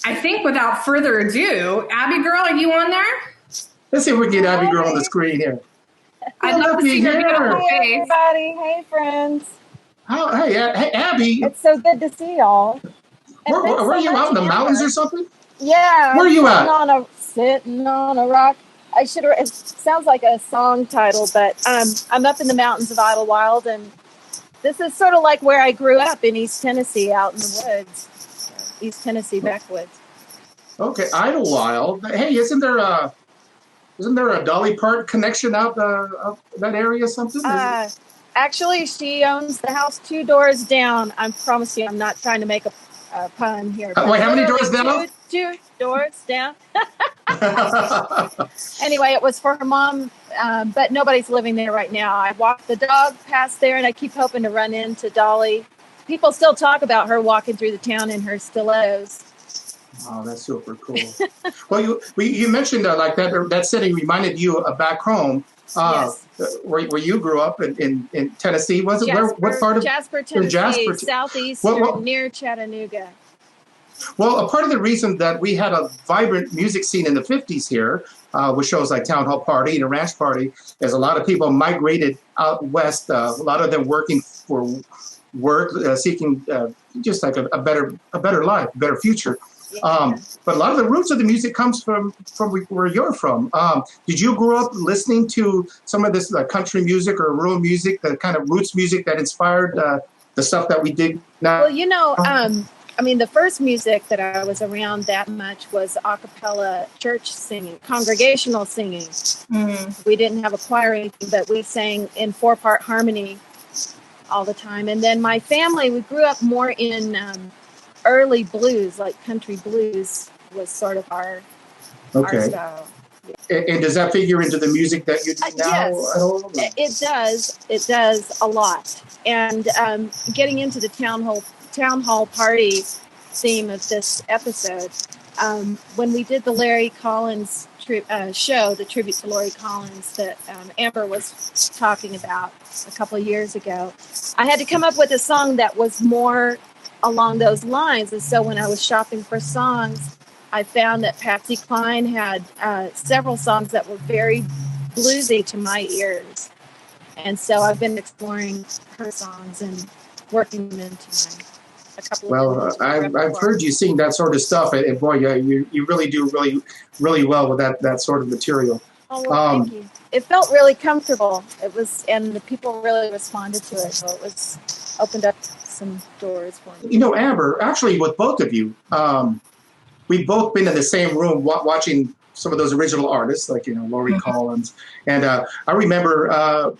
S8: I think without further ado, Abby Girl, are you on there?
S11: Let's see if we can get Abby Girl on the screen here.
S8: I'd love to see her beautiful face.
S5: Hey, everybody. Hey, friends.
S11: Hey, Abby.
S5: It's so good to see y'all.
S11: Where are you, out in the mountains or something?
S5: Yeah.
S11: Where are you at?
S5: Sitting on a rock. It sounds like a song title, but I'm up in the mountains of Idlewild, and this is sort of like where I grew up in East Tennessee, out in the woods, East Tennessee backwoods.
S11: Okay, Idlewild. Hey, isn't there a Dolly Parton connection out that area or something?
S5: Actually, she owns the house 2 doors down. I promise you, I'm not trying to make a pun here.
S11: Wait, how many doors down?
S5: 2 doors down. Anyway, it was for her mom, but nobody's living there right now. I walk the dog past there, and I keep hoping to run into Dolly. People still talk about her walking through the town in her stilettos.
S11: Oh, that's super cool. Well, you mentioned like that setting reminded you of back home.
S5: Yes.
S11: Where you grew up in Tennessee, was it? What part of
S5: Jasper, Tennessee, southeast near Chattanooga.
S11: Well, a part of the reason that we had a vibrant music scene in the 50s here, with shows like Town Hall Party and a Ranch Party, is a lot of people migrated out west. A lot of them working for work, seeking just like a better life, a better future. But a lot of the roots of the music comes from where you're from. Did you grow up listening to some of this country music or rural music, the kind of roots music that inspired the stuff that we dig now?
S5: Well, the first music that I was around that much was a cappella church singing, congregational singing. We didn't have a choir or anything, but we sang in 4-part harmony all the time. And then my family, we grew up more in early blues, like country blues was sort of our style.
S11: And does that figure into the music that you do now?
S5: Yes, it does a lot. And getting into the town hall party theme of this episode, when we did the Larry Collins show, the tribute to Larry Collins that Amber was talking about a couple of years ago, I had to come up with a song that was more along those lines. And so when I was shopping for songs, I found that Patsy Cline had several songs that were very bluesy to my ears. And so I've been exploring her songs and working them into a couple of
S11: I've heard you sing that sort of stuff, and boy, you really do really well with that sort of material.
S5: Oh, well, thank you. It felt really comfortable. It was, and the people really responded to it. So it was opened up some doors for me.
S11: Amber, actually, with both of you, we've both been in the same room watching some of those original artists, like Laurie Collins, and I remember.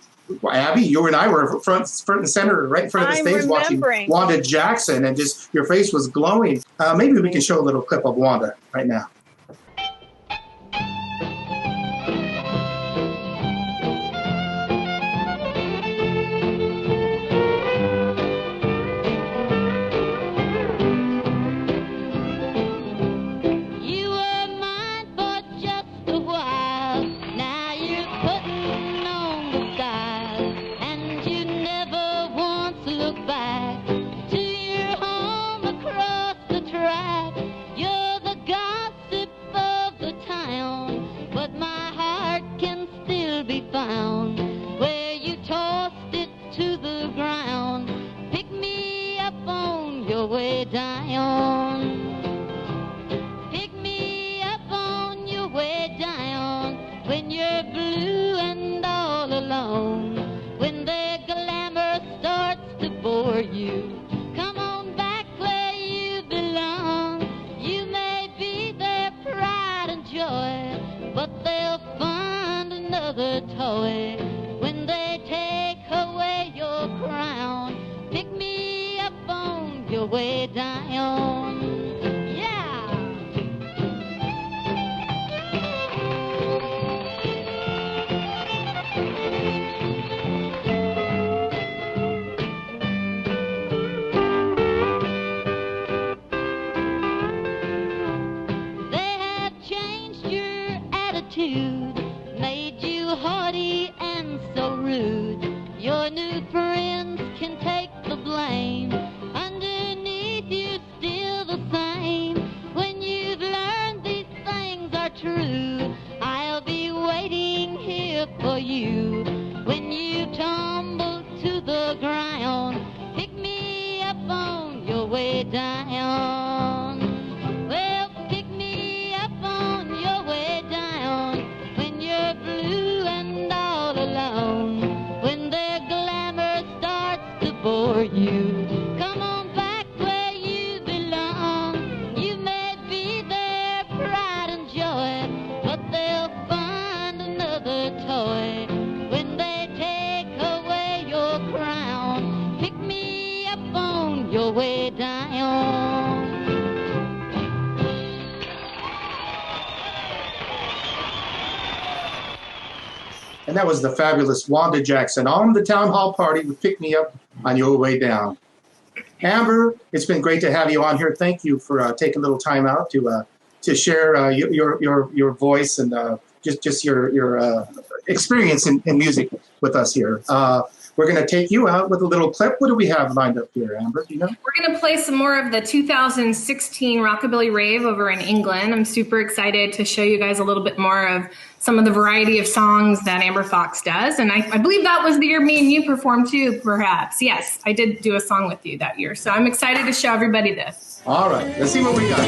S11: Abby, you and I were front and center, right in front of the stage, watching Wanda Jackson, and just your face was glowing. Maybe we can show a little clip of Wanda right now.
S10: You're the gossip another toy. When they take away your crown, pick me up on your way down. Yeah! They have changed your attitude, made you haughty and so rude. Your new friends can take the blame. Underneath you're still the same. When you've learned these things are true, I'll be waiting here for you. When you tumble to the ground, pick me up on your way down. Well, pick me up on your way down. When you're blue and all alone, when their glamour starts to bore you, come on back where you belong. You may be their pride and joy, but they'll find another toy. When they take away your crown, pick me up on your way down.
S11: And that was the fabulous Wanda Jackson on the Town Hall Party with Pick Me Up on Your Way Down. Amber, it's been great to have you on here. Thank you for taking a little time out to share your voice and just your experience in music with us here. We're going to take you out with a little clip. What do we have lined up here, Amber? Do you know?
S8: We're going to play some more of the 2016 Rockabilly Rave over in England. I'm super excited to show you guys a little bit more of some of the variety of songs that Amber Foxx does. And I believe that was the year me and you performed too, perhaps. Yes, I did do a song with you that year. So I'm excited to show everybody this.
S11: All right, let's see what we got.
S13: I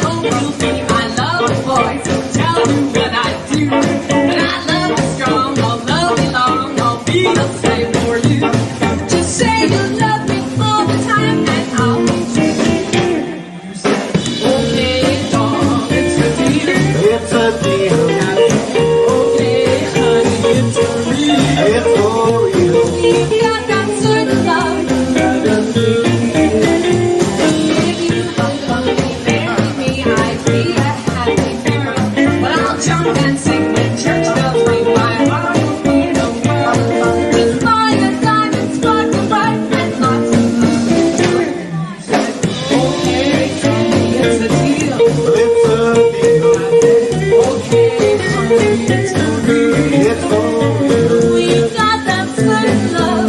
S13: hope you'll be my lover boy, so tell me what I do. And I love you strong, I'll love you long, I'll be the same for you. Just say you love me all the time and I'll be true. You say, okay, dog, it's a deal. It's a deal. Okay, honey, it's for real. It's for real. We got that certain love. If you marry me, I'd be a happy girl. But I'll jump and sing when church bells ring. My heart will be the world. With fire, diamonds, sparkle bright, and lots of love. Okay, honey, it's a deal. It's a deal. Okay, honey, it's for real. It's for real. We got that certain love.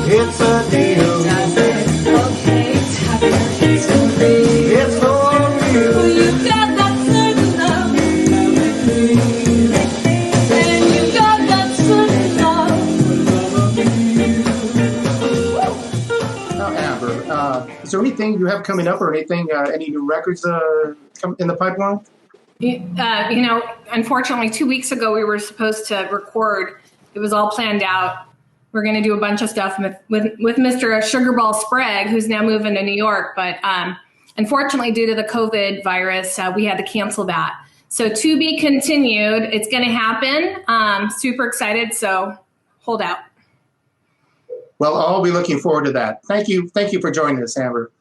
S13: It's a deal. Okay, tap it. It's for real. It's for real. You got that certain love. And you got that certain love.
S11: Now, Amber, is there anything you have coming up or anything, any new records in the pipeline?
S8: Unfortunately, 2 weeks ago, we were supposed to record. It was all planned out. We're going to do a bunch of stuff with Mr. Sugarball Sprague, who's now moving to New York. But unfortunately, due to the COVID virus, we had to cancel that. So to be continued. It's going to happen. Super excited. So hold out.
S11: Well, I'll be looking forward to that. Thank you for joining us, Amber.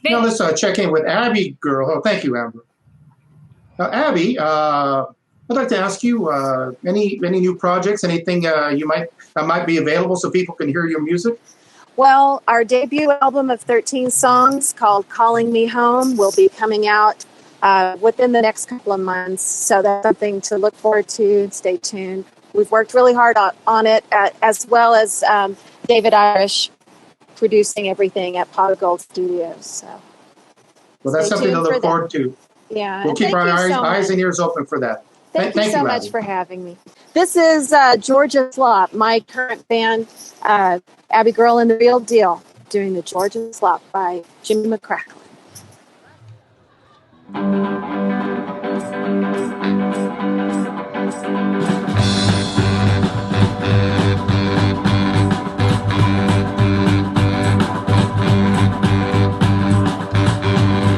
S11: Now let's check in with Abby, girl. Oh, thank you, Amber. Abby, I'd like to ask you any new projects, anything you might be available so people can hear your music?
S5: Well, our debut album of 13 songs called Calling Me Home will be coming out within the next couple of months. So that's something to look forward to. Stay tuned. We've worked really hard on it, as well as David Irish producing everything at Pot of Gold Studios. So,
S11: well, that's
S5: stay
S11: something to
S5: tuned for
S11: look
S5: that.
S11: forward to.
S5: Yeah,
S11: We'll
S5: and
S11: keep
S5: thank
S11: our
S5: you
S11: eyes,
S5: so
S11: eyes
S5: much.
S11: and ears open for that.
S5: Thank you so much
S11: Abby.
S5: for having me. This is Georgia Slop, my current band, Abby Girl and the Real Deal, doing the Georgia Slop by Jimmy McCracken.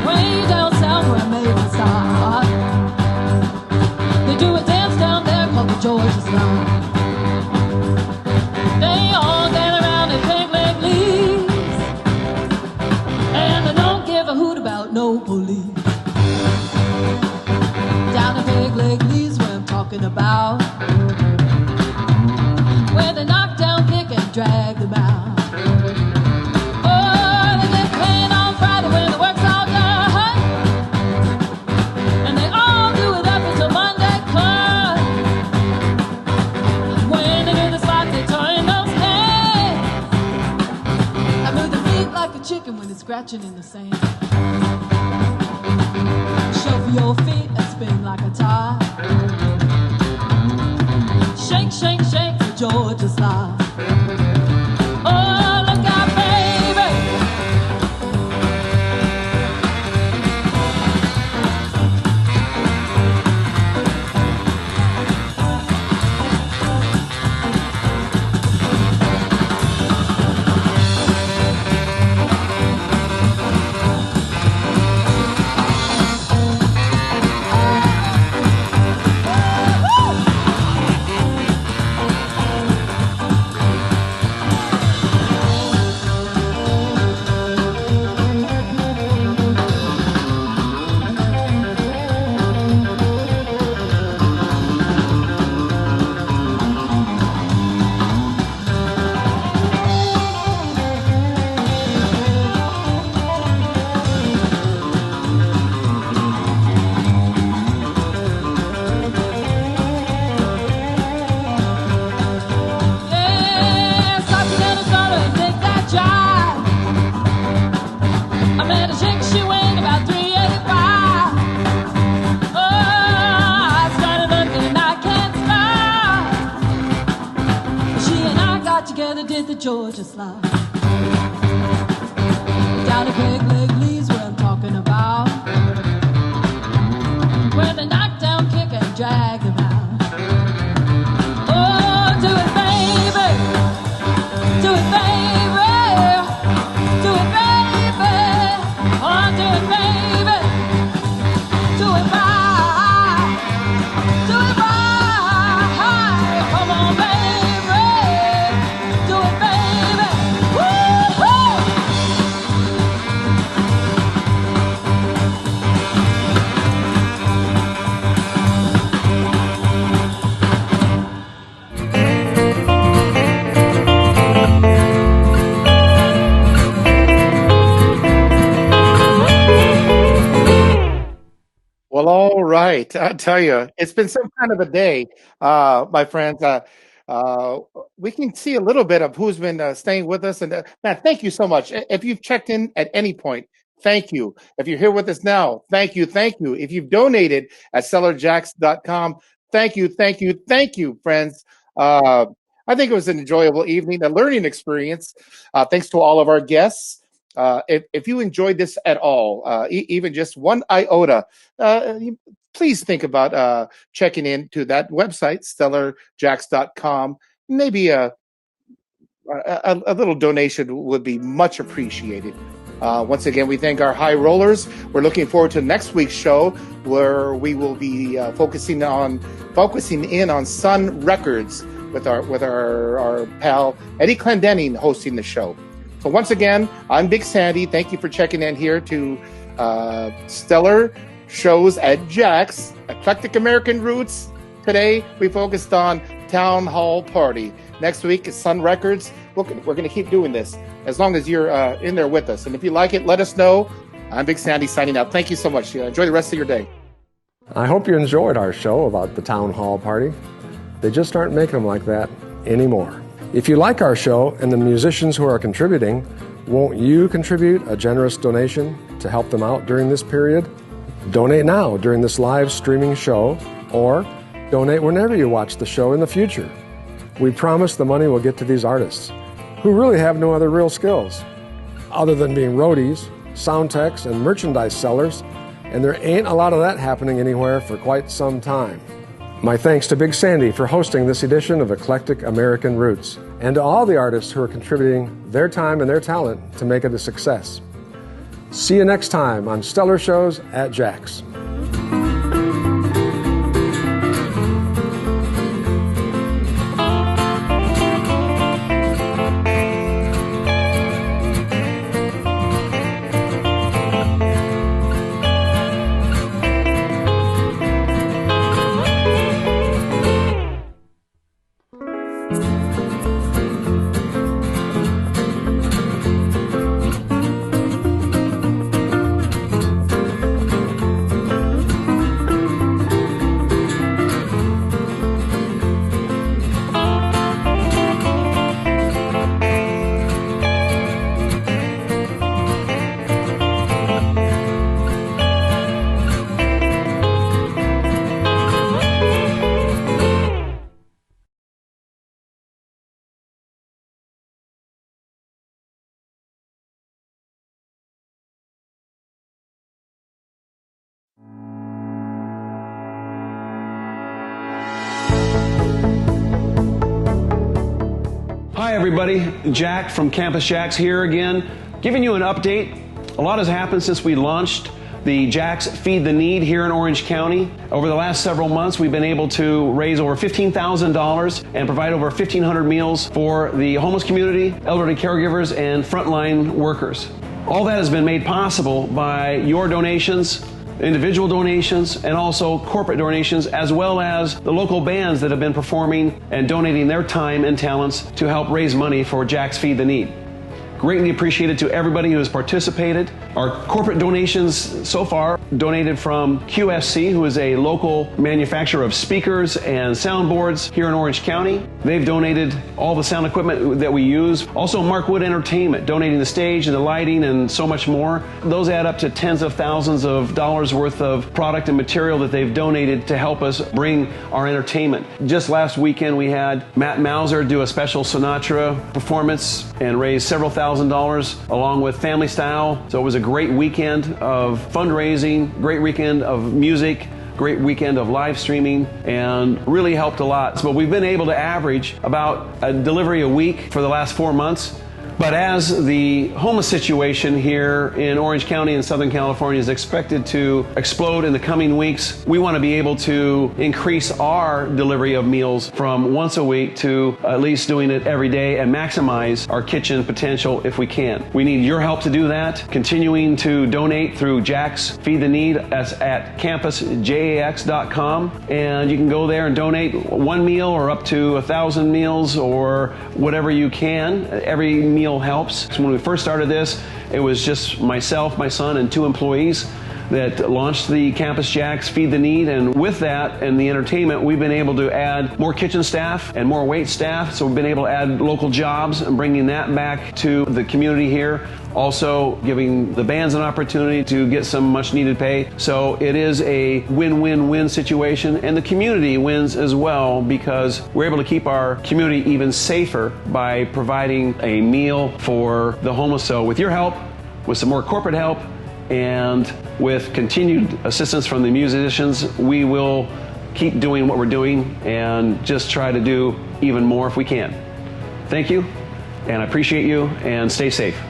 S14: Way down south where I made the stop, they do a dance down there called the Georgia Slop. They all gather around and pig leg leaves, and they don't give a hoot about no police. Down in pig leg leaves where I'm talking about, where they knock down, kick and drag them out. Oh, they get playing on Friday when the work's all done, and they all do it up until Monday comes. When they do the slot, they turn those hands. I move the feet like a chicken when it's scratching in the sand. Shuffle your feet and spin like a top. Shake, shake, shake the Georgia Slop. Oh, look out, baby. Yeah, stop the Minnesota and take that jive. I met a chick, she weighed about 385. Oh, I started looking and I can't stop. She and I got together, did the Georgia Slop. Down at Peg Leg Lee's where I'm talking about, where they knock down, kick and drag them out. Oh, do it, baby. Do it, baby. Do it, baby. Oh, do it, baby. Do it right. Do it right. Come on, baby. Do it, baby. Woo-hoo.
S11: Well, all right. I tell you, it's been some kind of a day, my friends. We can see a little bit of who's been staying with us. And man, thank you so much. If you've checked in at any point, thank you. If you're here with us now, thank you. Thank you. If you've donated at sellerjacks.com, thank you. Thank you. Thank you, friends. I think it was an enjoyable evening, a learning experience. Thanks to all of our guests. If you enjoyed this at all, even just one iota, please think about checking into that website, stellarjacks.com. Maybe a little donation would be much appreciated. Once again, we thank our high rollers. We're looking forward to next week's show, where we will be focusing in on Sun Records with our pal Eddie Clendening hosting the show. So once again, I'm Big Sandy. Thank you for checking in here to Stellar Shows at Jack's, Eclectic American Roots. Today, we focused on Town Hall Party. Next week is Sun Records. We're going to keep doing this as long as you're in there with us. And if you like it, let us know. I'm Big Sandy signing out. Thank you so much. Enjoy the rest of your day.
S9: I hope you enjoyed our show about the town hall party. They just aren't making them like that anymore. If you like our show and the musicians who are contributing, won't you contribute a generous donation to help them out during this period? Donate now during this live streaming show, or donate whenever you watch the show in the future. We promise the money will get to these artists, who really have no other real skills, other than being roadies, sound techs, and merchandise sellers, and there ain't a lot of that happening anywhere for quite some time. My thanks to Big Sandy for hosting this edition of Eclectic American Roots, and to all the artists who are contributing their time and their talent to make it a success. See you next time on Stellar Shows at Jack's.
S16: Hi everybody, Jack from Campus Jacks here again, giving you an update. A lot has happened since we launched the Jack's Feed the Need here in Orange County. Over the last several months, we've been able to raise over $15,000 and provide over 1,500 meals for the homeless community, elderly caregivers, and frontline workers. All that has been made possible by your donations, individual donations, and also corporate donations, as well as the local bands that have been performing and donating their time and talents to help raise money for Jack's Feed the Need. Greatly appreciated to everybody who has participated. Our corporate donations so far donated from QSC, who is a local manufacturer of speakers and soundboards here in Orange County. They've donated all the sound equipment that we use. Also Markwood Entertainment, donating the stage and the lighting and so much more. Those add up to tens of thousands of dollars worth of product and material that they've donated to help us bring our entertainment. Just last weekend we had Matt Mauser do a special Sinatra performance and raise several $1,000 along with Family Style. So it was a great weekend of fundraising, great weekend of music, great weekend of live streaming, and really helped a lot. So we've been able to average about a delivery a week for the last 4 months. But as the homeless situation here in Orange County and Southern California is expected to explode in the coming weeks, we want to be able to increase our delivery of meals from once a week to at least doing it every day and maximize our kitchen potential if we can. We need your help to do that. Continuing to donate through Jack's Feed the Need at campusjax.com, and you can go there and donate one meal or up to 1,000 meals or whatever you can. Every meal helps. So when we first started this, it was just myself, my son, and 2 employees that launched the Campus Jacks Feed the Need, and with that and the entertainment, we've been able to add more kitchen staff and more wait staff, so we've been able to add local jobs and bringing that back to the community here. Also giving the bands an opportunity to get some much needed pay. So it is a win-win-win situation, and the community wins as well because we're able to keep our community even safer by providing a meal for the homeless. So with your help, with some more corporate help, and with continued assistance from the musicians, we will keep doing what we're doing and just try to do even more if we can. Thank you, and I appreciate you, and stay safe.